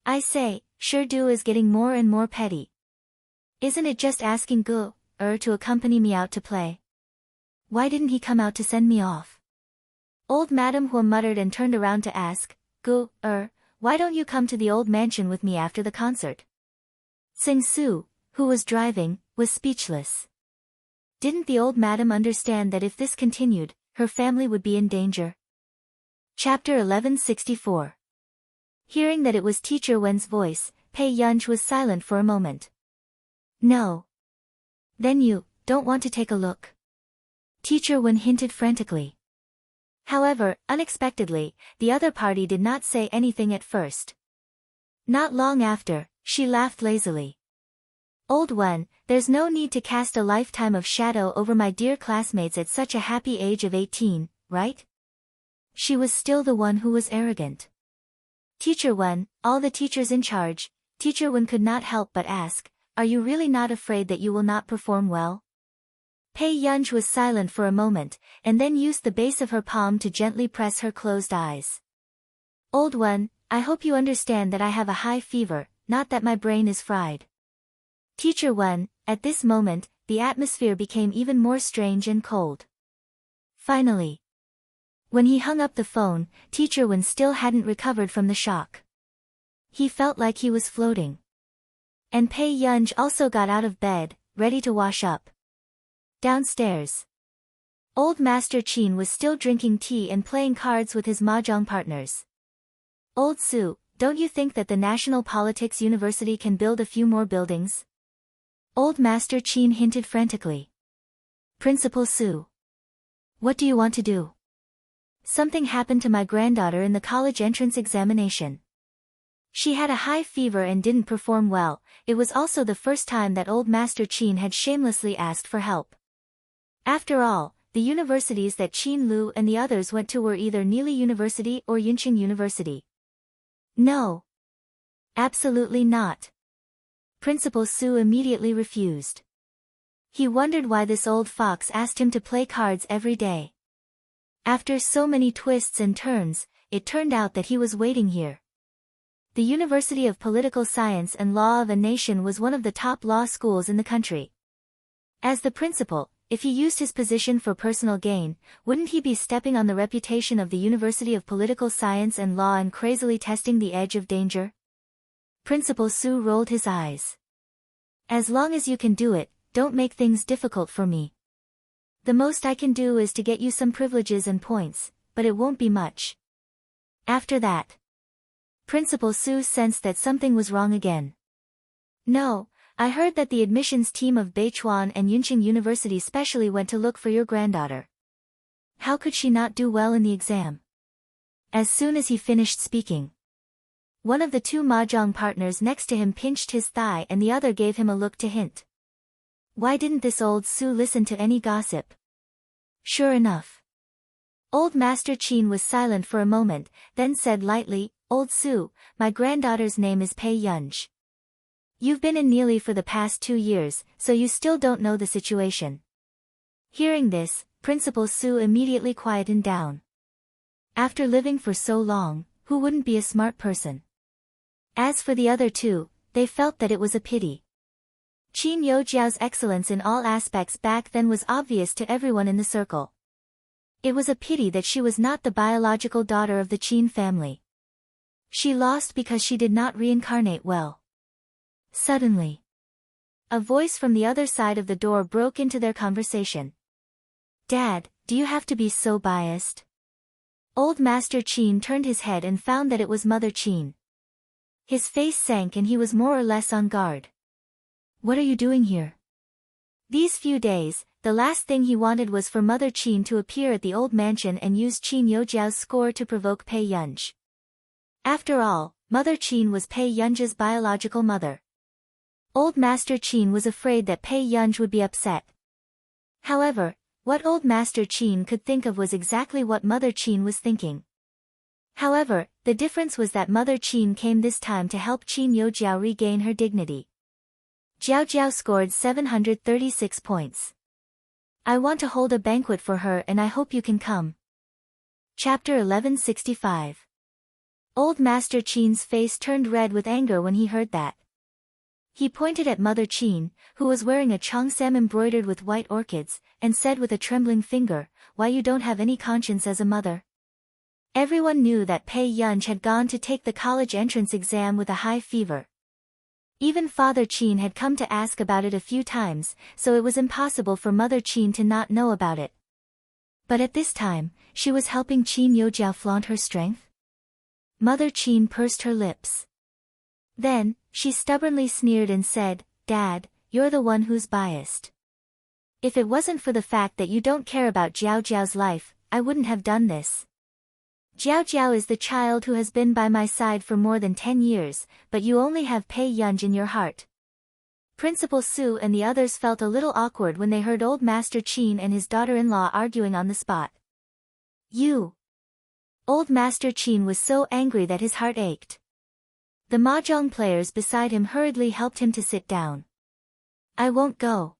I say, Du is getting more and more petty. Isn't it just asking Gu to accompany me out to play? Why didn't he come out to send me off? Old Madame Hua muttered and turned around to ask, Gu why don't you come to the old mansion with me after the concert? Tseng Su, who was driving, was speechless. Didn't the old madam understand that if this continued, her family would be in danger? Chapter 1164. Hearing that it was Teacher Wen's voice, Pei Yunj was silent for a moment. No. Then you don't want to take a look? Teacher Wen hinted frantically. However, unexpectedly, the other party did not say anything at first. Not long after, she laughed lazily. Old Wen, there's no need to cast a lifetime of shadow over my dear classmates at such a happy age of 18, right? She was still the one who was arrogant. Teacher Wen, all the teachers in charge, Teacher Wen could not help but ask, are you really not afraid that you will not perform well? Pei Yunj was silent for a moment, and then used the base of her palm to gently press her closed eyes. Old one, I hope you understand that I have a high fever, not that my brain is fried. Teacher Wen, at this moment, the atmosphere became even more strange and cold. Finally, when he hung up the phone, Teacher Wen still hadn't recovered from the shock. He felt like he was floating. And Pei Yunj also got out of bed, ready to wash up. Downstairs, Old Master Qin was still drinking tea and playing cards with his mahjong partners. Old Su, don't you think that the National Politics University can build a few more buildings? Old Master Qin hinted frantically. Principal Su. What do you want to do? Something happened to my granddaughter in the college entrance examination. She had a high fever and didn't perform well. It was also the first time that Old Master Qin had shamelessly asked for help. After all, the universities that Qin Lu and the others went to were either Nili University or Yunqing University. No. Absolutely not. Principal Su immediately refused. He wondered why this old fox asked him to play cards every day. After so many twists and turns, it turned out that he was waiting here. The University of Political Science and Law of a Nation was one of the top law schools in the country. As the principal, if he used his position for personal gain, wouldn't he be stepping on the reputation of the University of Political Science and Law and crazily testing the edge of danger? Principal Su rolled his eyes. As long as you can do it, don't make things difficult for me. The most I can do is to get you some privileges and points, but it won't be much. After that, Principal Su sensed that something was wrong again. No, I heard that the admissions team of Beichuan and Yunqing University specially went to look for your granddaughter. How could she not do well in the exam? As soon as he finished speaking, one of the two mahjong partners next to him pinched his thigh and the other gave him a look to hint. Why didn't this old Su listen to any gossip? Sure enough, Old Master Qin was silent for a moment, then said lightly, Old Su, my granddaughter's name is Pei Yunj. You've been in Nili for the past 2 years, so you still don't know the situation. Hearing this, Principal Su immediately quietened down. After living for so long, who wouldn't be a smart person? As for the other two, they felt that it was a pity. Qin Youjiao's excellence in all aspects back then was obvious to everyone in the circle. It was a pity that she was not the biological daughter of the Qin family. She lost because she did not reincarnate well. Suddenly, a voice from the other side of the door broke into their conversation. Dad, do you have to be so biased? Old Master Qin turned his head and found that it was Mother Qin. His face sank and he was more or less on guard. What are you doing here? These few days, the last thing he wanted was for Mother Qin to appear at the old mansion and use Qin Youjiao's score to provoke Pei Yunj. After all, Mother Qin was Pei Yunj's biological mother. Old Master Qin was afraid that Pei Yunj would be upset. However, what Old Master Qin could think of was exactly what Mother Qin was thinking. However, the difference was that Mother Qin came this time to help Qin Youjiao regain her dignity. Jiao Jiao scored 736 points. I want to hold a banquet for her and I hope you can come. Chapter 1165. Old Master Qin's face turned red with anger when he heard that. He pointed at Mother Qin, who was wearing a cheongsam embroidered with white orchids, and said with a trembling finger, why you don't have any conscience as a mother? Everyone knew that Pei Yunj had gone to take the college entrance exam with a high fever. Even Father Qin had come to ask about it a few times, so it was impossible for Mother Qin to not know about it. But at this time, she was helping Qin Youjiao flaunt her strength? Mother Qin pursed her lips. Then, she stubbornly sneered and said, Dad, you're the one who's biased. If it wasn't for the fact that you don't care about Jiao Jiao's life, I wouldn't have done this. Jiao Jiao is the child who has been by my side for more than 10 years, but you only have Pei Yunj in your heart. Principal Su and the others felt a little awkward when they heard Old Master Qin and his daughter-in-law arguing on the spot. You. Old Master Qin was so angry that his heart ached. The mahjong players beside him hurriedly helped him to sit down. I won't go.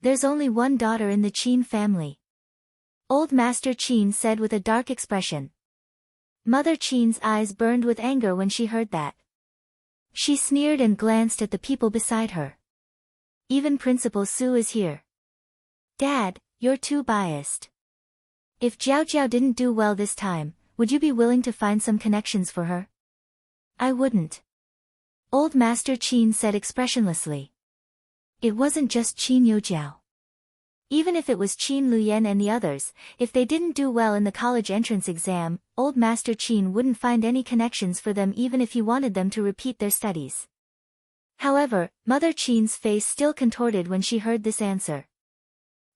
There's only one daughter in the Qin family. Old Master Qin said with a dark expression. Mother Qin's eyes burned with anger when she heard that. She sneered and glanced at the people beside her. Even Principal Su is here. Dad, you're too biased. If Jiao Jiao didn't do well this time, would you be willing to find some connections for her? I wouldn't. Old Master Qin said expressionlessly. It wasn't just Qin Youjiao. Even if it was Qin Luyan and the others, if they didn't do well in the college entrance exam, Old Master Qin wouldn't find any connections for them even if he wanted them to repeat their studies. However, Mother Qin's face still contorted when she heard this answer.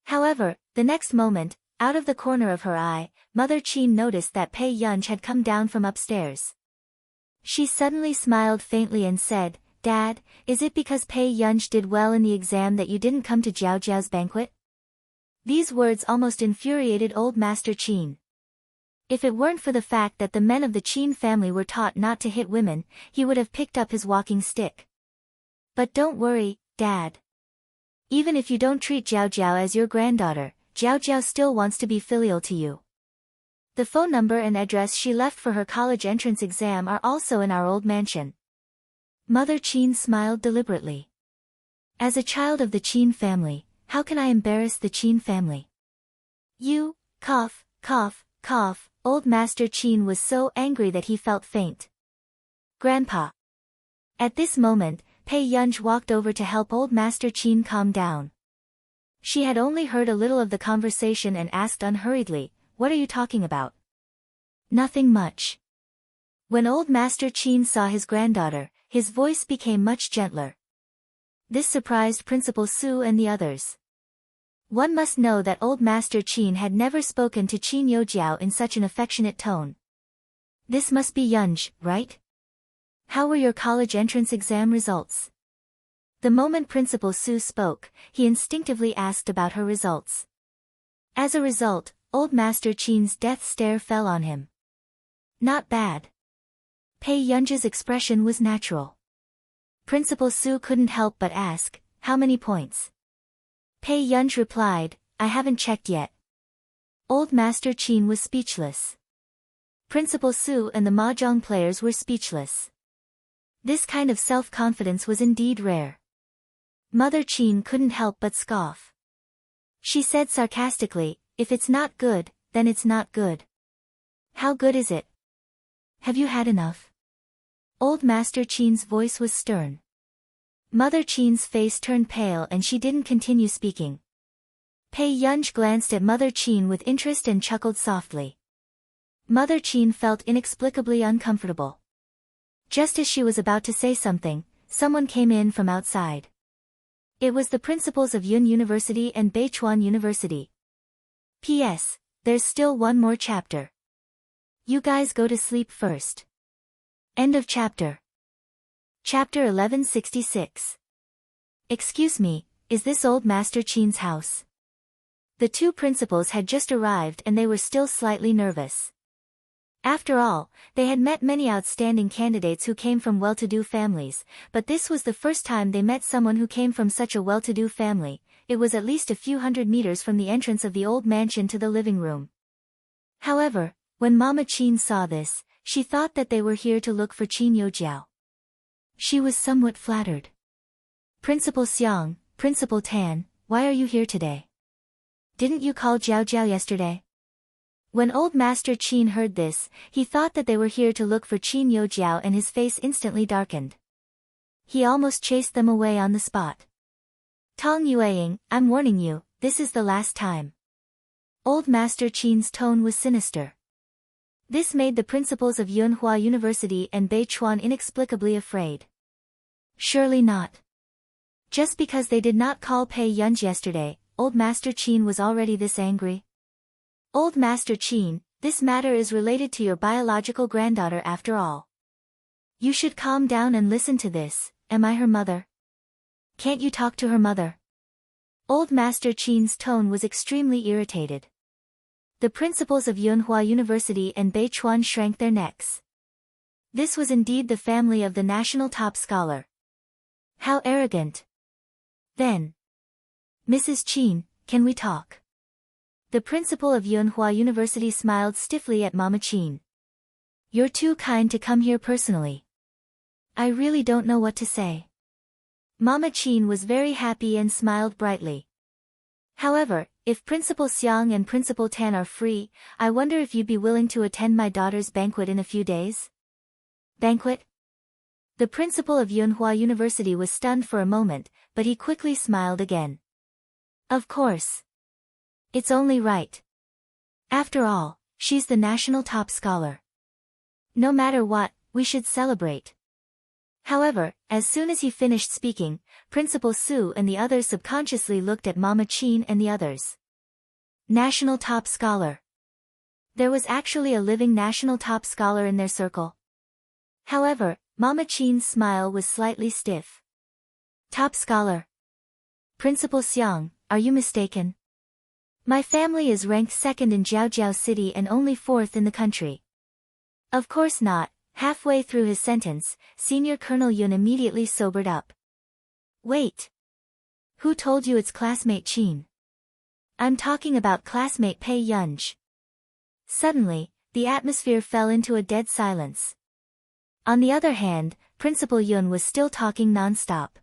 However, the next moment, out of the corner of her eye, Mother Qin noticed that Pei Yunj had come down from upstairs. She suddenly smiled faintly and said, Dad, is it because Pei Yunj did well in the exam that you didn't come to Jiao Jiao's banquet? These words almost infuriated Old Master Qin. If it weren't for the fact that the men of the Qin family were taught not to hit women, he would have picked up his walking stick. But don't worry, Dad. Even if you don't treat Jiao Jiao as your granddaughter, Jiao Jiao still wants to be filial to you. The phone number and address she left for her college entrance exam are also in our old mansion. Mother Qin smiled deliberately. As a child of the Qin family, how can I embarrass the Qin family? You, cough, cough, cough. Old Master Qin was so angry that he felt faint. Grandpa. At this moment, Pei Yunj walked over to help Old Master Qin calm down. She had only heard a little of the conversation and asked unhurriedly, What are you talking about? Nothing much. When Old Master Qin saw his granddaughter, his voice became much gentler. This surprised Principal Su and the others. One must know that Old Master Qin had never spoken to Qin Youjiao in such an affectionate tone. This must be Yunj, right? How were your college entrance exam results? The moment Principal Su spoke, he instinctively asked about her results. As a result, Old Master Qin's death stare fell on him. Not bad. Pei Yunj's expression was natural. Principal Su couldn't help but ask, How many points? Pei Yunj replied, I haven't checked yet. Old Master Qin was speechless. Principal Su and the mahjong players were speechless. This kind of self-confidence was indeed rare. Mother Qin couldn't help but scoff. She said sarcastically, If it's not good, then it's not good. How good is it? Have you had enough? Old Master Qin's voice was stern. Mother Qin's face turned pale and she didn't continue speaking. Pei Yunj glanced at Mother Qin with interest and chuckled softly. Mother Qin felt inexplicably uncomfortable. Just as she was about to say something, someone came in from outside. It was the principals of Yun University and Beichuan University. P.S. There's still one more chapter. You guys go to sleep first. End of chapter. Chapter 1166. Excuse me, is this Old Master Qin's house? The two principals had just arrived and they were still slightly nervous. After all, they had met many outstanding candidates who came from well-to-do families, but this was the first time they met someone who came from such a well-to-do family. It was at least a few hundred meters from the entrance of the old mansion to the living room. However, when Mama Qin saw this, she thought that they were here to look for Qin Youjiao. She was somewhat flattered. Principal Xiang, Principal Tan, why are you here today? Didn't you call Jiao Jiao yesterday? When Old Master Qin heard this, he thought that they were here to look for Qin Youjiao and his face instantly darkened. He almost chased them away on the spot. Tong Yueying, I'm warning you, this is the last time. Old Master Qin's tone was sinister. This made the principals of Yunhua University and Beichuan inexplicably afraid. Surely not. Just because they did not call Pei Yunj yesterday, Old Master Qin was already this angry? Old Master Qin, this matter is related to your biological granddaughter after all. You should calm down and listen to this. Am I her mother? Can't you talk to her mother? Old Master Qin's tone was extremely irritated. The principals of Yunhua University and Beichuan shrank their necks. This was indeed the family of the national top scholar. How arrogant. Then, Mrs. Qin, can we talk? The principal of Yunhua University smiled stiffly at Mama Qin. You're too kind to come here personally. I really don't know what to say. Mama Qin was very happy and smiled brightly. However, if Principal Xiang and Principal Tan are free, I wonder if you'd be willing to attend my daughter's banquet in a few days? Banquet? The principal of Yunhua University was stunned for a moment, but he quickly smiled again. Of course. It's only right. After all, she's the national top scholar. No matter what, we should celebrate. However, as soon as he finished speaking, Principal Su and the others subconsciously looked at Mama Qin and the others. National top scholar. There was actually a living national top scholar in their circle. However, Mama Qin's smile was slightly stiff. Top scholar. Principal Xiang, are you mistaken? My family is ranked second in Jiaojiao City and only fourth in the country. Of course not. Halfway through his sentence, Senior Colonel Yun immediately sobered up. Wait. Who told you it's classmate Qin? I'm talking about classmate Pei Yunj. Suddenly, the atmosphere fell into a dead silence. On the other hand, Principal Yun was still talking non-stop.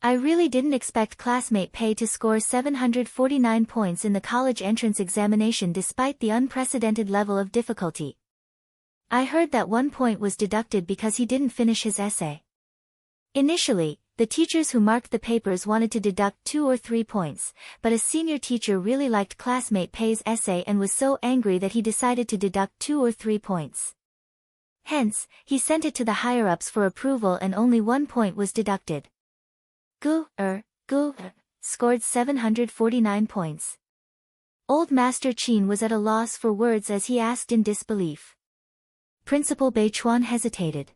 I really didn't expect classmate Pei to score 749 points in the college entrance examination despite the unprecedented level of difficulty. I heard that 1 point was deducted because he didn't finish his essay. Initially, the teachers who marked the papers wanted to deduct 2 or 3 points, but a senior teacher really liked classmate Pei's essay and was so angry that he decided to deduct 2 or 3 points. Hence, he sent it to the higher-ups for approval and only 1 point was deducted. Gu scored 749 points. Old Master Qin was at a loss for words as he asked in disbelief. Principal Beichuan hesitated.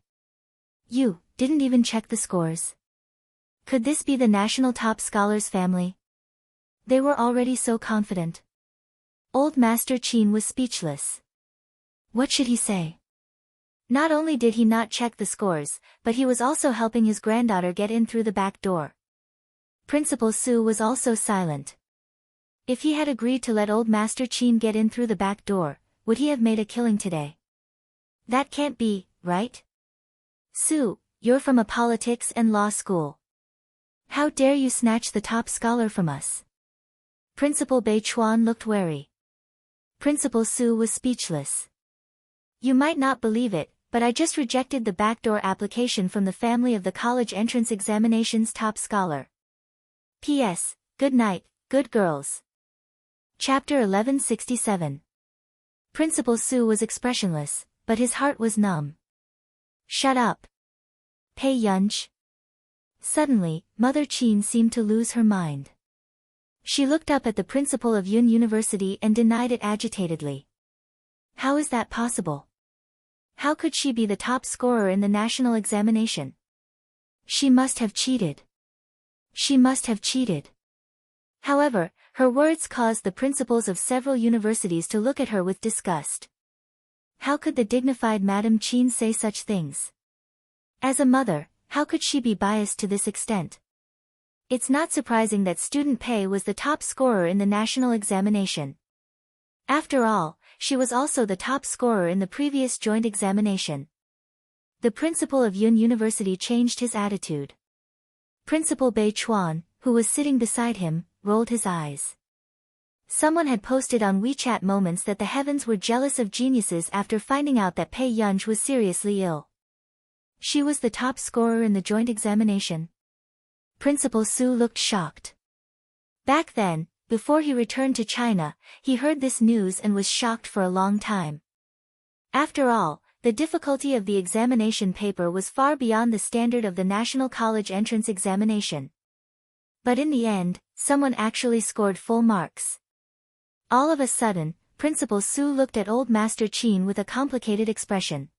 You didn't even check the scores. Could this be the national top scholars' family? They were already so confident. Old Master Qin was speechless. What should he say? Not only did he not check the scores, but he was also helping his granddaughter get in through the back door. Principal Su was also silent. If he had agreed to let old Master Qin get in through the back door, would he have made a killing today? That can't be, right? Su, you're from a politics and law school. How dare you snatch the top scholar from us? Principal Beichuan looked wary. Principal Su was speechless. You might not believe it, but I just rejected the backdoor application from the family of the college entrance examination's top scholar. P.S. Good night, good girls. Chapter 1167. Principal Su was expressionless, but his heart was numb. Shut up. Pei Yunj. Suddenly, Mother Qin seemed to lose her mind. She looked up at the principal of Yun University and denied it agitatedly. How is that possible? How could she be the top scorer in the national examination? She must have cheated. She must have cheated. However, her words caused the principals of several universities to look at her with disgust. How could the dignified Madame Qin say such things? As a mother, how could she be biased to this extent? It's not surprising that student Pei was the top scorer in the national examination. After all, she was also the top scorer in the previous joint examination. The principal of Yun University changed his attitude. Principal Beichuan, who was sitting beside him, rolled his eyes. Someone had posted on WeChat Moments that the heavens were jealous of geniuses after finding out that Pei Yunj was seriously ill. She was the top scorer in the joint examination. Principal Su looked shocked. Back then, before he returned to China, he heard this news and was shocked for a long time. After all, the difficulty of the examination paper was far beyond the standard of the National College Entrance Examination. But in the end, someone actually scored full marks. All of a sudden, Principal Su looked at old Master Qin with a complicated expression.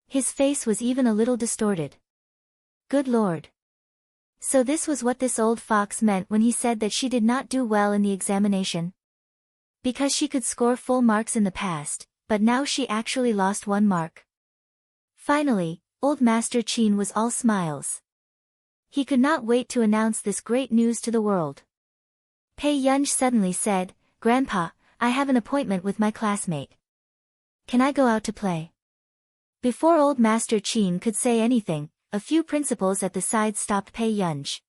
His face was even a little distorted. Good Lord. So this was what this old fox meant when he said that she did not do well in the examination. Because she could score full marks in the past, but now she actually lost 1 mark. Finally, old Master Qin was all smiles. He could not wait to announce this great news to the world. Pei Yunj suddenly said, "Grandpa, I have an appointment with my classmate. Can I go out to play?" Before old Master Qin could say anything, a few principals at the side stopped Pei Yunj.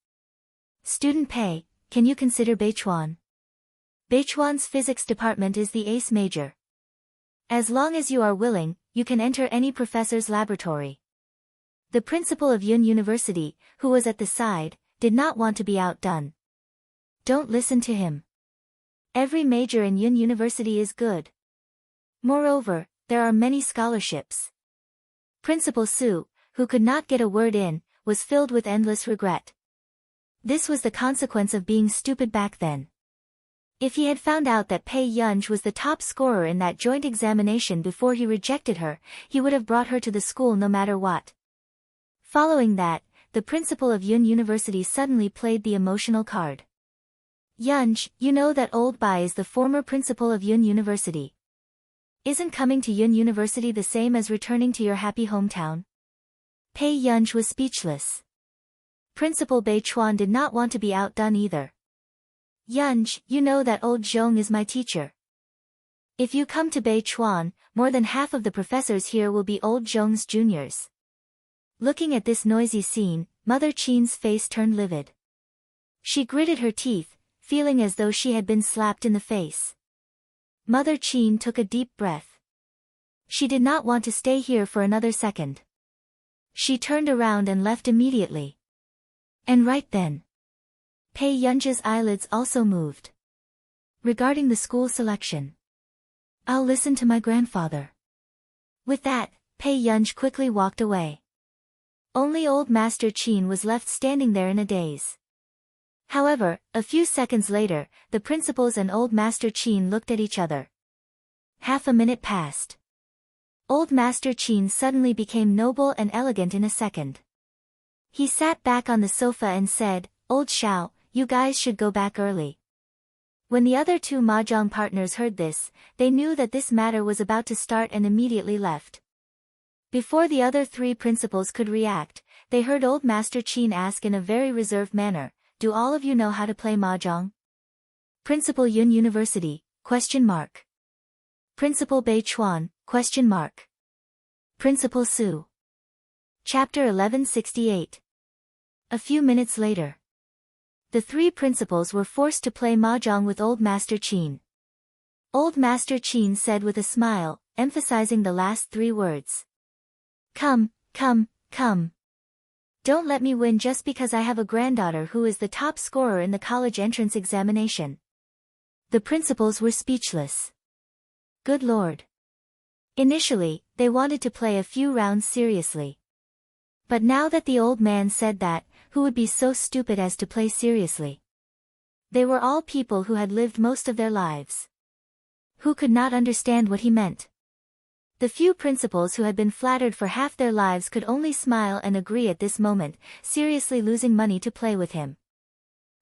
"Student Pei, can you consider Beichuan? Beichuan's physics department is the ace major. As long as you are willing, you can enter any professor's laboratory." The principal of Yun University, who was at the side, did not want to be outdone. "Don't listen to him. Every major in Yun University is good. Moreover, there are many scholarships." Principal Su, who could not get a word in, was filled with endless regret. This was the consequence of being stupid back then. If he had found out that Pei Yunj was the top scorer in that joint examination before he rejected her, he would have brought her to the school no matter what. Following that, the principal of Yun University suddenly played the emotional card. "Yunj, you know that old Bai is the former principal of Yun University. Isn't coming to Yun University the same as returning to your happy hometown?" Pei Yunj was speechless. Principal Beichuan did not want to be outdone either. "Yunj, you know that old Zhong is my teacher. If you come to Beichuan, more than half of the professors here will be old Zhong's juniors." Looking at this noisy scene, Mother Qin's face turned livid. She gritted her teeth, feeling as though she had been slapped in the face. Mother Qin took a deep breath. She did not want to stay here for another second. She turned around and left immediately. And right then, Pei Yunj's eyelids also moved. "Regarding the school selection, I'll listen to my grandfather." With that, Pei Yunj quickly walked away. Only old Master Qin was left standing there in a daze. However, a few seconds later, the principals and old Master Qin looked at each other. Half a minute passed. Old Master Qin suddenly became noble and elegant in a second. He sat back on the sofa and said, "Old Xiao, you guys should go back early." When the other 2 mahjong partners heard this, they knew that this matter was about to start and immediately left. Before the other 3 principals could react, they heard old Master Qin ask in a very reserved manner, "Do all of you know how to play mahjong?" Principal Yun University, ? Principal Beichuan, ? Principal Su. Chapter 1168. A few minutes later, the 3 principals were forced to play mahjong with old Master Qin. Old Master Qin said with a smile, emphasizing the last 3 words. "Come, come, come. Don't let me win just because I have a granddaughter who is the top scorer in the college entrance examination." The principals were speechless. Good Lord. Initially, they wanted to play a few rounds seriously. But now that the old man said that, who would be so stupid as to play seriously? They were all people who had lived most of their lives. Who could not understand what he meant? The few principals who had been flattered for half their lives could only smile and agree at this moment, seriously losing money to play with him.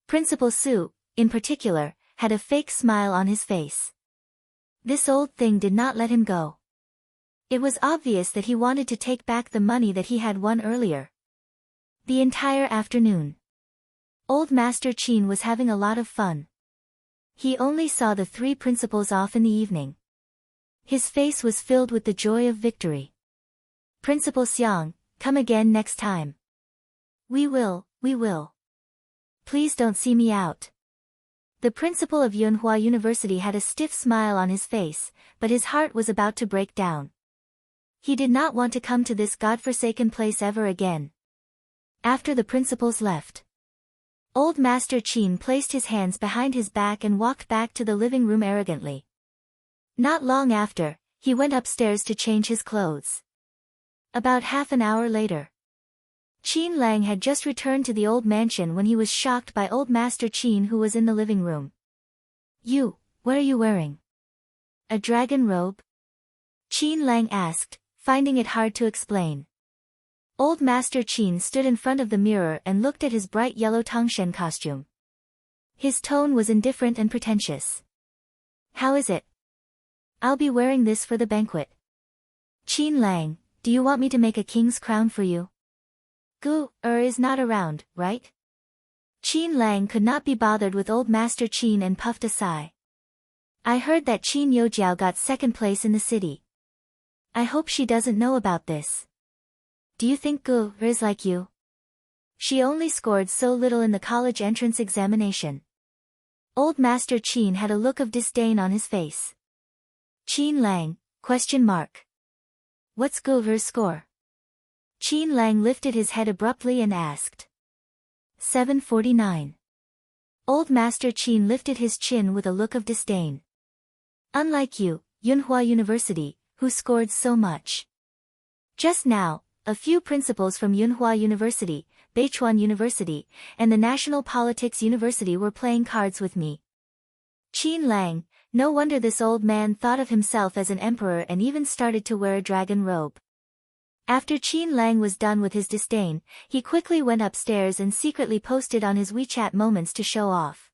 Principal Su, in particular, had a fake smile on his face. This old thing did not let him go. It was obvious that he wanted to take back the money that he had won earlier. The entire afternoon, old Master Qin was having a lot of fun. He only saw the 3 principals off in the evening. His face was filled with the joy of victory. "Principal Xiang, come again next time." We will. Please don't see me out." The principal of Yunhua University had a stiff smile on his face, but his heart was about to break down. He did not want to come to this godforsaken place ever again. After the principals left, old Master Qin placed his hands behind his back and walked back to the living room arrogantly. Not long after, he went upstairs to change his clothes. About half an hour later, Qin Lang had just returned to the old mansion when he was shocked by old Master Qin, who was in the living room. What are you wearing? A dragon robe?" Qin Lang asked, finding it hard to explain. Old Master Qin stood in front of the mirror and looked at his bright yellow Tongshen costume. His tone was indifferent and pretentious. How is it? I'll be wearing this for the banquet. Qin Lang, do you want me to make a king's crown for you? Gu is not around, right? Qin Lang could not be bothered with old Master Qin and puffed a sigh. I heard that Qin Yojiao got second place in the city. I hope she doesn't know about this. Do you think Gu is like you? She only scored so little in the college entrance examination. Old Master Qin had a look of disdain on his face. Qin Lang, ? What's Gu's score? Qin Lang lifted his head abruptly and asked. 749. Old Master Qin lifted his chin with a look of disdain. Unlike you, Yunhua University, who scored so much. Just now, a few principals from Yunhua University, Beichuan University, and the National Politics University were playing cards with me. Qin Lang, no wonder this old man thought of himself as an emperor and even started to wear a dragon robe. After Qin Lang was done with his disdain, he quickly went upstairs and secretly posted on his WeChat moments to show off.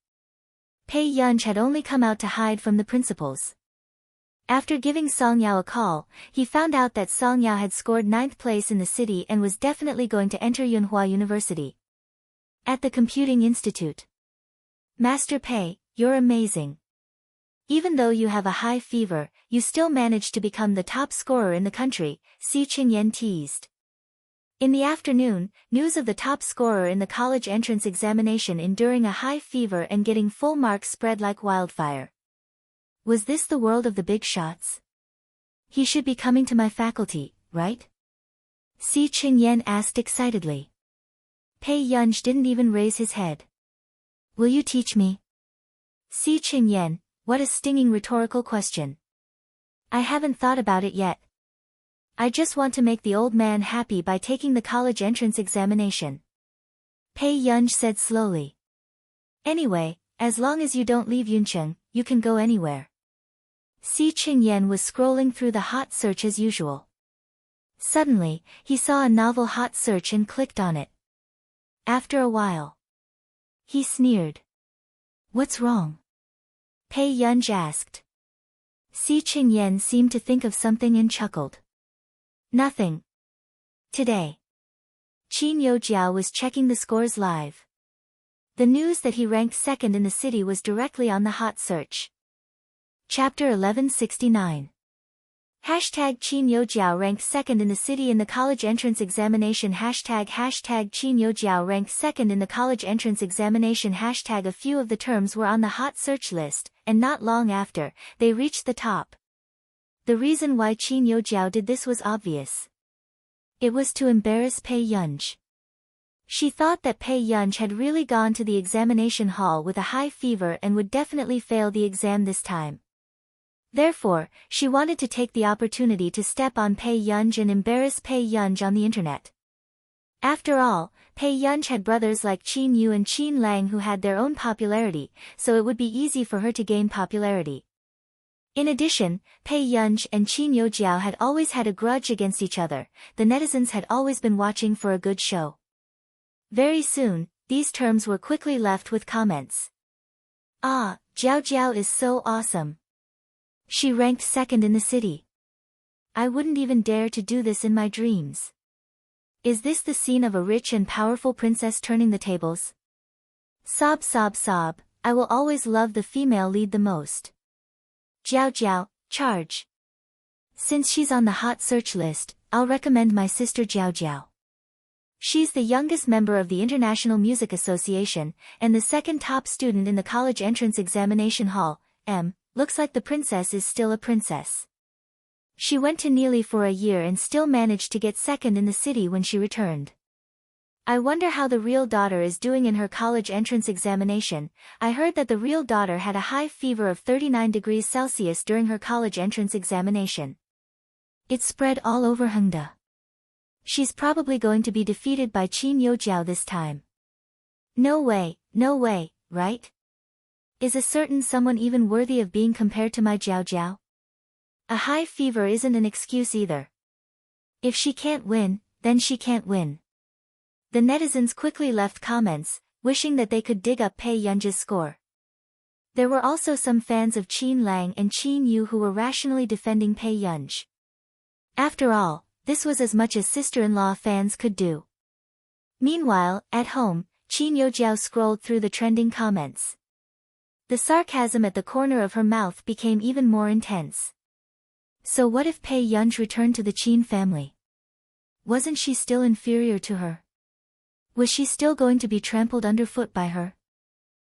Pei Yunj had only come out to hide from the principals. After giving Song Yao a call, he found out that Song Yao had scored 9th place in the city and was definitely going to enter Yunhua University. At the Computing Institute. Master Pei, you're amazing. Even though you have a high fever, you still managed to become the top scorer in the country, Si Qingyan teased. In the afternoon, news of the top scorer in the college entrance examination enduring a high fever and getting full marks spread like wildfire. Was this the world of the big shots? He should be coming to my faculty, right? Si Qingyan asked excitedly. Pei Yunj didn't even raise his head. Will you teach me? Si Qingyan, what a stinging rhetorical question. I haven't thought about it yet. I just want to make the old man happy by taking the college entrance examination. Pei Yunj said slowly. Anyway, as long as you don't leave Yuncheng, you can go anywhere. Si Qingyan was scrolling through the hot search as usual. Suddenly, he saw a novel hot search and clicked on it. After a while, he sneered. What's wrong? Pei Yunj asked. Si Qingyan seemed to think of something and chuckled. Nothing. Today, Qin Yojiao was checking the scores live. The news that he ranked second in the city was directly on the hot search. Chapter 1169. Hashtag Qin Yojiao ranked second in the city in the college entrance examination. Hashtag Qin Yojiao ranked second in the college entrance examination. Hashtag a few of the terms were on the hot search list, and not long after, they reached the top. The reason why Qin Yojiao did this was obvious. It was to embarrass Pei Yunj. She thought that Pei Yunj had really gone to the examination hall with a high fever and would definitely fail the exam this time. Therefore, she wanted to take the opportunity to step on Pei Yunj and embarrass Pei Yunj on the internet. After all, Pei Yunj had brothers like Qin Yu and Qin Lang who had their own popularity, so it would be easy for her to gain popularity. In addition, Pei Yunj and Qin Yojiao had always had a grudge against each other. The netizens had always been watching for a good show. Very soon, these terms were quickly left with comments. Ah, Jiao Jiao is so awesome. She ranked second in the city. I wouldn't even dare to do this in my dreams. Is this the scene of a rich and powerful princess turning the tables? Sob sob sob, I will always love the female lead the most. Jiao Jiao, charge. Since she's on the hot search list, I'll recommend my sister Jiao Jiao. She's the youngest member of the International Music Association, and the second top student in the college entrance examination hall. Looks like the princess is still a princess. She went to Neely for a year and still managed to get second in the city when she returned. I wonder how the real daughter is doing in her college entrance examination. I heard that the real daughter had a high fever of 39 degrees Celsius during her college entrance examination. It spread all over Hengda. She's probably going to be defeated by Qin Yojiao this time. No way, right? Is a certain someone even worthy of being compared to my Jiao Jiao? A high fever isn't an excuse either. If she can't win, then she can't win. The netizens quickly left comments, wishing that they could dig up Pei Yunj's score. There were also some fans of Qin Lang and Qin Yu who were rationally defending Pei Yunj. After all, this was as much as sister-in-law fans could do. Meanwhile, at home, Qin Yojiao scrolled through the trending comments. The sarcasm at the corner of her mouth became even more intense. So what if Pei Yunj returned to the Qin family? Wasn't she still inferior to her? Was she still going to be trampled underfoot by her?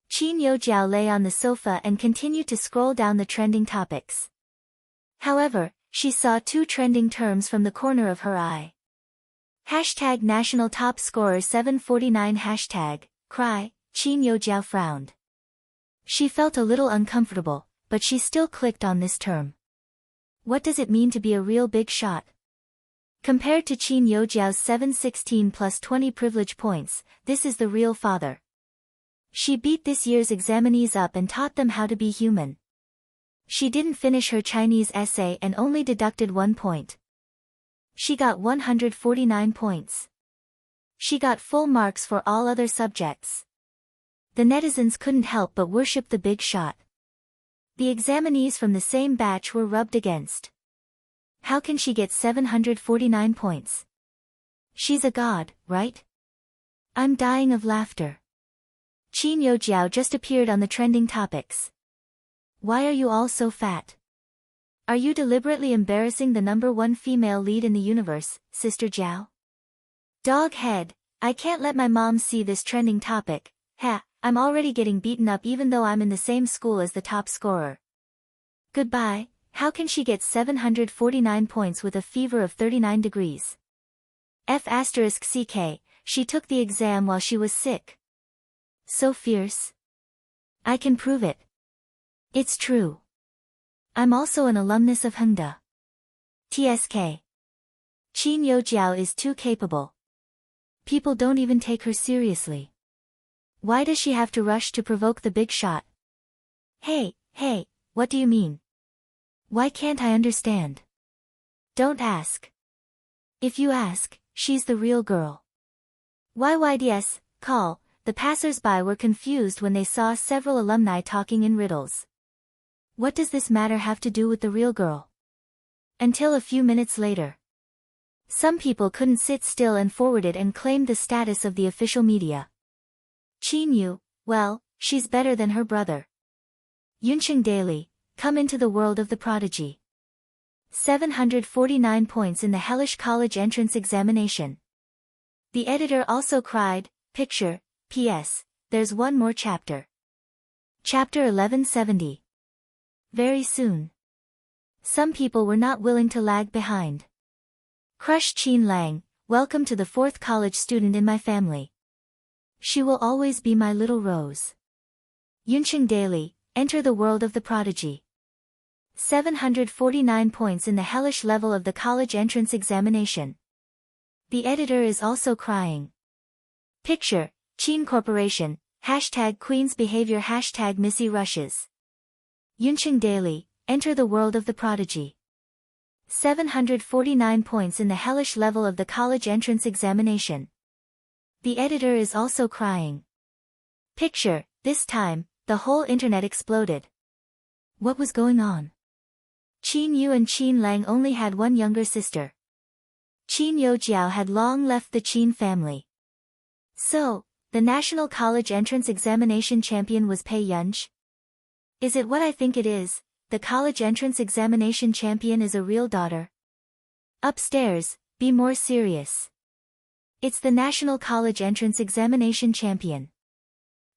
Qin Yojiao lay on the sofa and continued to scroll down the trending topics. However, she saw two trending terms from the corner of her eye. Hashtag National Top Scorer 749 Hashtag, cry, Qin Yojiao frowned. She felt a little uncomfortable, but she still clicked on this term. What does it mean to be a real big shot? Compared to Qin Yojiao's 716 plus 20 privilege points, this is the real father. She beat this year's examinees up and taught them how to be human. She didn't finish her Chinese essay and only deducted 1 point. She got 149 points. She got full marks for all other subjects. The netizens couldn't help but worship the big shot. The examinees from the same batch were rubbed against. How can she get 749 points? She's a god, right? I'm dying of laughter. Qin Yojiao just appeared on the trending topics. Why are you all so fat? Are you deliberately embarrassing the #1 female lead in the universe, Sister Jiao? Dog head, I can't let my mom see this trending topic. Ha, I'm already getting beaten up even though I'm in the same school as the top scorer. Goodbye, how can she get 749 points with a fever of 39 degrees? F***ck, she took the exam while she was sick. So fierce. I can prove it. It's true. I'm also an alumnus of Hengda. TSK. Qin Yojiao is too capable. People don't even take her seriously. Why does she have to rush to provoke the big shot? Hey, what do you mean? Why can't I understand? Don't ask. If you ask, she's the real girl. YYDS, call. The passers-by were confused when they saw several alumni talking in riddles. What does this matter have to do with the real girl? Until a few minutes later. Some people couldn't sit still and forwarded and claimed the status of the official media. Qin Yu, well, she's better than her brother. Yunqing Daily, come into the world of the prodigy. 749 points in the hellish college entrance examination. The editor also cried, picture, P.S. There's one more chapter. Chapter 1170. Very soon. Some people were not willing to lag behind. Crush Qin Lang, welcome to the 4th college student in my family. She will always be my little rose. Yunqing Daily, enter the world of the prodigy. 749 points in the hellish level of the college entrance examination. The editor is also crying. Picture, Qin Corporation, hashtag Queen's Behavior hashtag Missy Rushes. Yunqing Daily, enter the world of the prodigy. 749 points in the hellish level of the college entrance examination. The editor is also crying. Picture, this time, the whole internet exploded. What was going on? Qin Yu and Qin Lang only had one younger sister. Qin Yojiao had long left the Qin family. So, the National College Entrance Examination champion was Pei Yunj? Is it what I think it is? The college entrance examination champion is a real daughter? Upstairs, be more serious. It's the National College Entrance Examination champion.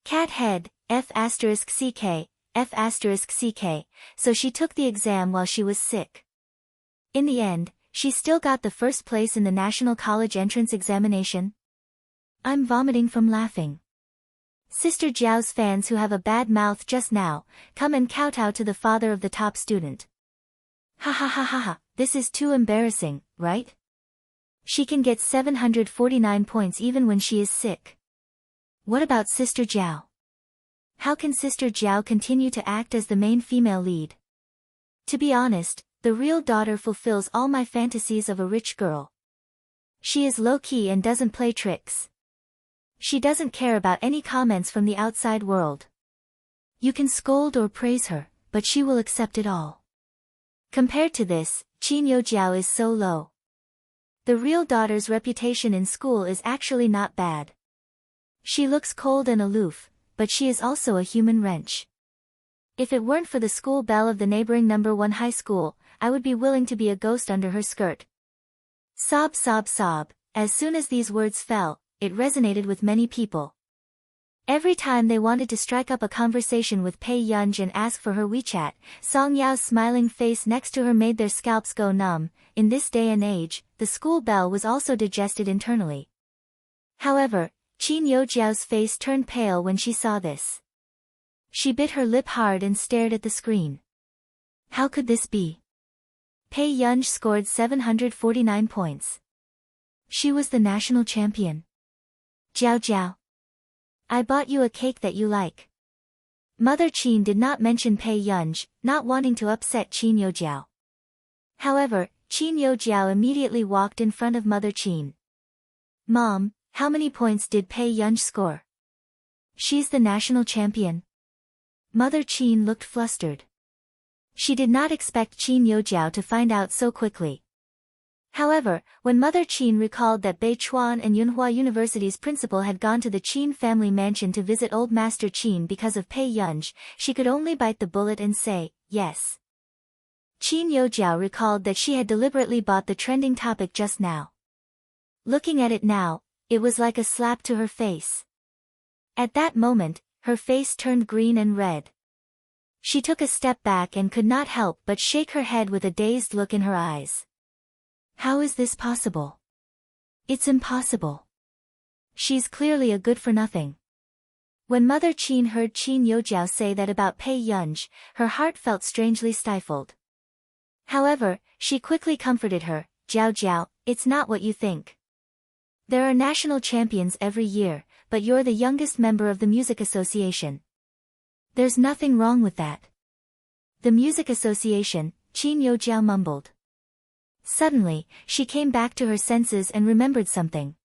Cat head, F***ck, F***ck, so she took the exam while she was sick. In the end, she still got the first place in the National College Entrance Examination. I'm vomiting from laughing. Sister Jiao's fans who have a bad mouth just now, come and kowtow to the father of the top student. Ha ha ha ha ha, this is too embarrassing, right? She can get 749 points even when she is sick. What about Sister Jiao? How can Sister Jiao continue to act as the main female lead? To be honest, the real daughter fulfills all my fantasies of a rich girl. She is low-key and doesn't play tricks. She doesn't care about any comments from the outside world. You can scold or praise her, but she will accept it all. Compared to this, Qin Youjiao is so low. The real daughter's reputation in school is actually not bad. She looks cold and aloof, but she is also a human wrench. If it weren't for the school bell of the neighboring number 1 high school, I would be willing to be a ghost under her skirt. Sob, sob, sob. As soon as these words fell, it resonated with many people. Every time they wanted to strike up a conversation with Pei Yunj and ask for her WeChat, Song Yao's smiling face next to her made their scalps go numb. In this day and age, the school bell was also digested internally. However, Qin Youjiao's face turned pale when she saw this. She bit her lip hard and stared at the screen. How could this be? Pei Yunj scored 749 points. She was the national champion. Jiao Jiao. I bought you a cake that you like. Mother Qin did not mention Pei Yunj, not wanting to upset Qin Youjiao. However, Qin Youjiao immediately walked in front of Mother Qin. Mom, how many points did Pei Yunj score? She's the national champion. Mother Qin looked flustered. She did not expect Qin Youjiao to find out so quickly. However, when Mother Qin recalled that Beichuan and Yunhua University's principal had gone to the Qin family mansion to visit Old Master Qin because of Pei Yunj, she could only bite the bullet and say, yes. Qin Youjiao recalled that she had deliberately bought the trending topic just now. Looking at it now, it was like a slap to her face. At that moment, her face turned green and red. She took a step back and could not help but shake her head with a dazed look in her eyes. How is this possible? It's impossible. She's clearly a good-for-nothing. When Mother Qin heard Qin Youjiao say that about Pei Yunj, her heart felt strangely stifled. However, she quickly comforted her, Jiao Jiao, it's not what you think. There are national champions every year, but you're the youngest member of the music association. There's nothing wrong with that. The music association, Qin Youjiao mumbled. Suddenly, she came back to her senses and remembered something.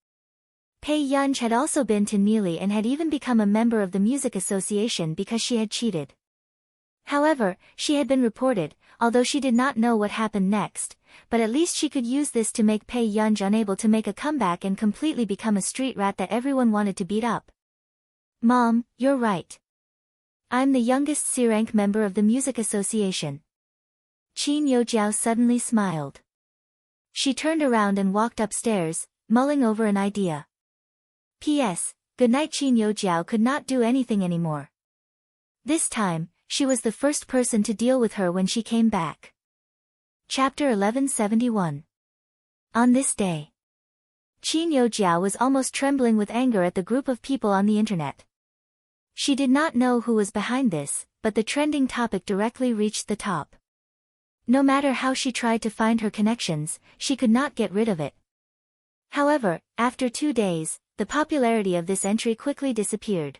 Pei Yunj had also been to Neely and had even become a member of the music association because she had cheated. However, she had been reported, although she did not know what happened next, but at least she could use this to make Pei Yunj unable to make a comeback and completely become a street rat that everyone wanted to beat up. Mom, you're right. I'm the youngest C-rank member of the music association. Qin Youjiao suddenly smiled. She turned around and walked upstairs, mulling over an idea. P.S. Good night. Qin Youjiao could not do anything anymore. This time, she was the first person to deal with her when she came back. Chapter 1171. On this day, Qin Youjiao was almost trembling with anger at the group of people on the internet. She did not know who was behind this, but the trending topic directly reached the top. No matter how she tried to find her connections, she could not get rid of it. However, after 2 days, the popularity of this entry quickly disappeared.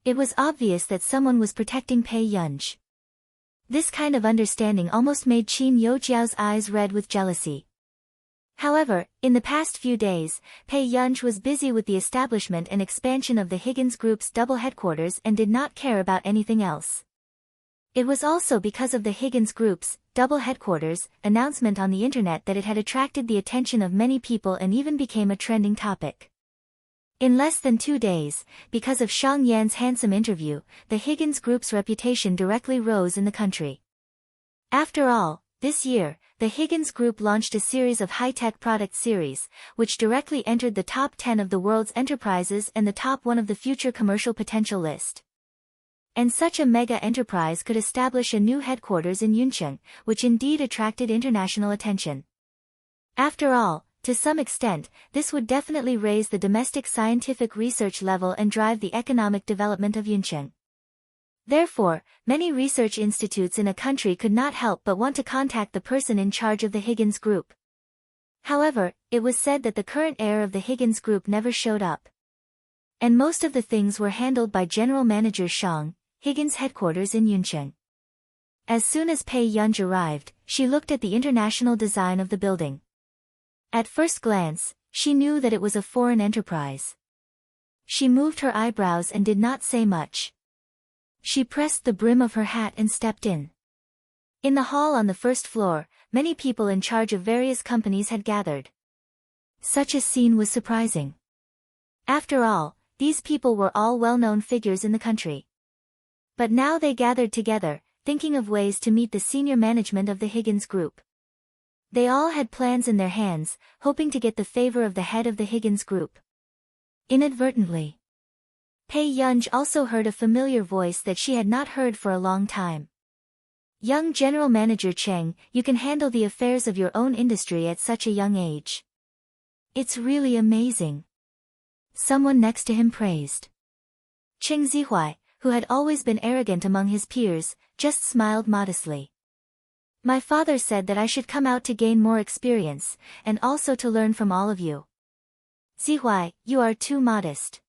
It was obvious that someone was protecting Pei Yunj. This kind of understanding almost made Qin Youjiao's eyes red with jealousy. However, in the past few days, Pei Yunj was busy with the establishment and expansion of the Higgins Group's double headquarters and did not care about anything else. It was also because of the Higgins Group's double headquarters announcement on the internet that it had attracted the attention of many people and even became a trending topic. In less than 2 days, because of Shang Yan's handsome interview, the Higgins Group's reputation directly rose in the country. After all, this year, the Higgins Group launched a series of high-tech product series, which directly entered the top 10 of the world's enterprises and the top 1 of the future commercial potential list. And such a mega enterprise could establish a new headquarters in Yuncheng, which indeed attracted international attention. After all, to some extent, this would definitely raise the domestic scientific research level and drive the economic development of Yuncheng. Therefore, many research institutes in a country could not help but want to contact the person in charge of the Higgins Group. However, it was said that the current heir of the Higgins Group never showed up. And most of the things were handled by General Manager Shang, Higgins headquarters in Yuncheng. As soon as Pei Yunj arrived, she looked at the international design of the building. At first glance, she knew that it was a foreign enterprise. She moved her eyebrows and did not say much. She pressed the brim of her hat and stepped in. In the hall on the first floor, many people in charge of various companies had gathered. Such a scene was surprising. After all, these people were all well-known figures in the country. But now they gathered together, thinking of ways to meet the senior management of the Higgins Group. They all had plans in their hands, hoping to get the favor of the head of the Higgins Group. Inadvertently, Pei Yunj also heard a familiar voice that she had not heard for a long time. Young General Manager Cheng, you can handle the affairs of your own industry at such a young age. It's really amazing. Someone next to him praised. Cheng Zihuai, who had always been arrogant among his peers, just smiled modestly. My father said that I should come out to gain more experience, and also to learn from all of you. Zihuai, you are too modest.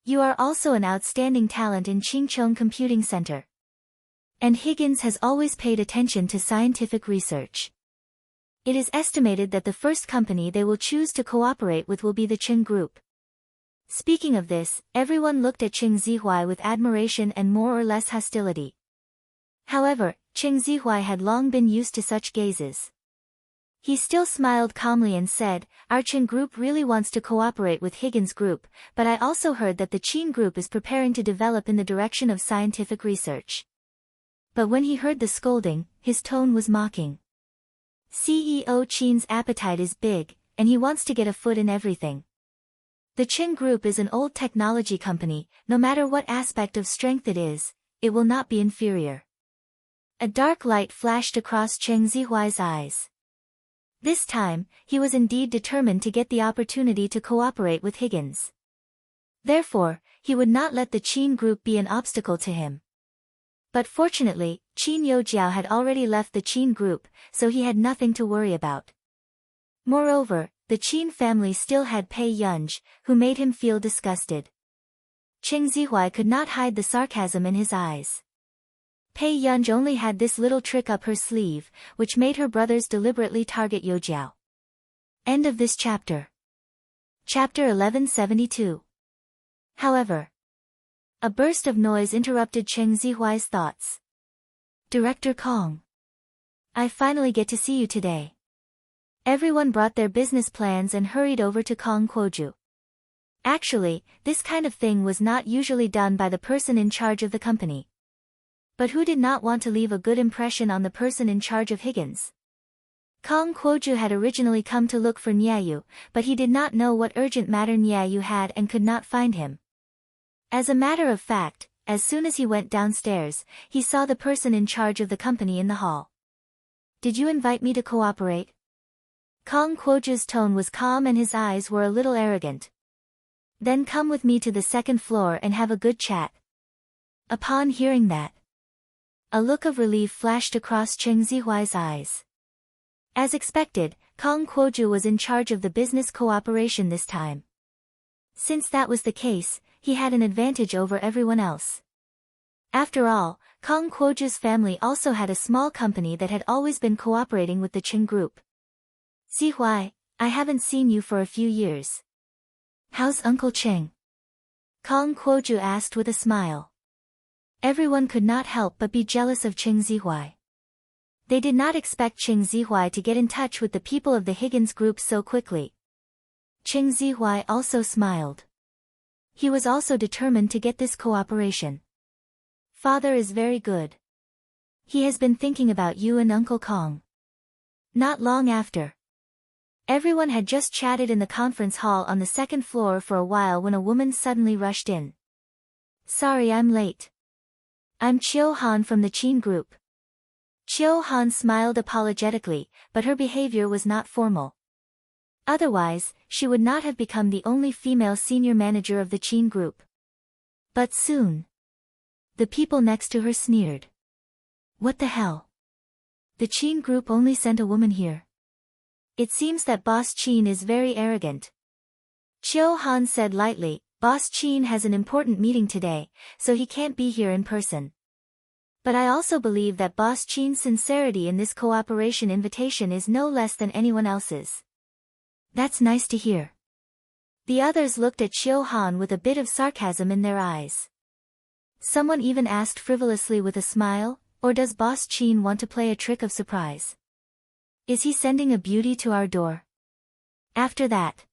You are also an outstanding talent in Qingchong Computing Center. And Higgins has always paid attention to scientific research. It is estimated that the first company they will choose to cooperate with will be the Cheng Group. Speaking of this, everyone looked at Cheng Zihuai with admiration and more or less hostility. However, Cheng Zihuai had long been used to such gazes. He still smiled calmly and said, Our Cheng Group really wants to cooperate with Higgins Group, but I also heard that the Qin Group is preparing to develop in the direction of scientific research. But when he heard the scolding, his tone was mocking. CEO Qin's appetite is big, and he wants to get a foot in everything. The Qin Group is an old technology company, no matter what aspect of strength it is, it will not be inferior. A dark light flashed across Cheng Zihuai's eyes. This time, he was indeed determined to get the opportunity to cooperate with Higgins. Therefore, he would not let the Qin Group be an obstacle to him. But fortunately, Qin Youjiao had already left the Qin Group, so he had nothing to worry about. Moreover, the Qin family still had Pei Yunj, who made him feel disgusted. Cheng Zihuai could not hide the sarcasm in his eyes. Pei Yunj only had this little trick up her sleeve, which made her brothers deliberately target Youjiao. End of this chapter. Chapter 1172. However, a burst of noise interrupted Cheng Zihuai's thoughts. Director Kong. I finally get to see you today. Everyone brought their business plans and hurried over to Kong Kuoju. Actually, this kind of thing was not usually done by the person in charge of the company. But who did not want to leave a good impression on the person in charge of Higgins? Kong Kuoju had originally come to look for Niayu, but he did not know what urgent matter Niayu had and could not find him. As a matter of fact, as soon as he went downstairs, he saw the person in charge of the company in the hall. Did you invite me to cooperate? Kong Kuoju's tone was calm and his eyes were a little arrogant. Then come with me to the second floor and have a good chat. Upon hearing that, a look of relief flashed across Cheng Zihuai's eyes. As expected, Kong Kuoju was in charge of the business cooperation this time. Since that was the case, he had an advantage over everyone else. After all, Kong Kuoju's family also had a small company that had always been cooperating with the Qin Group. Zihuai, I haven't seen you for a few years. How's Uncle Cheng? Kong Kuoju asked with a smile. Everyone could not help but be jealous of Cheng Zihuai. They did not expect Cheng Zihuai to get in touch with the people of the Higgins Group so quickly. Cheng Zihuai also smiled. He was also determined to get this cooperation. Father is very good. He has been thinking about you and Uncle Kong. Not long after. Everyone had just chatted in the conference hall on the second floor for a while when a woman suddenly rushed in. Sorry I'm late. I'm Chiu Han from the Qin Group. Chiu Han smiled apologetically, but her behavior was not formal. Otherwise, she would not have become the only female senior manager of the Qin Group. But soon, the people next to her sneered. What the hell? The Qin Group only sent a woman here. It seems that Boss Qin is very arrogant. Chiu Han said lightly, Boss Qin has an important meeting today, so he can't be here in person. But I also believe that Boss Qin's sincerity in this cooperation invitation is no less than anyone else's. That's nice to hear. The others looked at Chiu Han with a bit of sarcasm in their eyes. Someone even asked frivolously with a smile, or does Boss Chin want to play a trick of surprise? Is he sending a beauty to our door? After that,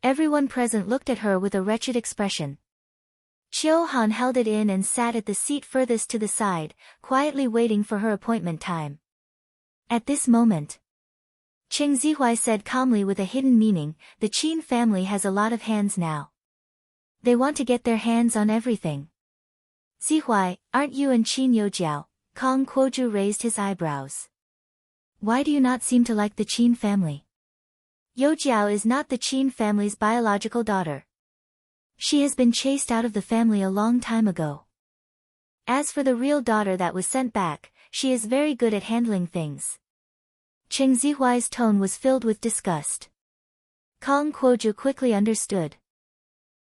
everyone present looked at her with a wretched expression. Chiu Han held it in and sat at the seat furthest to the side, quietly waiting for her appointment time. At this moment, Cheng Zihuai said calmly with a hidden meaning, the Qin family has a lot of hands now. They want to get their hands on everything. Zihuai, aren't you and Qin Youjiao? Kong Kuoju raised his eyebrows. Why do you not seem to like the Qin family? Youjiao is not the Qin family's biological daughter. She has been chased out of the family a long time ago. As for the real daughter that was sent back, she is very good at handling things. Cheng Zihuai's tone was filled with disgust. Kong Kuoju quickly understood.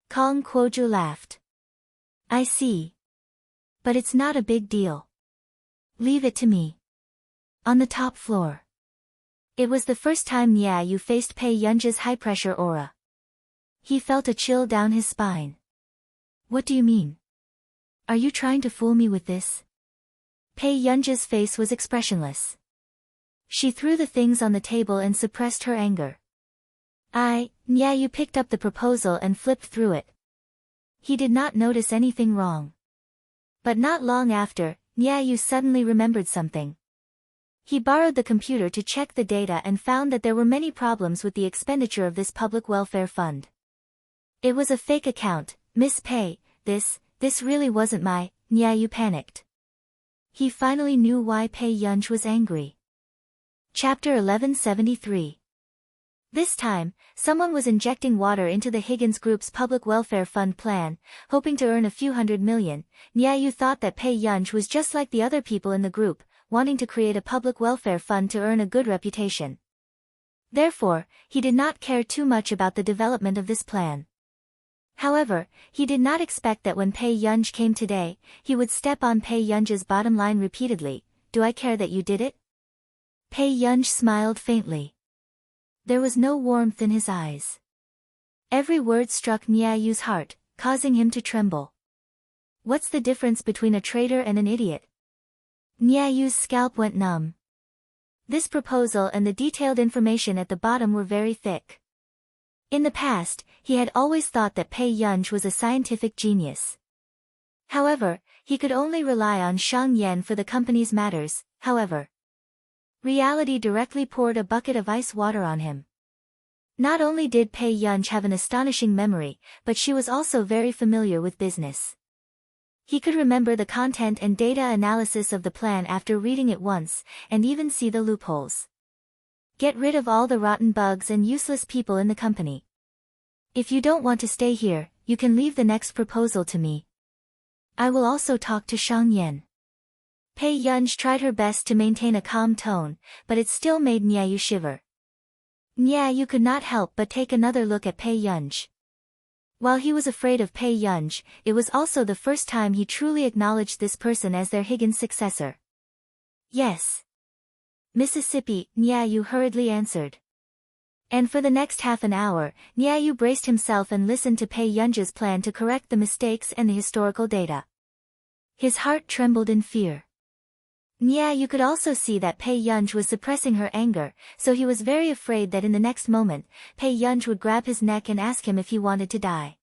Kong Kuoju laughed. I see. But it's not a big deal. Leave it to me. On the top floor. It was the first time Nia Yu faced Pei Yunji's high-pressure aura. He felt a chill down his spine. What do you mean? Are you trying to fool me with this? Pei Yunji's face was expressionless. She threw the things on the table and suppressed her anger. Nia Yu picked up the proposal and flipped through it. He did not notice anything wrong. But not long after, Nia Yu suddenly remembered something. He borrowed the computer to check the data and found that there were many problems with the expenditure of this public welfare fund. It was a fake account, Miss Pei, this really wasn't my, Nia Yu panicked. He finally knew why Pei Yunji was angry. Chapter 1173. This time, someone was injecting water into the Higgins Group's public welfare fund plan, hoping to earn a few $100 million. Nia Yu thought that Pei Yunji was just like the other people in the group, wanting to create a public welfare fund to earn a good reputation. Therefore, he did not care too much about the development of this plan. However, he did not expect that when Pei Yunji came today, he would step on Pei Yunji's bottom line repeatedly. Do I care that you did it? Pei Yunji smiled faintly. There was no warmth in his eyes. Every word struck Nia Yu's heart, causing him to tremble. What's the difference between a traitor and an idiot? Nia Yu's scalp went numb. This proposal and the detailed information at the bottom were very thick. In the past, he had always thought that Pei Yunji was a scientific genius. However, he could only rely on Shang Yan for the company's matters. However, reality directly poured a bucket of ice water on him. Not only did Pei Yunji have an astonishing memory, but she was also very familiar with business. He could remember the content and data analysis of the plan after reading it once, and even see the loopholes. Get rid of all the rotten bugs and useless people in the company. If you don't want to stay here, you can leave the next proposal to me. I will also talk to Shang Yan. Pei Yunji tried her best to maintain a calm tone, but it still made Nia Yu shiver. Nia Yu could not help but take another look at Pei Yunji. While he was afraid of Pei Yunji, it was also the first time he truly acknowledged this person as their Higgins successor. Yes. Mississippi, Nia Yu hurriedly answered. And for the next half an hour, Nia Yu braced himself and listened to Pei Yunji's plan to correct the mistakes and the historical data. His heart trembled in fear. Nia Yu could also see that Pei Yunji was suppressing her anger, so he was very afraid that in the next moment, Pei Yunji would grab his neck and ask him if he wanted to die.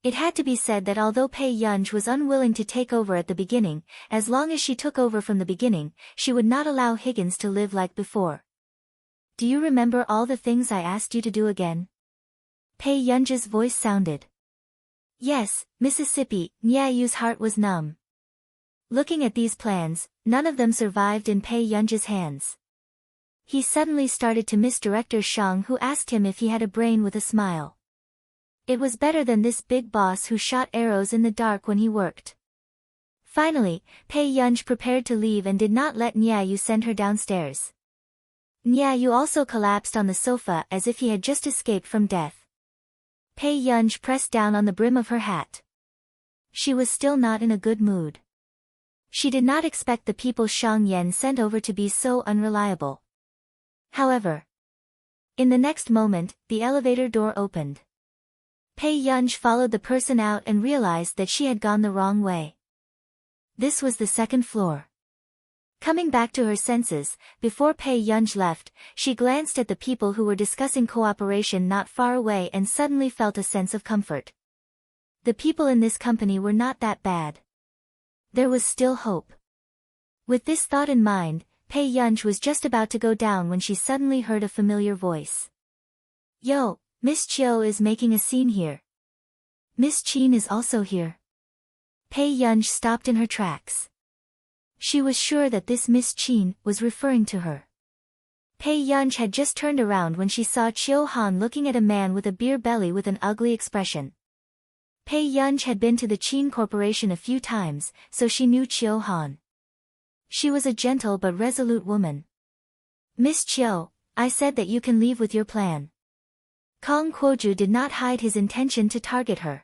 It had to be said that although Pei Yunji was unwilling to take over at the beginning, as long as she took over from the beginning, she would not allow Higgins to live like before. Do you remember all the things I asked you to do again? Pei Yunji's voice sounded. Yes, Mississippi. Nia Yu's heart was numb. Looking at these plans, none of them survived in Pei Yunji's hands. He suddenly started to miss Director Shang, who asked him if he had a brain, with a smile. It was better than this big boss who shot arrows in the dark when he worked. Finally, Pei Yunji prepared to leave and did not let Nia Yu send her downstairs. Nia Yu also collapsed on the sofa as if he had just escaped from death. Pei Yunji pressed down on the brim of her hat. She was still not in a good mood. She did not expect the people Shang Yan sent over to be so unreliable. However, in the next moment, the elevator door opened. Pei Yunj followed the person out and realized that she had gone the wrong way. This was the second floor. Coming back to her senses, before Pei Yunj left, she glanced at the people who were discussing cooperation not far away and suddenly felt a sense of comfort. The people in this company were not that bad. There was still hope. With this thought in mind, Pei Yunj was just about to go down when she suddenly heard a familiar voice. Yo, Miss Chiu is making a scene here. Miss Qin is also here. Pei Yunj stopped in her tracks. She was sure that this Miss Qin was referring to her. Pei Yunj had just turned around when she saw Chiu Han looking at a man with a beer belly with an ugly expression. Pei Yunj had been to the Qin Corporation a few times, so she knew Chiu Han. She was a gentle but resolute woman. Miss Chiu, I said that you can leave with your plan. Kong Kuoju did not hide his intention to target her.